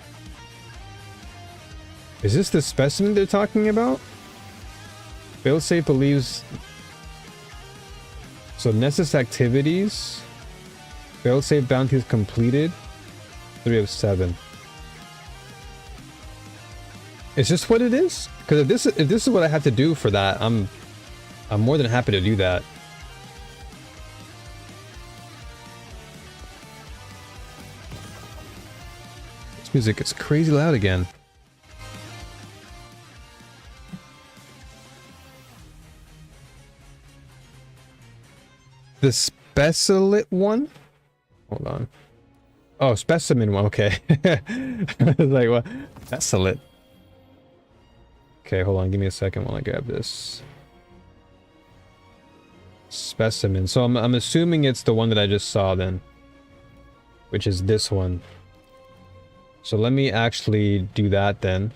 Is this the specimen they're talking about? Failsafe believes... So Nessus activities. Failsafe bounties completed. 3 of 7. Is this what it is? Because if this is what I have to do for that, I'm more than happy to do that. This music gets crazy loud again. The Specialit one? Hold on. Oh, Specimen one, okay. I was like, what? Specialit. Okay, hold on, give me a second while I grab this. Specimen. So I'm assuming it's the one that I just saw then. Which is this one. So let me actually do that then.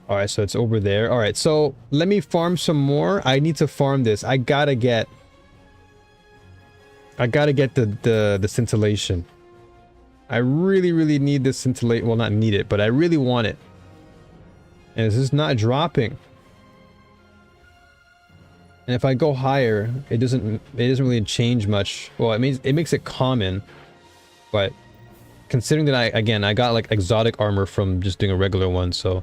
Alright, so it's over there. Alright, so let me farm some more. I need to farm this. I gotta get the scintillation. I really need this scintillation. Well, not need it, but I really want it. And this is not dropping. And if I go higher, it doesn't really change much. Well, it makes it common, but considering that I got like exotic armor from just doing a regular one, so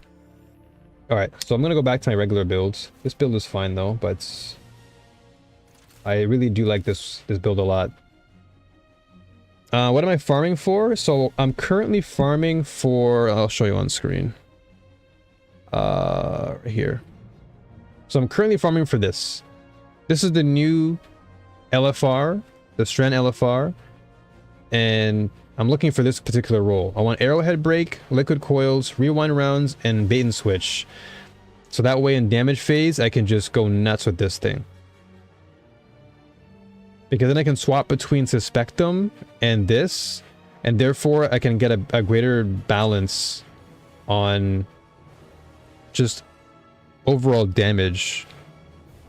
alright, so I'm gonna go back to my regular builds. This build is fine though, but I really do like this build a lot. What am I farming for? So I'm currently farming for, I'll show you on screen. Right here. So I'm currently farming for this. This is the new LFR, the Strand LFR, and I'm looking for this particular role. I want arrowhead break, liquid coils, rewind rounds, and bait and switch. So that way in damage phase, I can just go nuts with this thing. Because then I can swap between Suspectum and this, and therefore I can get a greater balance on just overall damage.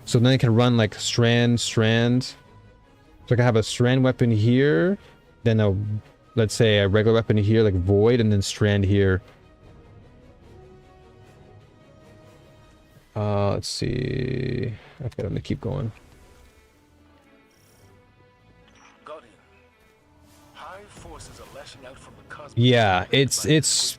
So then I can run like strand. So I can have a strand weapon here, then let's say a regular weapon here, like void, and then strand here. Let's see. Okay, I'm gonna keep going. Guardian, high forces are lashing out from the cosmos. Yeah, it's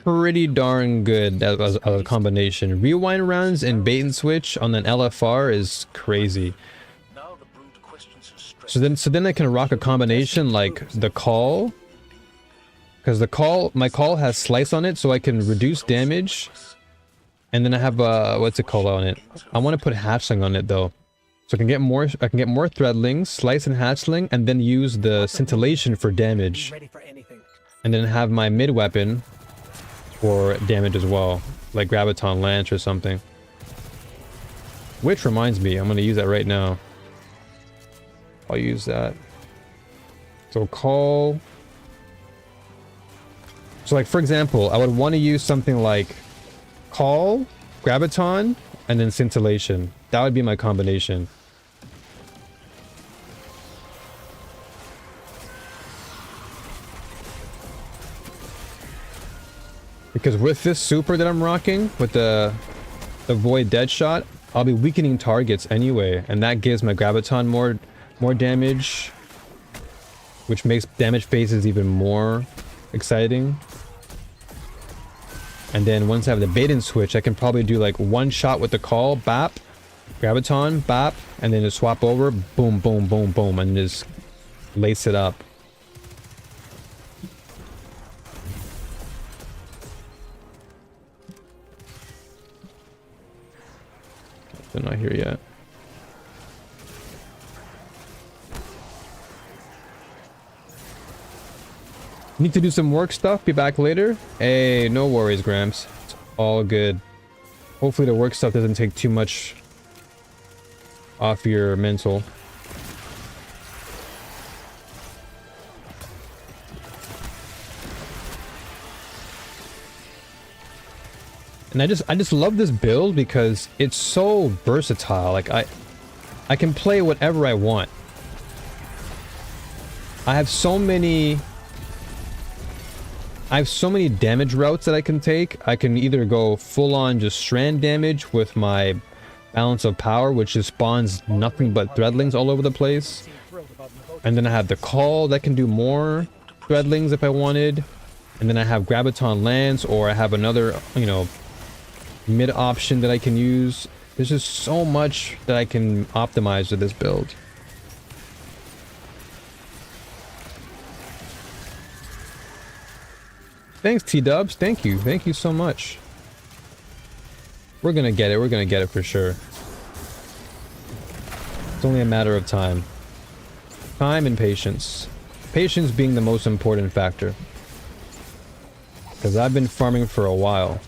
pretty darn good as a combination. Rewind rounds and bait and switch on an LFR is crazy. Now the brood questions your strength. So then I can rock a combination like the call, because my call has slice on it, so I can reduce damage. And then I have what's it called on it? I want to put hatchling on it though, so I can get more threadlings, slice and hatchling, and then use the scintillation for damage. Ready for anything. And then have my mid weapon for damage as well, like Graviton Lance or something. Which reminds me, I'm going to use that right now. I'll use that. So call. So like for example, I would want to use something like call, Graviton, and then scintillation. That would be my combination. Because with this super that I'm rocking, with the Void Deadshot, I'll be weakening targets anyway, and that gives my Graviton more damage, which makes damage phases even more exciting. And then once I have the bait and switch, I can probably do like one shot with the call, bap, Graviton, bap, and then just swap over, boom, boom, boom, boom, and just lace it up. They're not here yet. Need to do some work stuff. Be back later. Hey, no worries, Gramps. It's all good. Hopefully the work stuff doesn't take too much off your mental. And I just love this build because it's so versatile. Like I can play whatever I want. I have so many damage routes that I can take. I can either go full on just strand damage with my balance of power, which just spawns nothing but threadlings all over the place. And then I have the call that can do more threadlings if I wanted. And then I have Graviton Lance, or I have another, you know, mid option that I can use. There's just so much that I can optimize with this build. Thanks, T-dubs. Thank you. Thank you so much. We're gonna get it. We're gonna get it for sure. It's only a matter of time. Time and patience. Patience being the most important factor. Because I've been farming for a while.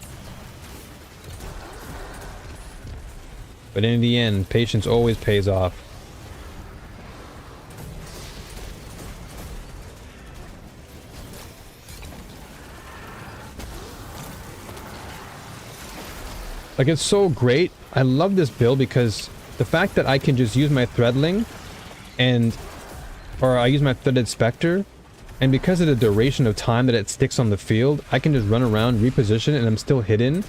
But in the end, patience always pays off. Like, it's so great. I love this build because the fact that I can just use my threadling or I use my threaded specter, and because of the duration of time that it sticks on the field, I can just run around, reposition, and I'm still hidden.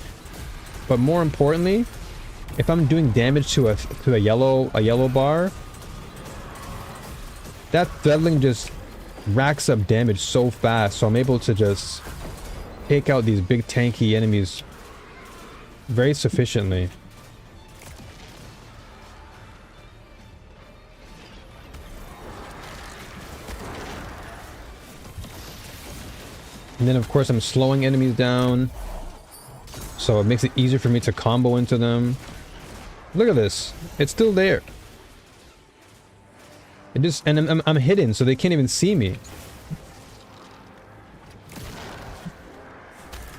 But more importantly, if I'm doing damage to a yellow bar, that threadling just racks up damage so fast, so I'm able to just take out these big tanky enemies very sufficiently. And then of course I'm slowing enemies down, so it makes it easier for me to combo into them. Look at this, it's still there. It just, and I'm hidden, so they can't even see me.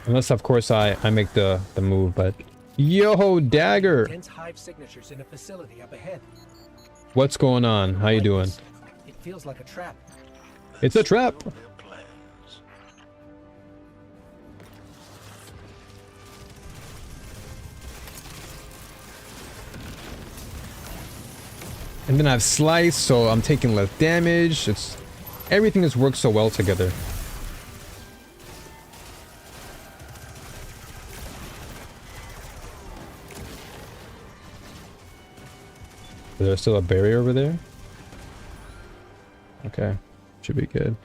Unless, of course, I make the move, but... Yo, Dagger! Dense hive signatures in a facility up ahead. What's going on? How you doing? It feels like a trap. It's a trap! And then I've sliced, so I'm taking less damage. It's... Everything just works so well together. Is there still a barrier over there? Okay. Should be good.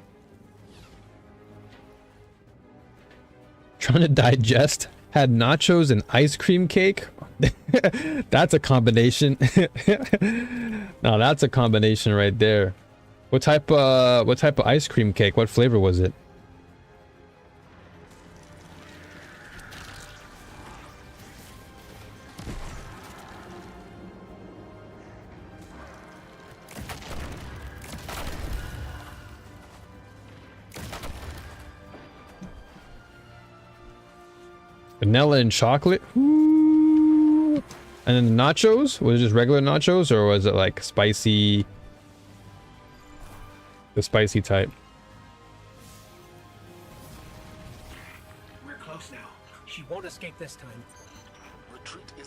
Trying to digest? Had nachos and ice cream cake? That's a combination. No, that's a combination right there. What type of ice cream cake? What flavor was it? Vanilla and chocolate. Ooh. And then the nachos? Was it just regular nachos, or was it like spicy? The spicy type. We're close now. She won't escape this time.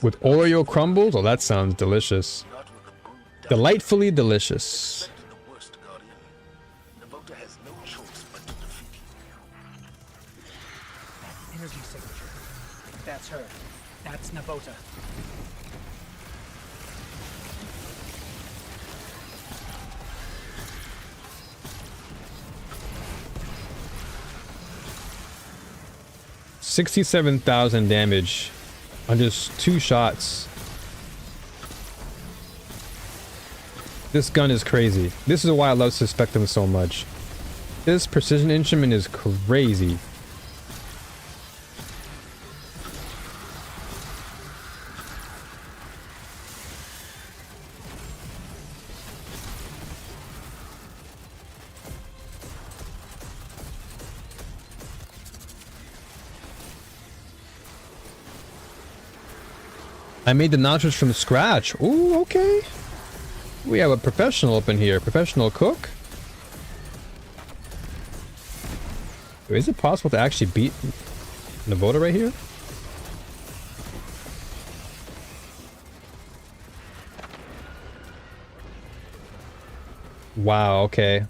With Oreo crumbles? Oh, that sounds delicious. Delightfully delicious. Energy signature. That's her. That's Navota. $67,000 damage on just 2 shots. This gun is crazy. This is why I love Suspectum so much. This precision instrument is crazy. I made the nachos from scratch. Ooh, okay. We have a professional up in here. Professional cook? Wait, is it possible to actually beat Navota right here? Wow, okay.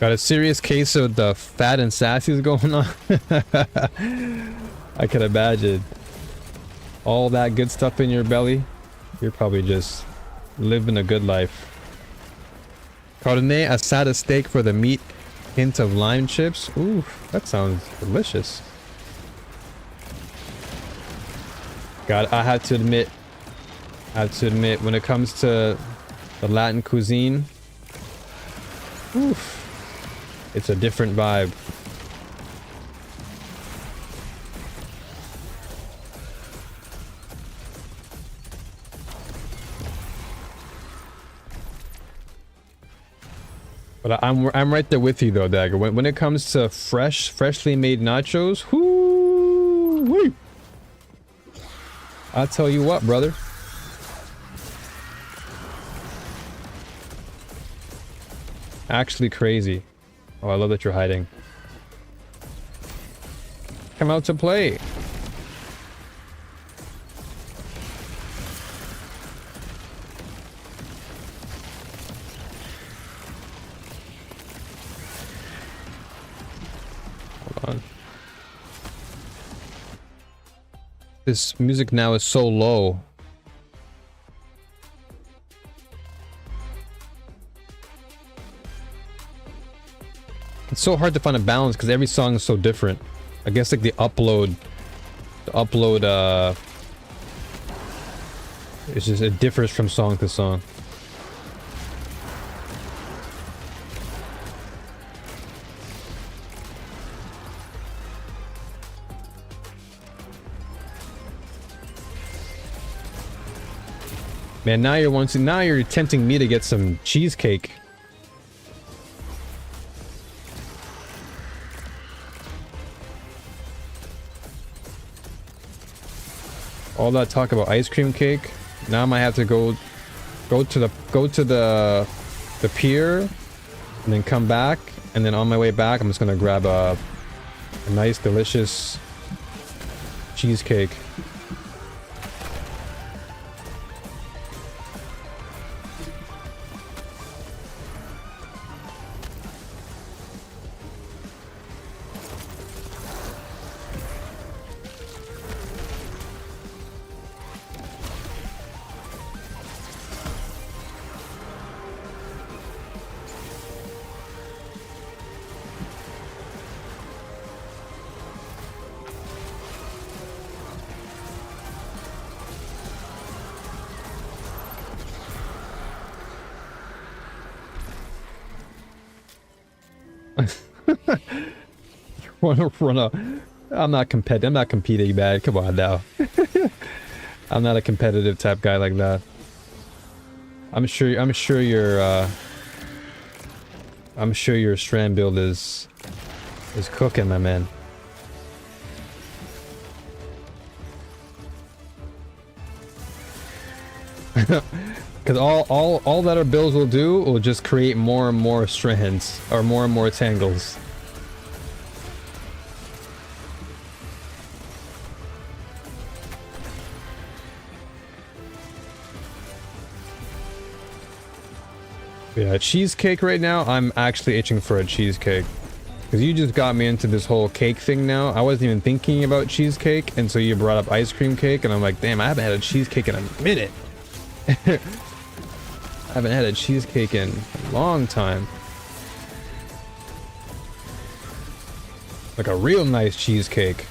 Got a serious case of the fat and sassy's going on. I can imagine. All that good stuff in your belly. You're probably just living a good life. Carne asada steak for the meat. Hint of lime chips. Ooh, that sounds delicious. God, I have to admit, when it comes to the Latin cuisine, oof, it's a different vibe. But I'm right there with you though, Dagger. When it comes to freshly made nachos, whoo, I'll tell you what, brother. Actually crazy. Oh, I love that you're hiding. Come out to play. Hold on. This music now is so low. It's so hard to find a balance because every song is so different. I guess like the upload, it's just, it differs from song to song. Man, now you're tempting me to get some cheesecake. All that talk about ice cream cake. Now I might have to go to the pier and then come back, and then on my way back I'm just gonna grab a nice delicious cheesecake. I'm not competitive. I'm not competing bad. Come on now. I'm not a competitive type guy like that. I'm sure your strand build is cooking, my man. Because all that our builds will do will just create more and more strands, or more and more tangles. Yeah, cheesecake right now, I'm actually itching for a cheesecake. Because you just got me into this whole cake thing now. I wasn't even thinking about cheesecake, and so you brought up ice cream cake, and I'm like, damn, I haven't had a cheesecake in a minute. I haven't had a cheesecake in a long time. Like a real nice cheesecake.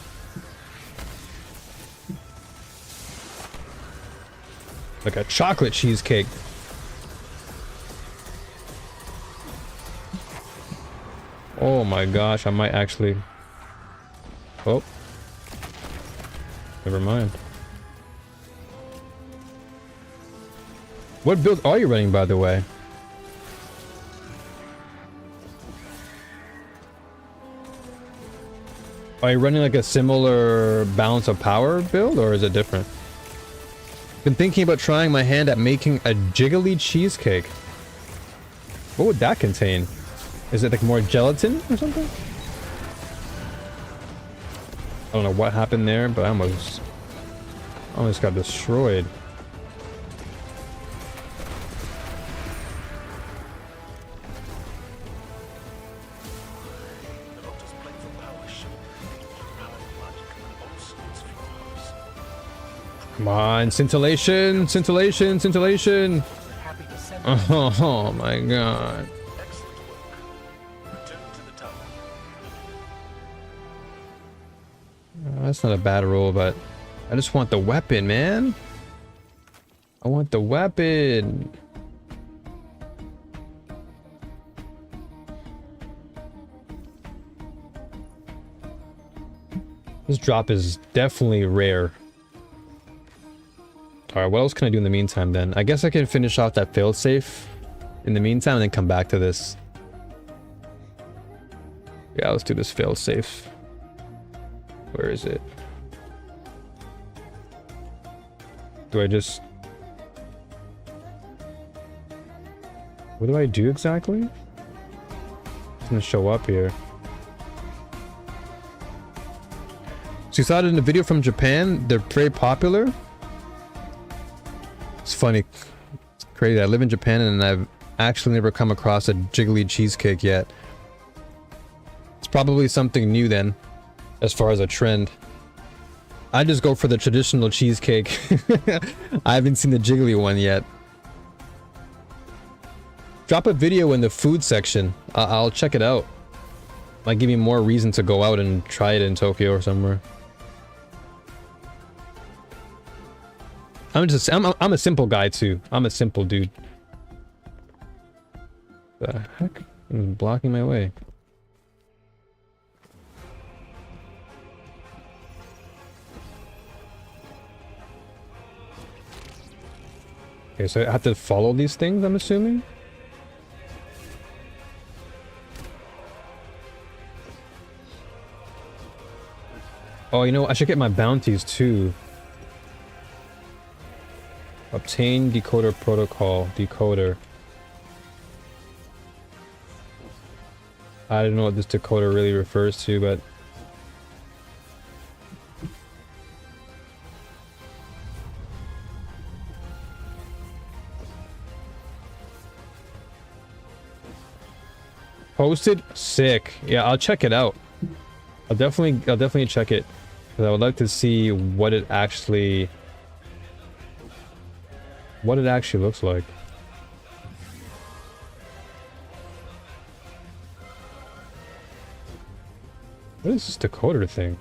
Like a chocolate cheesecake. Oh my gosh, I might actually... Oh. Never mind. What build are you running, by the way? Are you running like a similar balance of power build, or is it different? Been thinking about trying my hand at making a jiggly cheesecake. What would that contain? Is it like more gelatin or something? I don't know what happened there, but I almost got destroyed. Come on, scintillation, scintillation, scintillation. Oh my god. That's not a bad roll, but I just want the weapon, man. I want the weapon. This drop is definitely rare. Alright, what else can I do in the meantime then? I guess I can finish off that failsafe in the meantime and then come back to this. Yeah, let's do this failsafe. Where is it? Do I just... What do I do exactly? It's gonna show up here. So you saw it in the video from Japan? They're very popular? It's funny. It's crazy. I live in Japan and I've actually never come across a jiggly cheesecake yet. It's probably something new then, as far as a trend. I just go for the traditional cheesecake. I haven't seen the jiggly one yet. Drop a video in the food section. I'll check it out. Might give me more reason to go out and try it in Tokyo or somewhere. I'm a simple guy too. I'm a simple dude. The heck? I'm blocking my way. Okay, so I have to follow these things, I'm assuming? Oh, you know, I should get my bounties too. Obtain decoder protocol. Decoder. I don't know what this decoder really refers to, but... Posted? Sick. Yeah, I'll check it out. I'll definitely check it. Because I would like to see what it actually looks like. What is this decoder thing?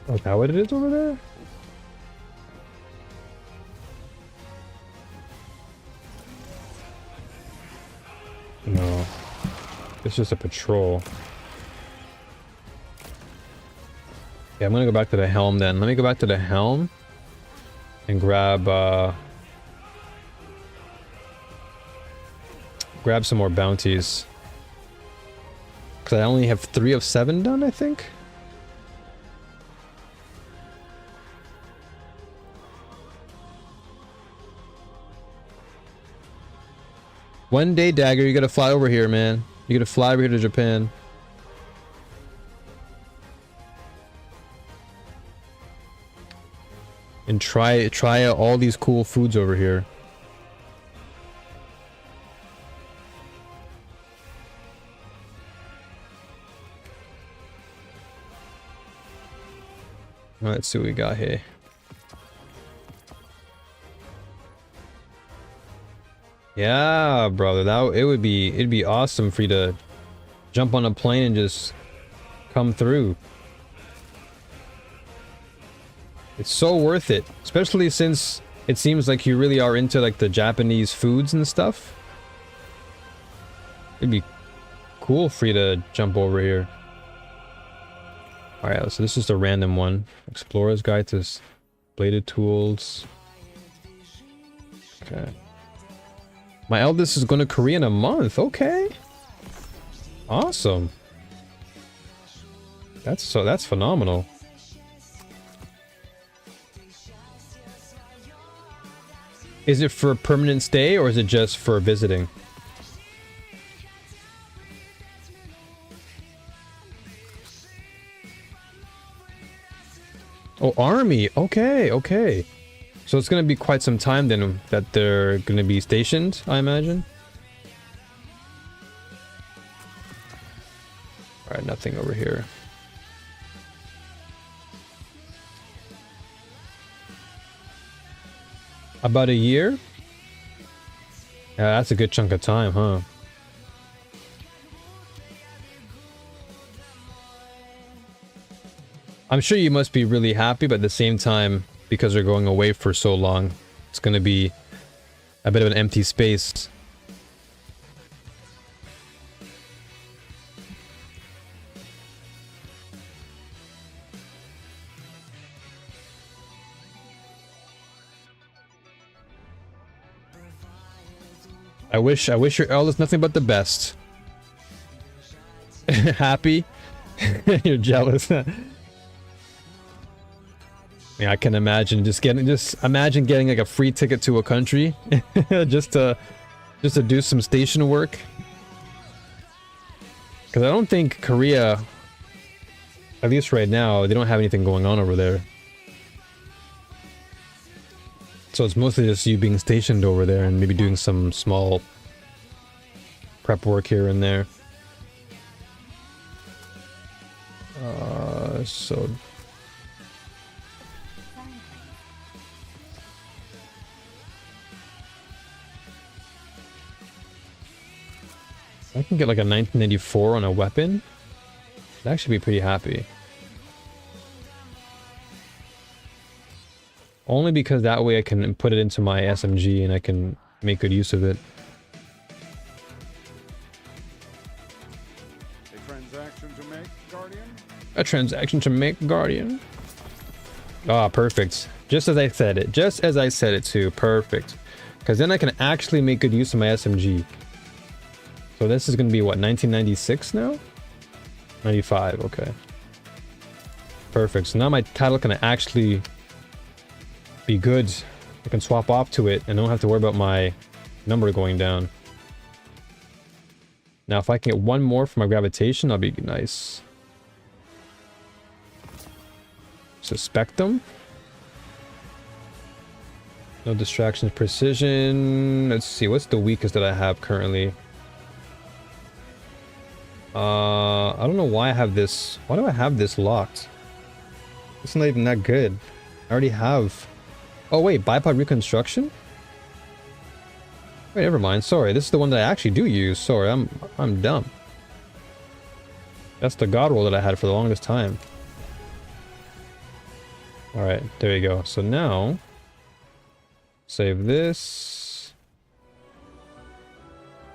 Oh, is that what it is over there? No. It's just a patrol. Yeah, I'm gonna go back to the helm then. Let me go back to the helm and grab some more bounties. Cause I only have 3 of 7 done, I think. One day, Dagger, you gotta fly over here, man. You gotta fly over here to Japan. And try out all these cool foods over here. Let's see what we got here. Yeah, brother, it'd be awesome for you to jump on a plane and just come through. It's so worth it, especially since it seems like you really are into like the Japanese foods and stuff. It'd be cool for you to jump over here. Alright, so this is the random one. Explorer's Guide to Bladed Tools. Okay. My eldest is going to Korea in a month. Okay. Awesome. That's phenomenal. Is it for a permanent stay or is it just for visiting? Oh, army. Okay, okay. So it's going to be quite some time then that they're going to be stationed, I imagine. Alright, nothing over here. About a year? Yeah, that's a good chunk of time, huh? I'm sure you must be really happy, but at the same time, because they're going away for so long, it's going to be a bit of an empty space. I wish your eldest nothing but the best. Happy? You're jealous. Yeah, I can imagine just imagine getting like a free ticket to a country just to do some station work. Because I don't think Korea, at least right now, they don't have anything going on over there. So it's mostly just you being stationed over there and maybe doing some small prep work here and there. So I can get like a 1994 on a weapon. I'd actually be pretty happy. Only because that way I can put it into my SMG and I can make good use of it. A transaction to make, Guardian? A transaction to make, Guardian. Ah, perfect. Just as I said it. Just as I said it too. Perfect. Because then I can actually make good use of my SMG. So this is going to be what, 1996 now? 95, okay. Perfect. So now my title can actually be good. I can swap off to it and don't have to worry about my number going down. Now if I can get one more for my gravitation, that'll be nice. Suspect them. No distractions, precision. Let's see, what's the weakest that I have currently? I don't know why I have this. Why do I have this locked? It's not even that good. I already have. Oh wait, bipod reconstruction? Wait, never mind. Sorry, this is the one that I actually do use. Sorry, I'm dumb. That's the god roll that I had for the longest time. Alright, there you go. So now, save this.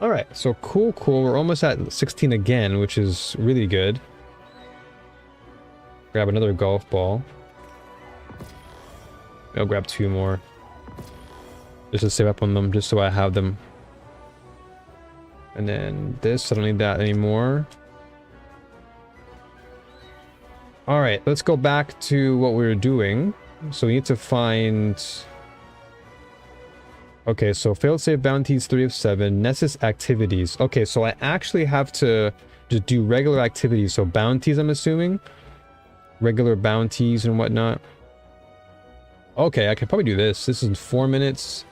Alright, so cool. We're almost at 16 again, which is really good. Grab another golf ball. I'll grab 2 more. Just to save up on them, just so I have them. And then this, I don't need that anymore. Alright, let's go back to what we were doing. So we need to find... Okay, so failsafe bounties 3 of 7. Nessus activities. Okay, so I actually have to just do regular activities. So bounties, I'm assuming. Regular bounties and whatnot. Okay, I can probably do this. This is in 4 minutes.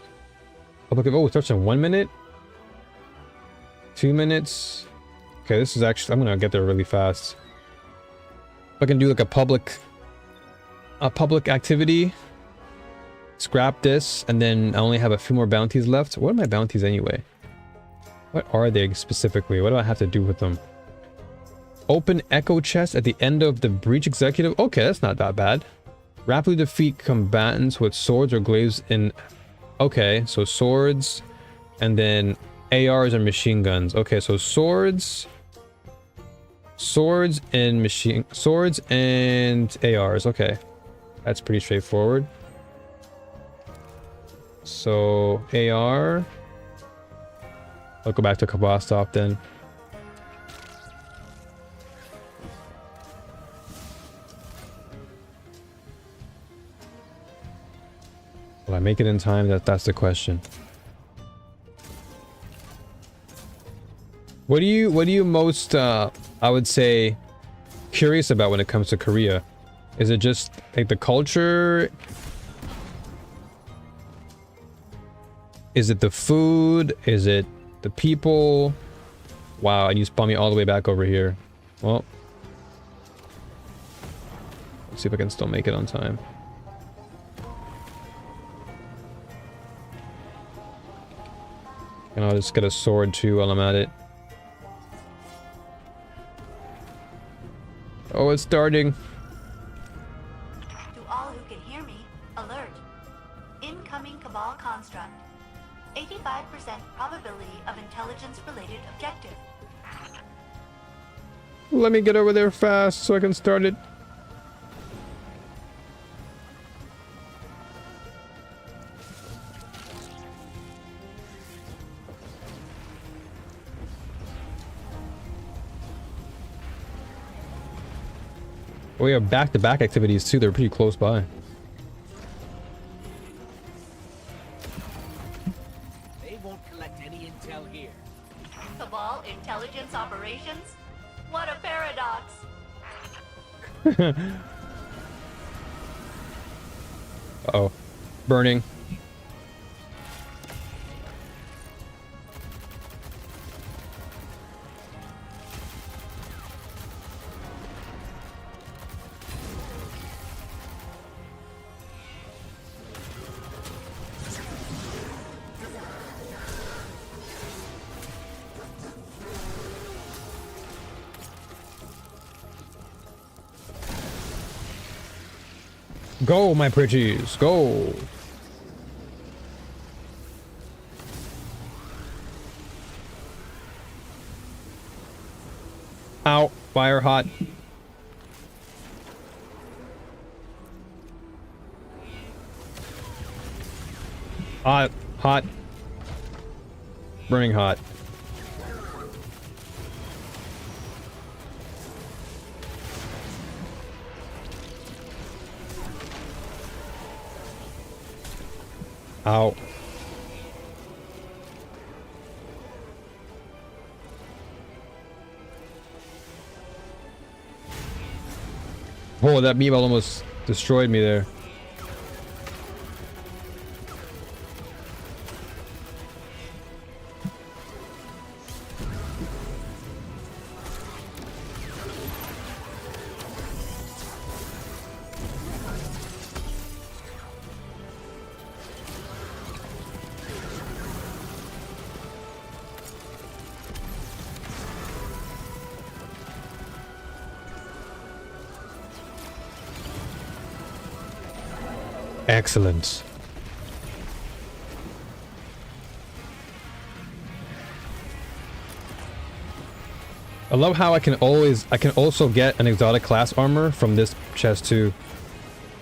Oh, it starts in 1 minute. 2 minutes. Okay, this is actually... I'm gonna get there really fast. If I can do like a public activity. Scrap this, and then I only have a few more bounties left. What are my bounties anyway? What are they specifically? What do I have to do with them? Open echo chest at the end of the breach executive. Okay, that's not that bad. Rapidly defeat combatants with swords or glaives in... Okay, so swords, and then ARs and machine guns. Okay, so swords and ARs. Okay, that's pretty straightforward. So AR, I'll go back to Kabastov then. Will I make it in time? That's the question. What do you most I would say curious about when it comes to Korea? Is it just like the culture? Is it the food? Is it the people? Wow, and you spawn me all the way back over here. Well, let's see if I can still make it on time. And I'll just get a sword too while I'm at it. Oh, it's starting. To all who can hear me, alert. Incoming Cabal construct. 85% probability of intelligence-related objective. Let me get over there fast so I can start it. We have back-to-back activities too. They're pretty close by. They won't collect any intel here. Cabal intelligence operations? What a paradox! Uh-oh. Burning. Go, my pretties, go! Ow, fire hot. Hot, hot. Burning hot. Ow. Oh, that meatball almost destroyed me there. Excellent. I love how I can also get an exotic class armor from this chest too.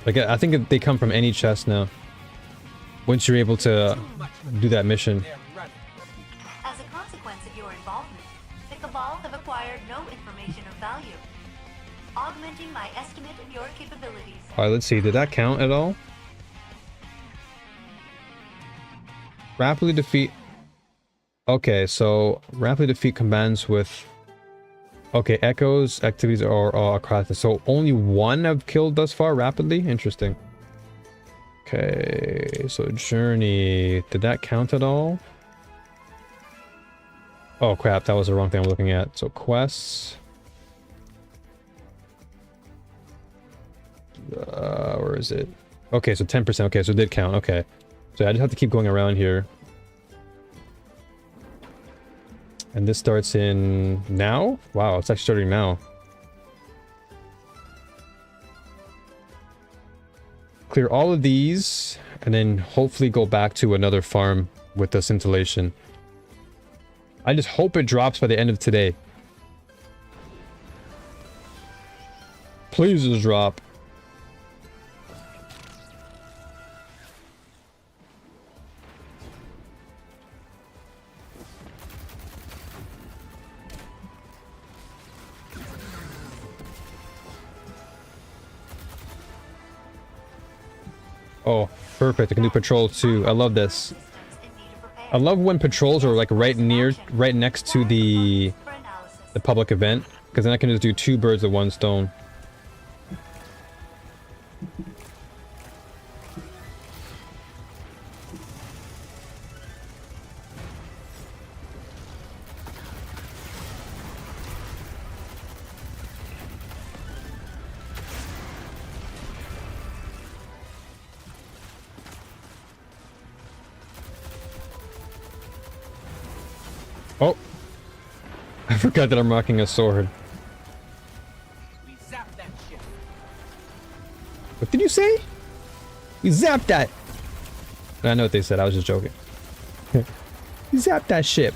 Like I think they come from any chest now. Once you're able to do that mission. As a consequence of your involvement, the Cabal have acquired no information of value, augmenting my estimate of your capabilities. Alright, let's see. Did that count at all? Rapidly defeat. Okay, so rapidly defeat commands with. Okay, echoes activities are all across. So only one I've killed thus far rapidly. Interesting. Okay, so journey. Did that count at all? Oh crap, that was the wrong thing I'm looking at. So quests. Where is it? Okay, so 10%. Okay, so it did count. Okay. So I just have to keep going around here. And this starts in now? Wow, it's actually starting now. Clear all of these, and then hopefully go back to another farm with the scintillation. I just hope it drops by the end of today. Please just drop. Oh, perfect. I can do patrols too. I love this. I love when patrols are like right next to the public event, because then I can just do two birds with one stone. Oh! I forgot that I'm rocking a sword. We zapped that ship. What did you say? You zapped that! I know what they said, I was just joking. You zapped that ship.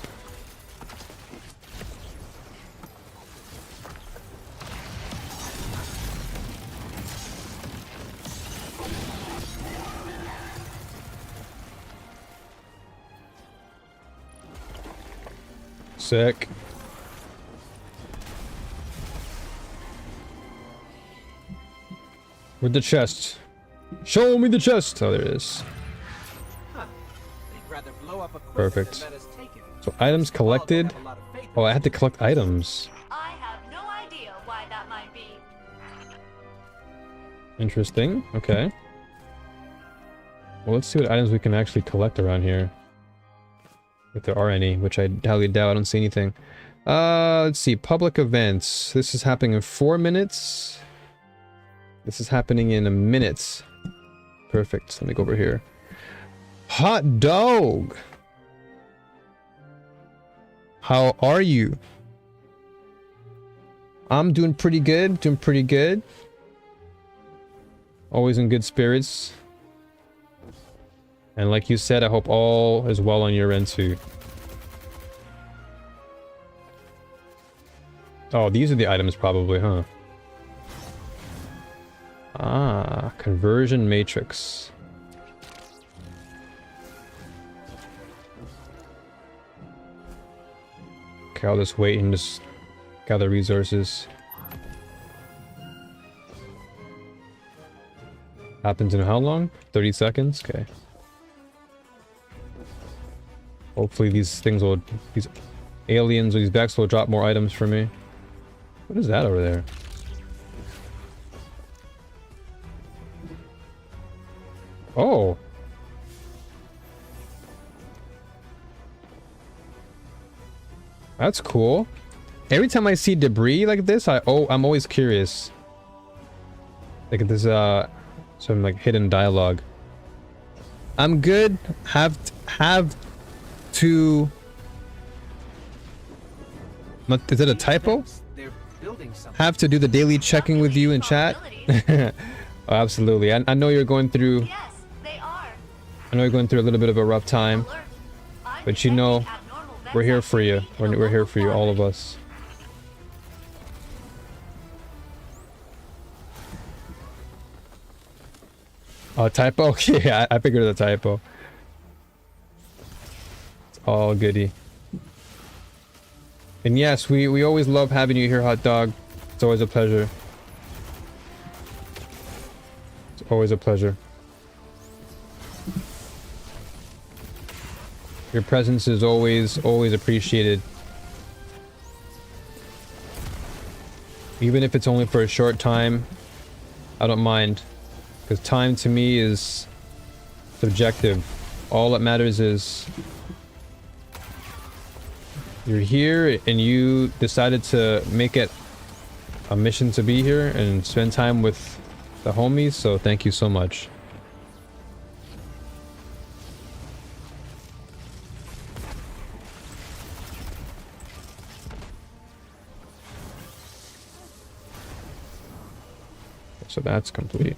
Sick. With the chest. Show me the chest! Oh, there it is. Huh. They'd rather blow up a Perfect. than let us take it. So items collected. Have a lot of faith in Oh, I had to collect items. I have no idea why that might be. Interesting. Okay. Well, let's see what items we can actually collect around here. If there are any, which I highly doubt. I don't see anything. Let's see. Public events. This is happening in 4 minutes. This is happening in a minute. Perfect. Let me go over here. Hot dog! How are you? I'm doing pretty good. Doing pretty good. Always in good spirits. And like you said, I hope all is well on your end too. Oh, these are the items probably, huh? Ah, conversion matrix. Okay, I'll just wait and just gather resources. Happens in how long? 30 seconds? Okay. Hopefully these things will... These aliens or these Becks will drop more items for me. What is that over there? Oh! That's cool. Every time I see debris like this, I'm always curious. Like this, some like hidden dialogue. I'm good. Have to. Is it a typo? They're building something. Have to do the daily checking with you in chat. Oh, absolutely. I know you're going through. Yes, they are. I know you're going through a little bit of a rough time, Alert. I'm but you know, detecting abnormal vent we're here for you. activity in the We're here local for you, all of climate. us. Oh, typo? Yeah, I figured it was a typo. It's all goody. And yes, we always love having you here, Hot Dog. It's always a pleasure. It's always a pleasure. Your presence is always appreciated. Even if it's only for a short time, I don't mind. Because time to me is subjective. All that matters is you're here and you decided to make it a mission to be here and spend time with the homies, so thank you so much. So that's complete.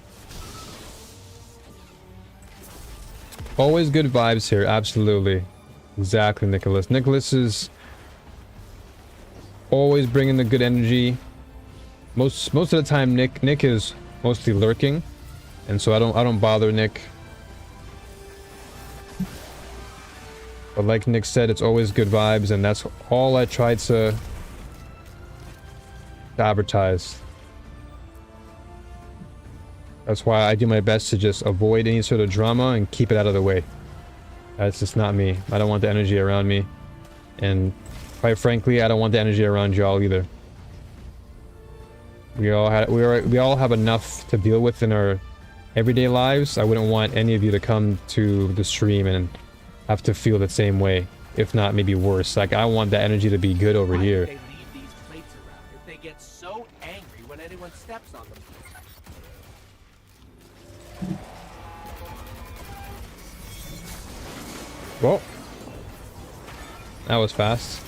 Always good vibes here, absolutely. Exactly, Nicholas. Nicholas is always bringing the good energy. Most of the time, Nick is mostly lurking, and so I don't bother Nick. But like Nick said, it's always good vibes, and that's all I try to advertise. That's why I do my best to just avoid any sort of drama and keep it out of the way. That's just not me. I don't want the energy around me. And quite frankly, I don't want the energy around y'all either. We all have enough to deal with in our everyday lives. I wouldn't want any of you to come to the stream and have to feel the same way. If not, maybe worse. Like, I want that energy to be good over Why here. do they leave these plates around if they get so angry when anyone steps on them? Well, that was fast.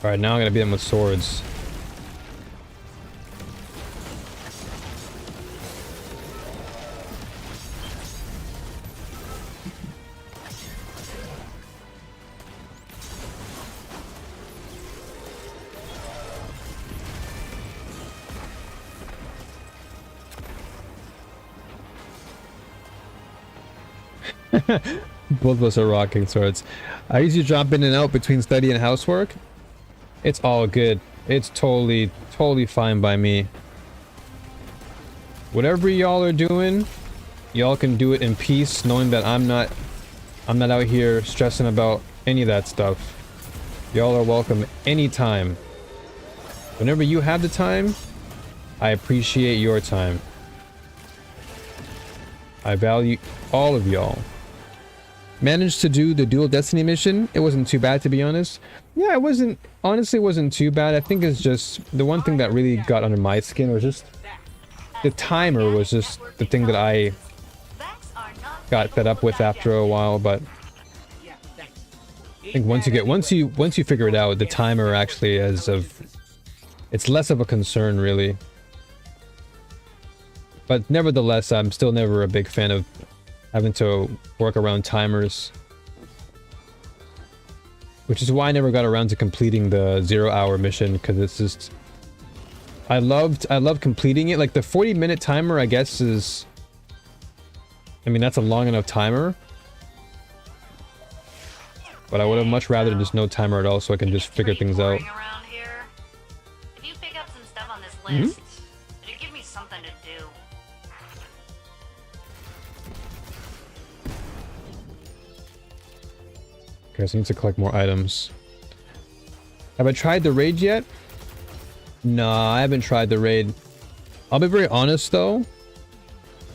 Alright, now I'm gonna beat him with swords. Both of us are rocking swords. I usually drop in and out between study and housework. It's all good. It's totally fine by me. Whatever y'all are doing, y'all can do it in peace, knowing that I'm not out here stressing about any of that stuff. Y'all are welcome anytime. Whenever you have the time, I appreciate your time. I value all of y'all. Managed to do the dual destiny mission. It wasn't too bad, to be honest. Yeah, it wasn't, honestly, it wasn't too bad. I think it's just the one thing that really got under my skin was just the timer was just the thing that I got fed up with after a while. But I think once you figure it out, the timer actually it's less of a concern, really. But nevertheless, I'm still never a big fan of having to work around timers, which is why I never got around to completing the 0-hour mission, because it's just I loved completing it. Like the 40-minute timer, I guess, is, I mean, that's a long enough timer, but I would have much rather just no timer at all, so I can just figure things out. If you pick up some stuff on this list, it'd give me something to do. Okay, so I need to collect more items. Have I tried the raid yet? No, I haven't tried the raid. I'll be very honest though.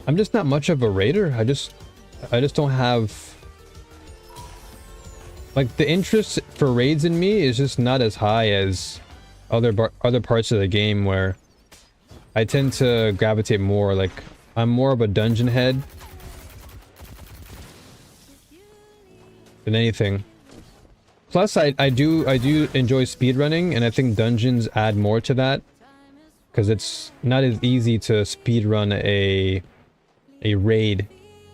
I'm just not much of a raider. I just don't have, like, the interest for raids in me is just not as high as other parts of the game, where I tend to gravitate more. Like, I'm more of a dungeon head than anything. Plus, I do enjoy speedrunning, and I think dungeons add more to that, because it's not as easy to speedrun a raid,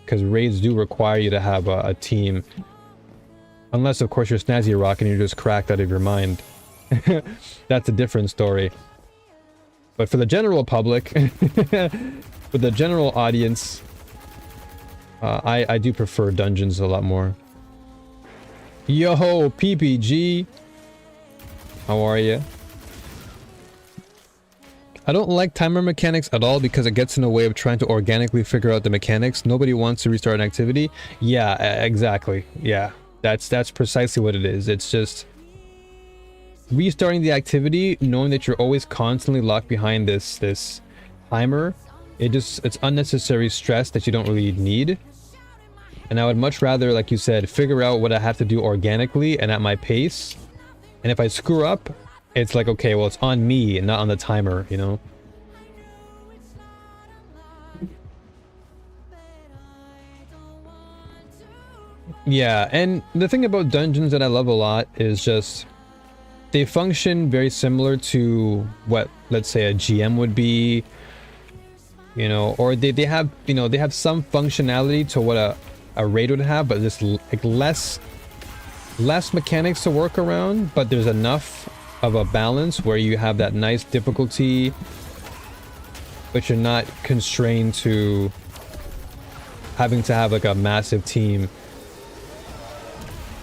because raids do require you to have a team. Unless, of course, you're Snazzy Rock and you're just cracked out of your mind. That's a different story. But for the general public, for the general audience, I do prefer dungeons a lot more. Yo, PPG! How are you? I don't like timer mechanics at all because it gets in the way of trying to organically figure out the mechanics. Nobody wants to restart an activity. Yeah, exactly. Yeah, that's precisely what it is. It's just restarting the activity, knowing that you're always constantly locked behind this timer. It's unnecessary stress that you don't really need. And I would much rather, like you said, figure out what I have to do organically and at my pace. And if I screw up, it's like, okay, well, it's on me and not on the timer, you know? Yeah, and the thing about dungeons that I love a lot is just they function very similar to what, let's say, a GM would be, you know, or they have, you know, they have some functionality to what a raid would have, but just like less mechanics to work around, but there's enough of a balance where you have that nice difficulty, but you're not constrained to having to have like a massive team.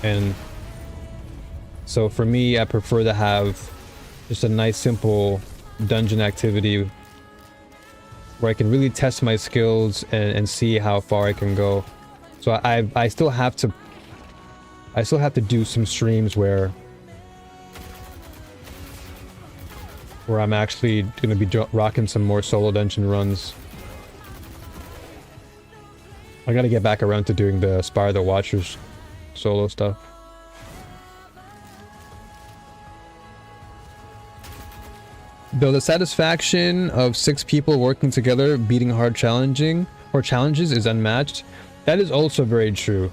And so for me, I prefer to have just a nice simple dungeon activity where I can really test my skills and see how far I can go. So I still have to do some streams where I'm actually going to be rocking some more solo dungeon runs. I got to get back around to doing the Spire the Watchers solo stuff. Though the satisfaction of 6 people working together beating hard challenges is unmatched. That is also very true.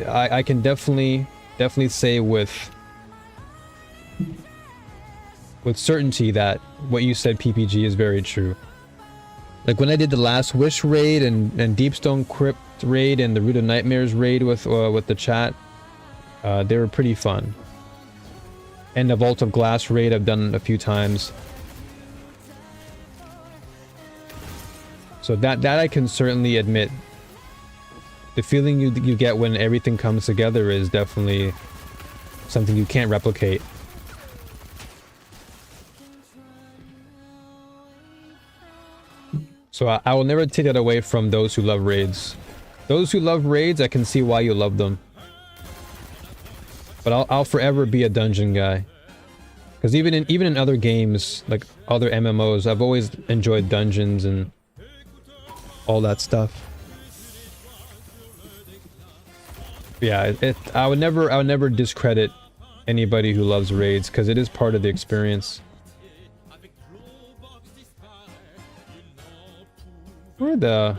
I can definitely say with with certainty that what you said, PPG, is very true. Like when I did the Last Wish raid and Deepstone Crypt raid and the Root of Nightmares raid with the chat, they were pretty fun. And the Vault of Glass raid I've done a few times. So that I can certainly admit. The feeling you get when everything comes together is definitely something you can't replicate. So I will never take that away from those who love raids. Those who love raids, I can see why you love them. But I'll forever be a dungeon guy. Because even in other games, like other MMOs, I've always enjoyed dungeons and all that stuff. Yeah, I would never discredit anybody who loves raids because it is part of the experience. Where the...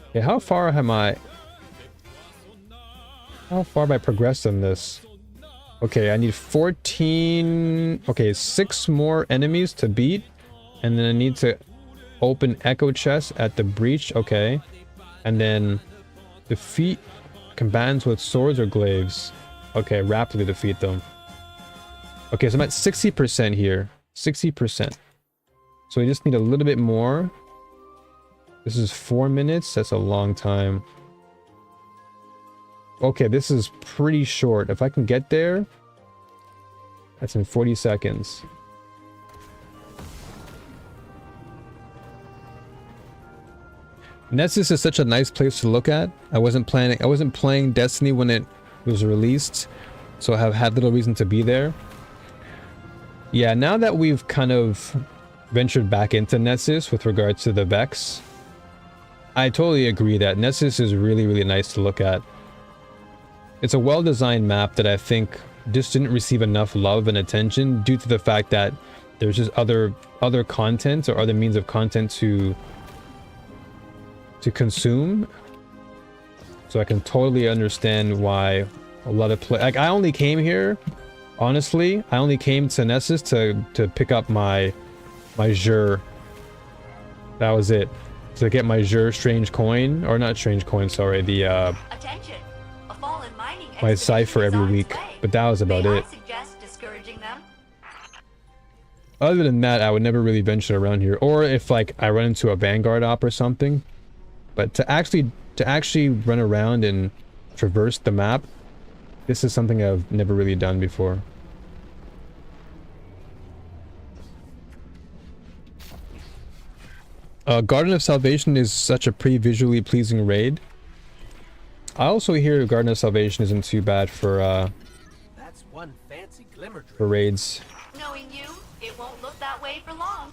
Okay, how far have I progressed in this? Okay, I need 14... Okay, 6 more enemies to beat. And then I need to open Echo Chest at the breach. Okay. And then defeat combatants with swords or glaives. Okay, rapidly defeat them. Okay, so I'm at 60% here. 60%. So we just need a little bit more. This is 4 minutes. That's a long time. Okay, this is pretty short. If I can get there, that's in 40 seconds. Nessus is such a nice place to look at. I wasn't playing Destiny when it was released, so I have had little reason to be there. Yeah, now that we've kind of ventured back into Nessus with regards to the Vex, I totally agree that Nessus is really, really nice to look at. It's a well-designed map that I think just didn't receive enough love and attention due to the fact that there's just other content or other means of content to consume. So I can totally understand why a lot of like I only came here, honestly, I only came to Nessus to pick up my Jur. That was it. To get my Jur strange coin, or not strange coin, sorry, the Attention. A fallen mining my expedition cipher is every on its week. way. But that was about May it. I suggest discouraging them? Other than that, I would never really venture around here. Or if like I run into a Vanguard op or something. But to actually run around and traverse the map, this is something I've never really done before. Garden of Salvation is such a pretty visually pleasing raid. I also hear Garden of Salvation isn't too bad for That's one fancy glimmer for raids. Knowing you, it won't look that way for long.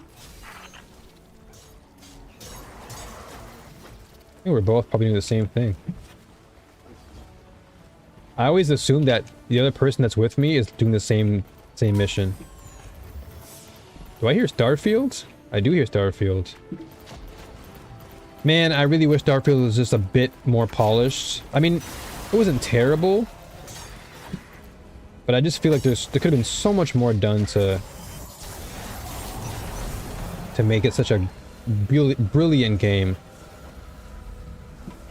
I think we're both probably doing the same thing. I always assume that the other person that's with me is doing the same mission. Do I hear Starfield? I do hear Starfield. Man, I really wish Starfield was just a bit more polished. I mean, it wasn't terrible, but I just feel like there could have been so much more done to make it such a brilliant game.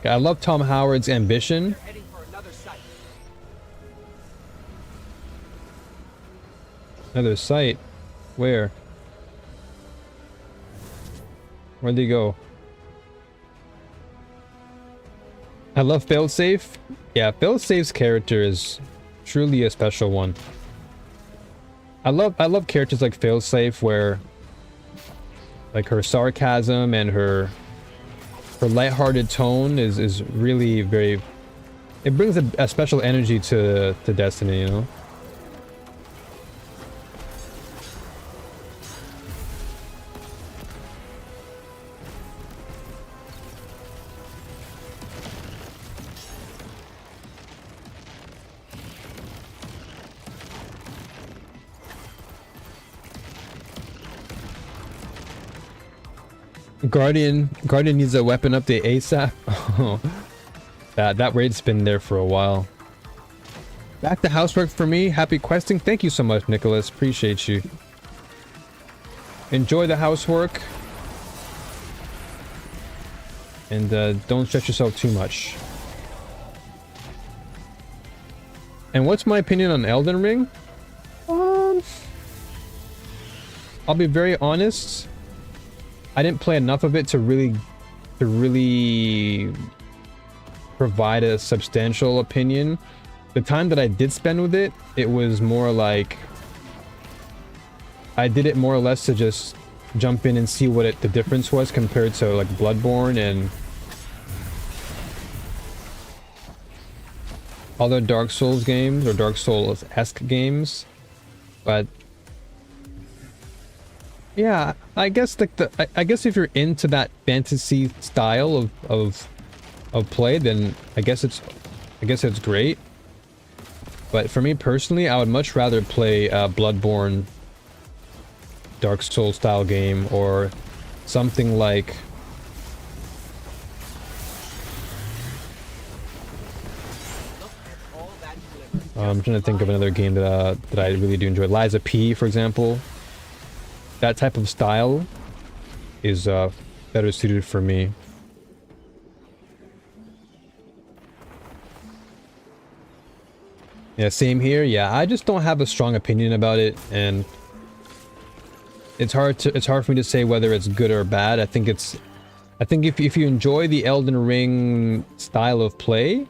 I love Tom Howard's ambition. heading for another site. Another site? Where? Where'd they go? I love Failsafe. Yeah, Failsafe's character is truly a special one. I love characters like Failsafe where like her sarcasm and her lighthearted tone is really very... It brings a special energy to Destiny, you know? Guardian needs a weapon update ASAP. Oh, that raid's been there for a while. Back to housework for me. Happy questing. Thank you so much, Nicholas. Appreciate you. enjoy the housework. And don't stretch yourself too much. And what's my opinion on Elden Ring? I'll be very honest. I didn't play enough of it to really provide a substantial opinion. The time that I did spend with it, it was more like I did it more or less to just jump in and see what the difference was compared to like Bloodborne and other Dark Souls games or Dark Souls-esque games. But yeah, I guess like I guess if you're into that fantasy style of play, then I guess it's great. But for me personally, I would much rather play a Bloodborne Dark Souls style game or something like I'm trying to think of another game that I really do enjoy. Liza P, for example. That type of style is better suited for me. Yeah, same here. Yeah, I just don't have a strong opinion about it, and it's hard for me to say whether it's good or bad. I think if you enjoy the Elden Ring style of play,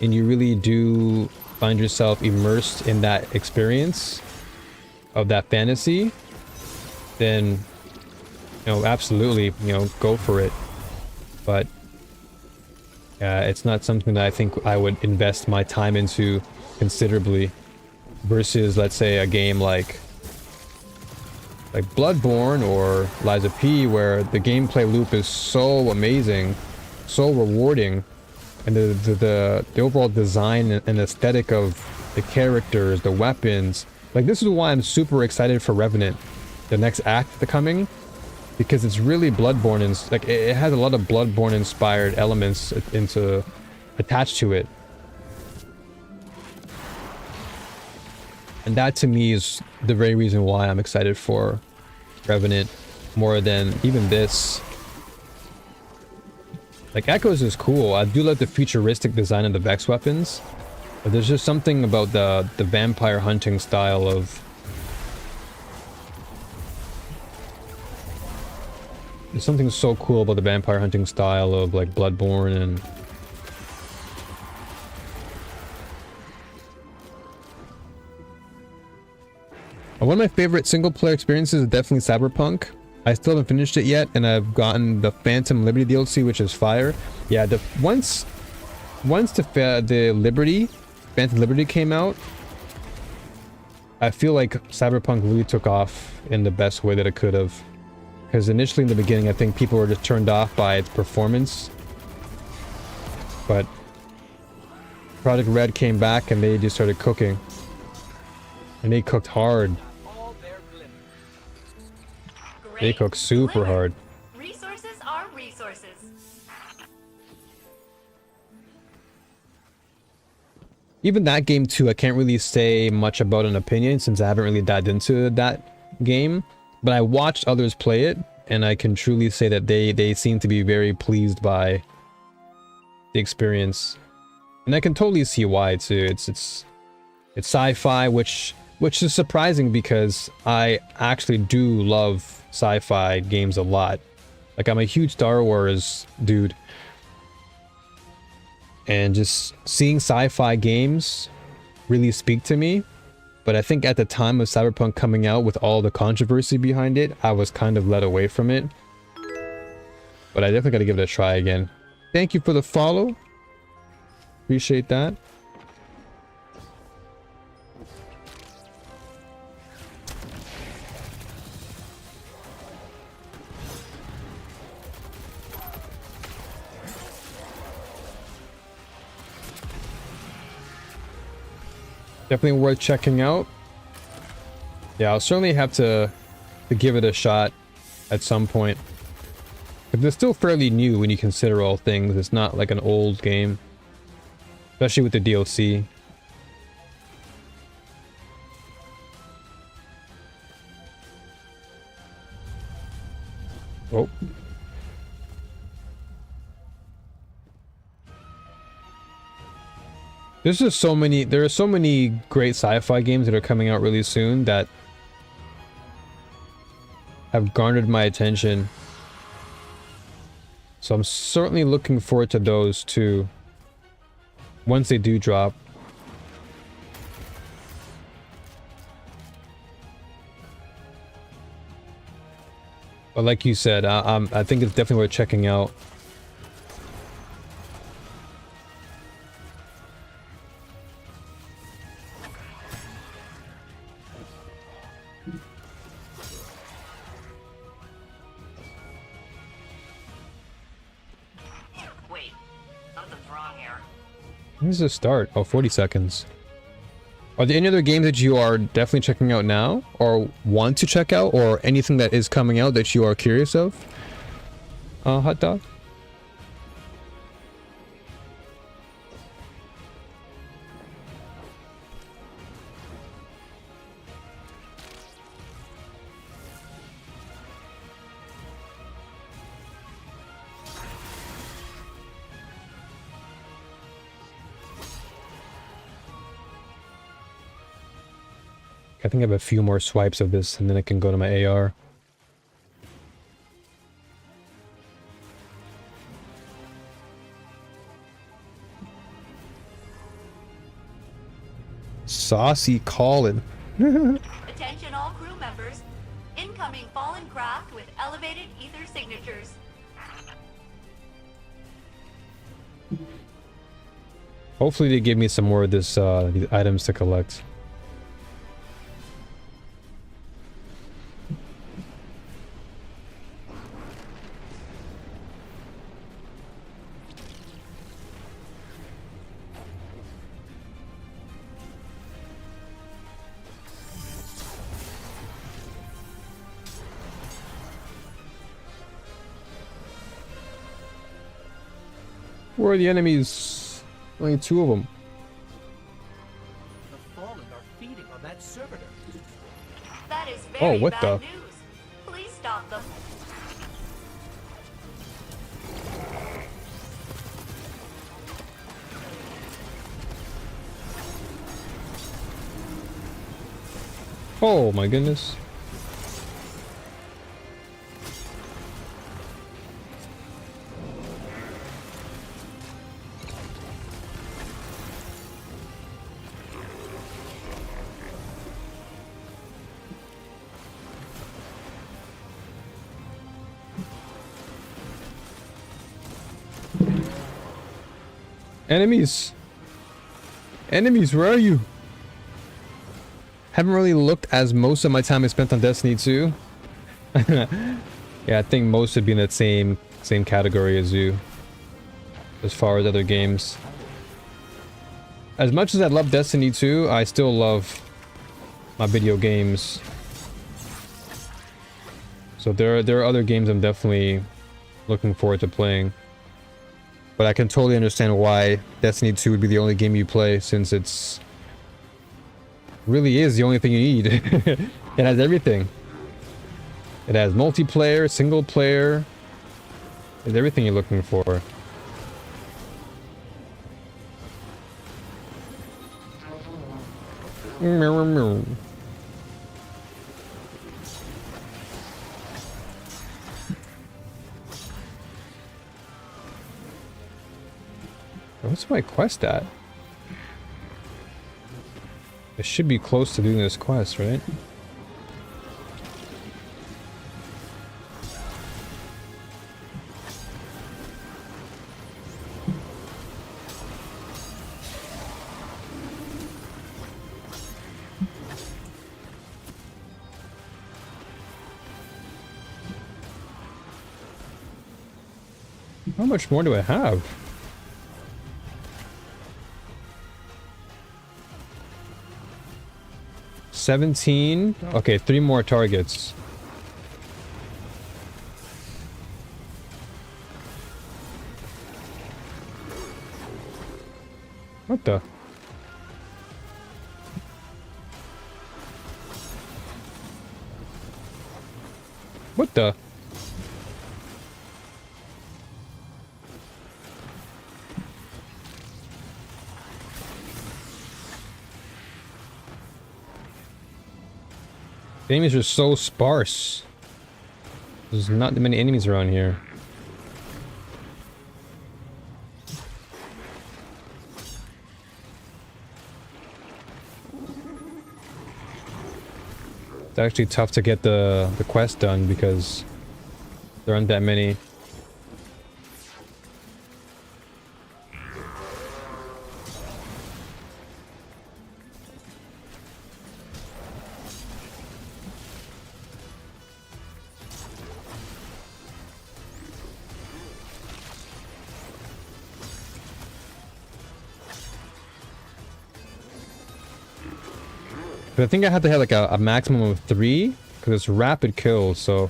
and you really do find yourself immersed in that experience of that fantasy, then, you know, absolutely, you know, go for it. But it's not something that I think I would invest my time into considerably versus, let's say, a game like Bloodborne or Liza P, where the gameplay loop is so amazing, so rewarding, and the overall design and aesthetic of the characters, the weapons. Like, this is why I'm super excited for Revenant, the next act coming, because it's really Bloodborne, and like it has a lot of Bloodborne inspired elements attached to it. And that to me is the very reason why I'm excited for Revenant more than even this. Like, Echoes is cool. I do like the futuristic design of the Vex weapons, but there's just something about the vampire hunting style of... There's something so cool about the vampire hunting style of like Bloodborne and... One of my favorite single-player experiences is definitely Cyberpunk. I still haven't finished it yet, and I've gotten the Phantom Liberty DLC, which is fire. Yeah, once the Phantom Liberty came out, I feel like Cyberpunk really took off in the best way that it could have. Because initially in the beginning, I think people were just turned off by its performance. But Project Red came back and they just started cooking. And they cooked hard. They cook super hard. Resources are resources. Even that game too, I can't really say much about an opinion since I haven't really dived into that game. But I watched others play it, and I can truly say that they seem to be very pleased by the experience. And I can totally see why too. It's sci-fi, which is surprising because I actually do love sci-fi games a lot. Like, I'm a huge Star Wars dude. And just seeing sci-fi games really speak to me. But I think at the time of Cyberpunk coming out with all the controversy behind it, I was kind of led away from it. But I definitely gotta give it a try again. Thank you for the follow. Appreciate that. Definitely worth checking out. Yeah, I'll certainly have to give it a shot at some point. But it's still fairly new when you consider all things. It's not like an old game. Especially with the DLC. There's just so many, there are so many great sci-fi games that are coming out really soon that have garnered my attention. So I'm certainly looking forward to those too, once they do drop. But like you said, I think it's definitely worth checking out. Wait, something's wrong here. When does this start? Oh, 40 seconds. Are there any other games that you are definitely checking out now, or want to check out, or anything that is coming out that you are curious of? Hot dog? I think I have a few more swipes of this, and then I can go to my AR. Saucy Colin. Attention all crew members. Incoming fallen craft with elevated ether signatures. Hopefully they give me some more of this, these items to collect. Where are the enemies? Only 2 of them. The fallen are feeding on that servitor. That is very what bad the? news. Please stop them. Oh my goodness. Enemies! Enemies, where are you? Haven't really looked, as most of my time is spent on Destiny 2. Yeah, I think most would be in that same category as you, as far as other games. As much as I love Destiny 2, I still love my video games. So there are other games I'm definitely looking forward to playing. But I can totally understand why Destiny 2 would be the only game you play, since it's really is the only thing you need. It has everything. It has multiplayer, single player. It's everything you're looking for. What's my quest at? It should be close to doing this quest, right? How much more do I have? $17. Okay, 3 more targets. What the? What the? The enemies are so sparse. There's not that many enemies around here. It's actually tough to get the quest done because there aren't that many. But I think I have to have like a maximum of 3 because it's rapid kills, so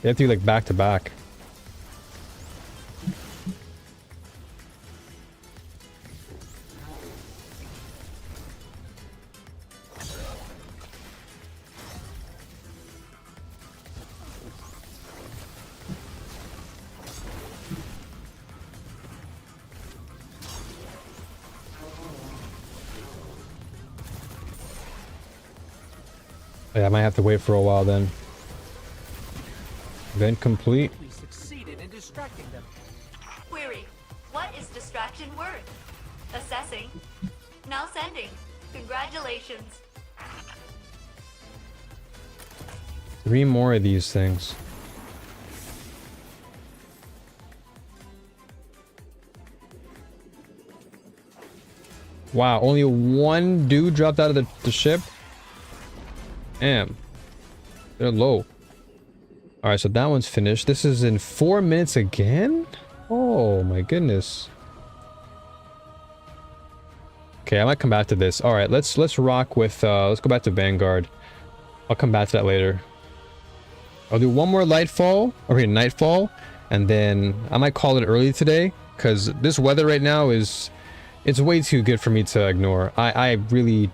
you have to do like back to back. Yeah, I might have to wait for a while then. Event complete. We succeeded in distracting them. Query. What is distraction worth? Assessing. Now sending. Congratulations. 3 more of these things. Wow, only 1 dude dropped out of the ship? Damn. They're low. Alright, so that one's finished. This is in 4 minutes again? Oh my goodness. Okay, I might come back to this. Alright, let's rock with let's go back to Vanguard. I'll come back to that later. I'll do 1 more Nightfall, and then I might call it early today, because this weather right now it's way too good for me to ignore. I really,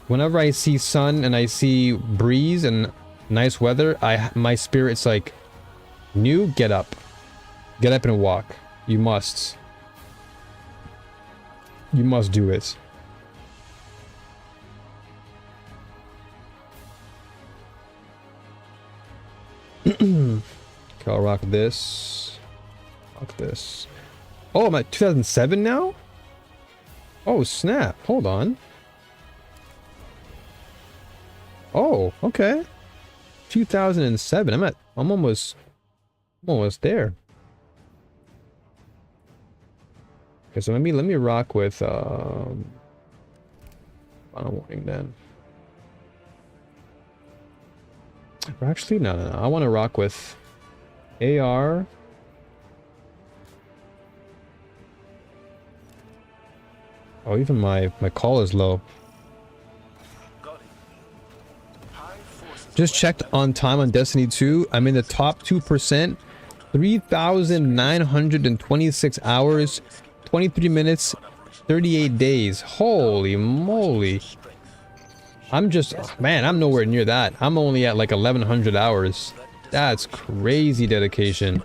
whenever I see sun and I see breeze and nice weather, my spirit's like, new, get up and walk. You must do it. Okay, I'll rock this. Rock this. Oh, I'm at 2007 now? Oh, snap. Hold on. Oh, okay. 2007. I'm almost there. Okay, so let me rock with final warning then. Or actually, no. I want to rock with AR. Oh, even my call is low. Just checked on time on Destiny 2. I'm in the top 2%. 3,926 hours, 23 minutes, 38 days. Holy moly. I'm just, man, I'm nowhere near that. I'm only at like 1,100 hours. That's crazy dedication.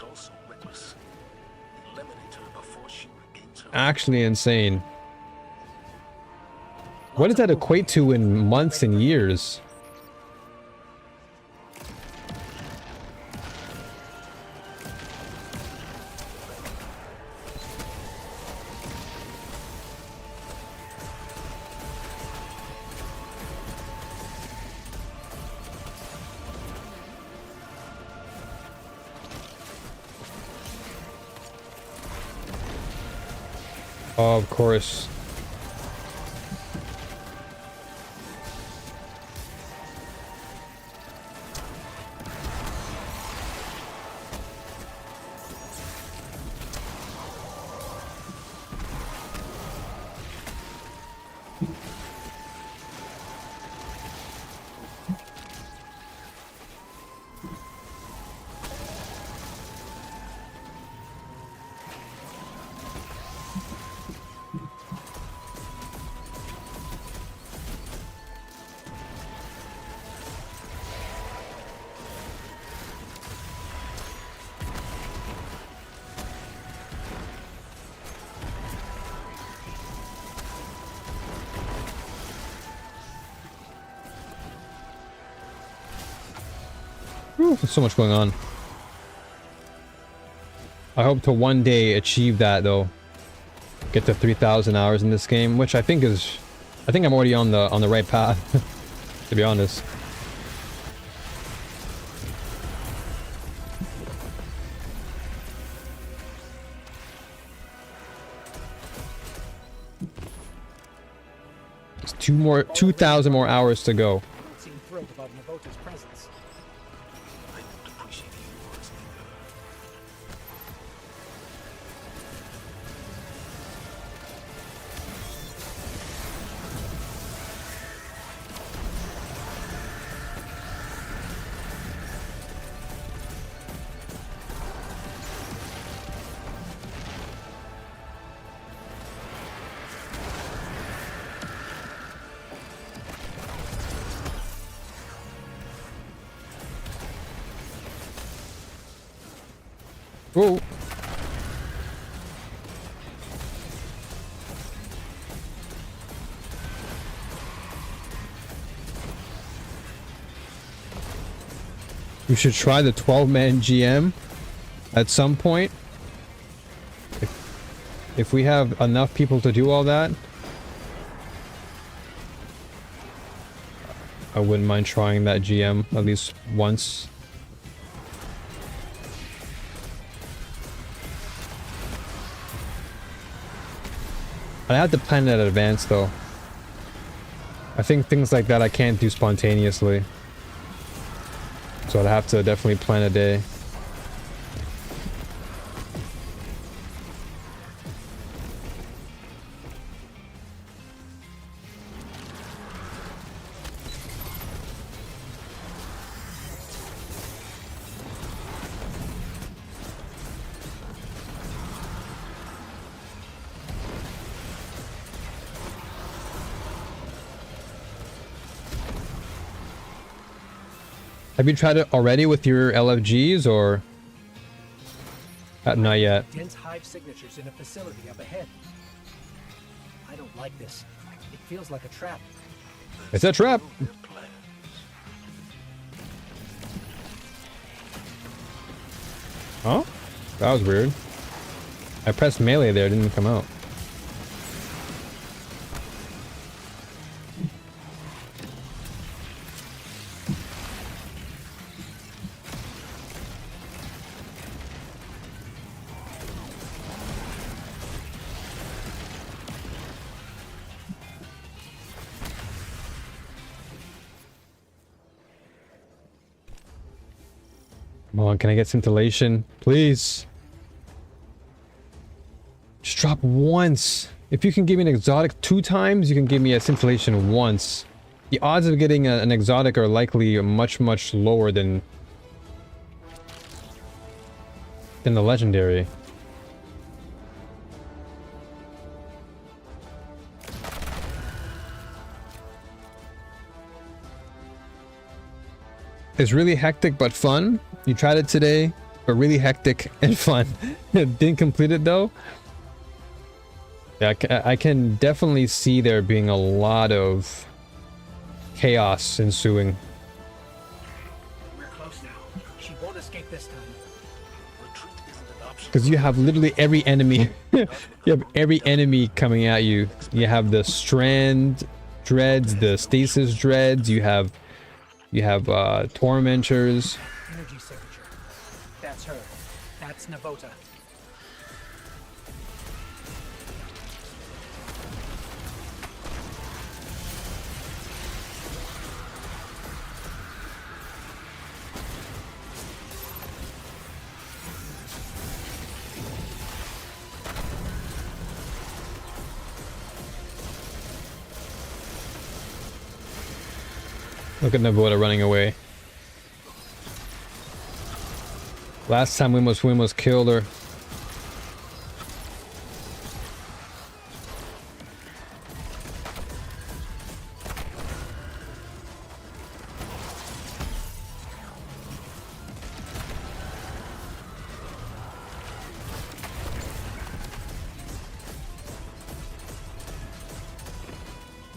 Actually insane. What does that equate to in months and years? Oh, of course. Whew, there's so much going on. I hope to one day achieve that though. Get to 3,000 hours in this game, which I think I'm already on the right path, to be honest. It's 2,000 more hours to go. You don't seem thrilled about Navota's presence. I don't appreciate yours either. Whoa. We should try the 12-man GM at some point. If we have enough people to do all that, I wouldn't mind trying that GM at least once. I have to plan that in advance though. I think things like that I can't do spontaneously. So I'd have to definitely plan a day. Have you tried it already with your LFGs or not yet? Dense hive signatures in a facility up ahead. I don't like this. It feels like a trap. It's a trap. Oh, that was weird. I pressed melee there, it didn't come out. Come on, can I get scintillation? Please. Just drop once. If you can give me an exotic 2 times, you can give me a scintillation once. The odds of getting an exotic are likely much, much lower than the legendary. It's really hectic but fun. You tried it today, but really hectic and fun. Didn't complete it though. Yeah, I can definitely see there being a lot of chaos ensuing. We're close now. She won't escape this time. Retreat isn't an option. Because you have literally every enemy. You have every enemy coming at you. You have the strand dreads, the stasis dreads, you have tormentors. Energy signature. That's her. That's Navota. Look at Navota running away. Last time we almost killed her.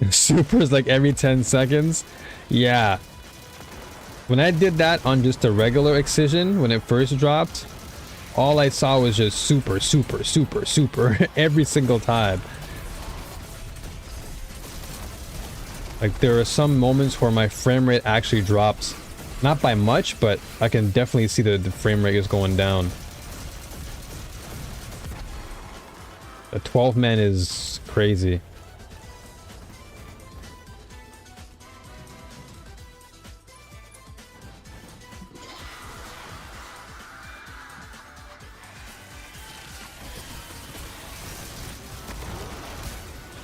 Supers like every 10 seconds. Yeah. When I did that on just a regular Excision, when it first dropped, all I saw was just super, super, super, super every single time. Like, there are some moments where my frame rate actually drops. Not by much, but I can definitely see that the frame rate is going down. The 12 man is crazy.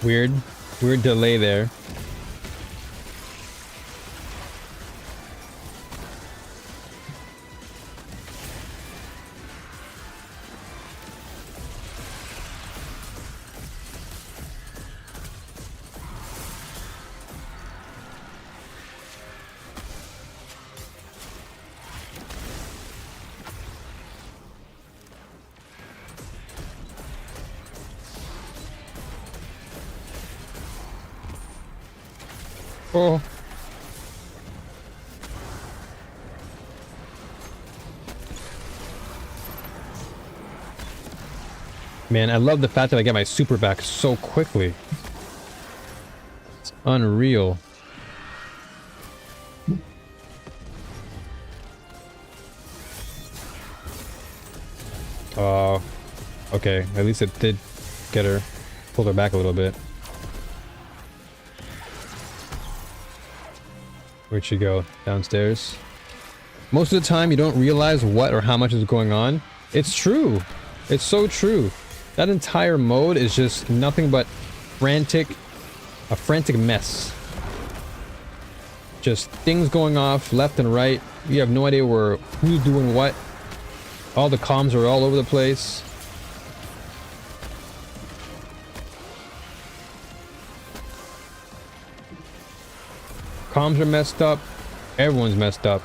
Weird delay there. Oh. Man, I love the fact that I get my super back so quickly. It's unreal. Okay. At least it did get her, pulled her back a little bit. Where'd she go? Downstairs? Most of the time you don't realize what or how much is going on. It's true. It's so true. That entire mode is just nothing but a frantic mess. Just things going off left and right. You have no idea who's doing what. All the comms are all over the place. Comms are messed up. Everyone's messed up.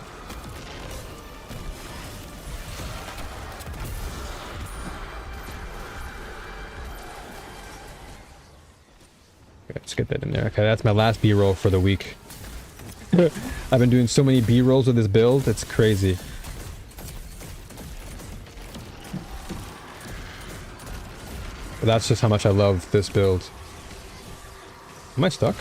Okay, let's get that in there. Okay, that's my last B-roll for the week. I've been doing so many B-rolls with this build, it's crazy. But that's just how much I love this build. Am I stuck?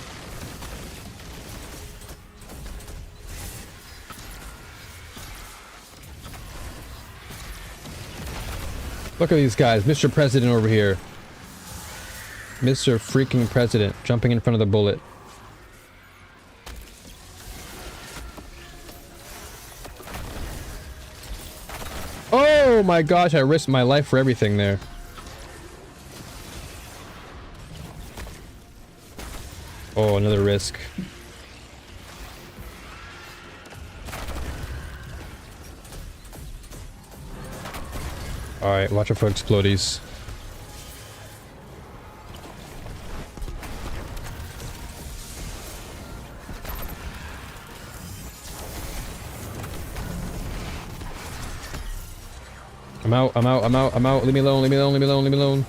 Look at these guys. Mr. President over here. Mr. freaking President jumping in front of the bullet. Oh my gosh, I risked my life for everything there. Oh, another risk. Alright, watch out for explodies. I'm out, I'm out, I'm out, I'm out. Leave me alone, leave me alone, leave me alone, leave me alone.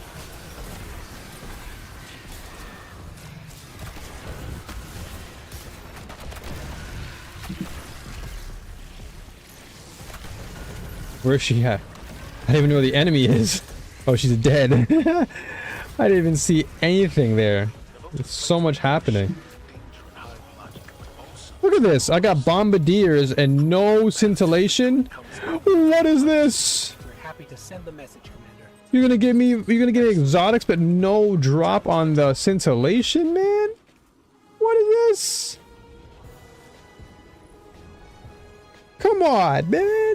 Where's she at? I don't even know where the enemy is. Oh, she's dead. I didn't even see anything there. There's so much happening. Look at this. I got bombardiers and no scintillation. What is this? We're happy to send the message, Commander. You're gonna get exotics but no drop on the scintillation, man? What is this? Come on, man.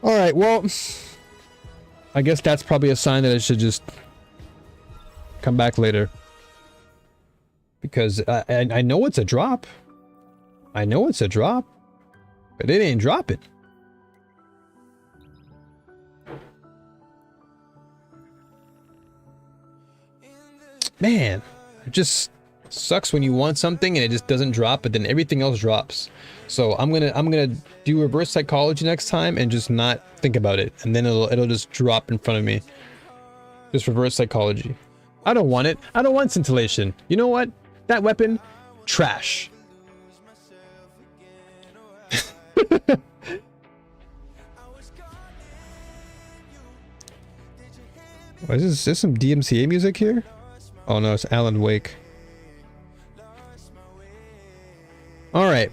Alright, well, I guess that's probably a sign that I should just come back later. Because I know it's a drop. I know it's a drop. But it ain't dropping. Man, it just sucks when you want something and it just doesn't drop, but then everything else drops. So I'm gonna do reverse psychology next time and just not think about it, and then it'll just drop in front of me. Just reverse psychology. I don't want it. I don't want scintillation. You know what? That weapon, trash. What is this some DMCA music here? Oh no, it's Alan Wake. Alright.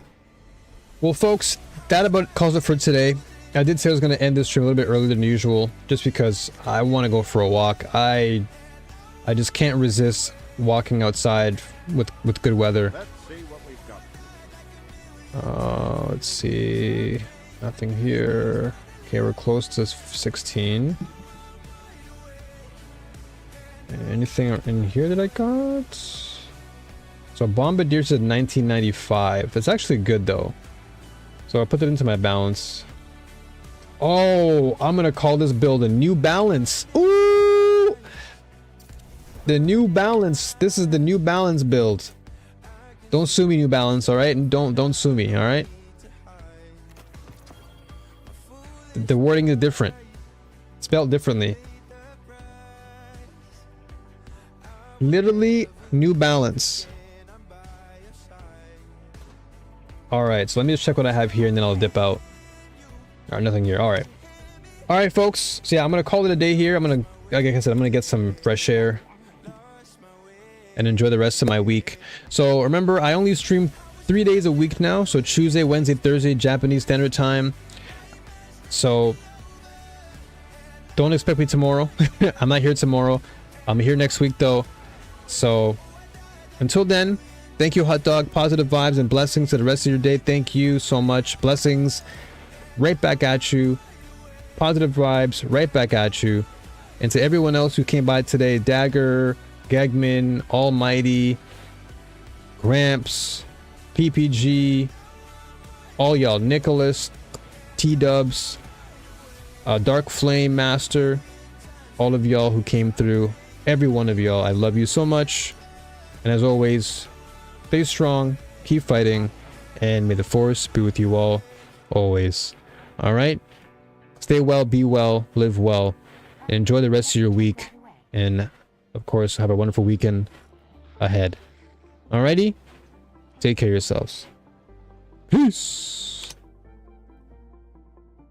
Well folks, that about calls it for today. I did say I was going to end this stream a little bit earlier than usual, just because I want to go for a walk. I just can't resist walking outside with good weather. Let's see what we've got. Let's see. Nothing here. Okay, we're close to 16. Anything in here that I got? So Bombardier said 1995. That's actually good though. So I'll put that into my balance. Oh, I'm gonna call this build a New Balance. Ooh! The New Balance. This is the New Balance build. Don't sue me, New Balance, alright? And don't sue me, alright? The wording is different. Spelled differently. Literally New Balance. Alright, so let me just check what I have here and then I'll dip out. Alright, nothing here. Alright. Alright, folks. So yeah, I'm gonna call it a day here. Like I said, I'm gonna get some fresh air and enjoy the rest of my week. So remember, I only stream 3 days a week now. So Tuesday, Wednesday, Thursday, Japanese Standard Time. So don't expect me tomorrow. I'm not here tomorrow. I'm here next week though. So until then, thank you, Hot Dog. Positive vibes and blessings to the rest of your day. Thank you so much. Blessings right back at you. Positive vibes right back at you. And to everyone else who came by today, Dagger, Gagman, Almighty, Gramps, PPG, all y'all, Nicholas, T-Dubs, Dark Flame Master, all of y'all who came through, every one of y'all, I love you so much. And as always, stay strong, keep fighting, and may the force be with you all, always. Alright? Stay well, be well, live well, and enjoy the rest of your week. And, of course, have a wonderful weekend ahead. Alrighty? Take care of yourselves. Peace!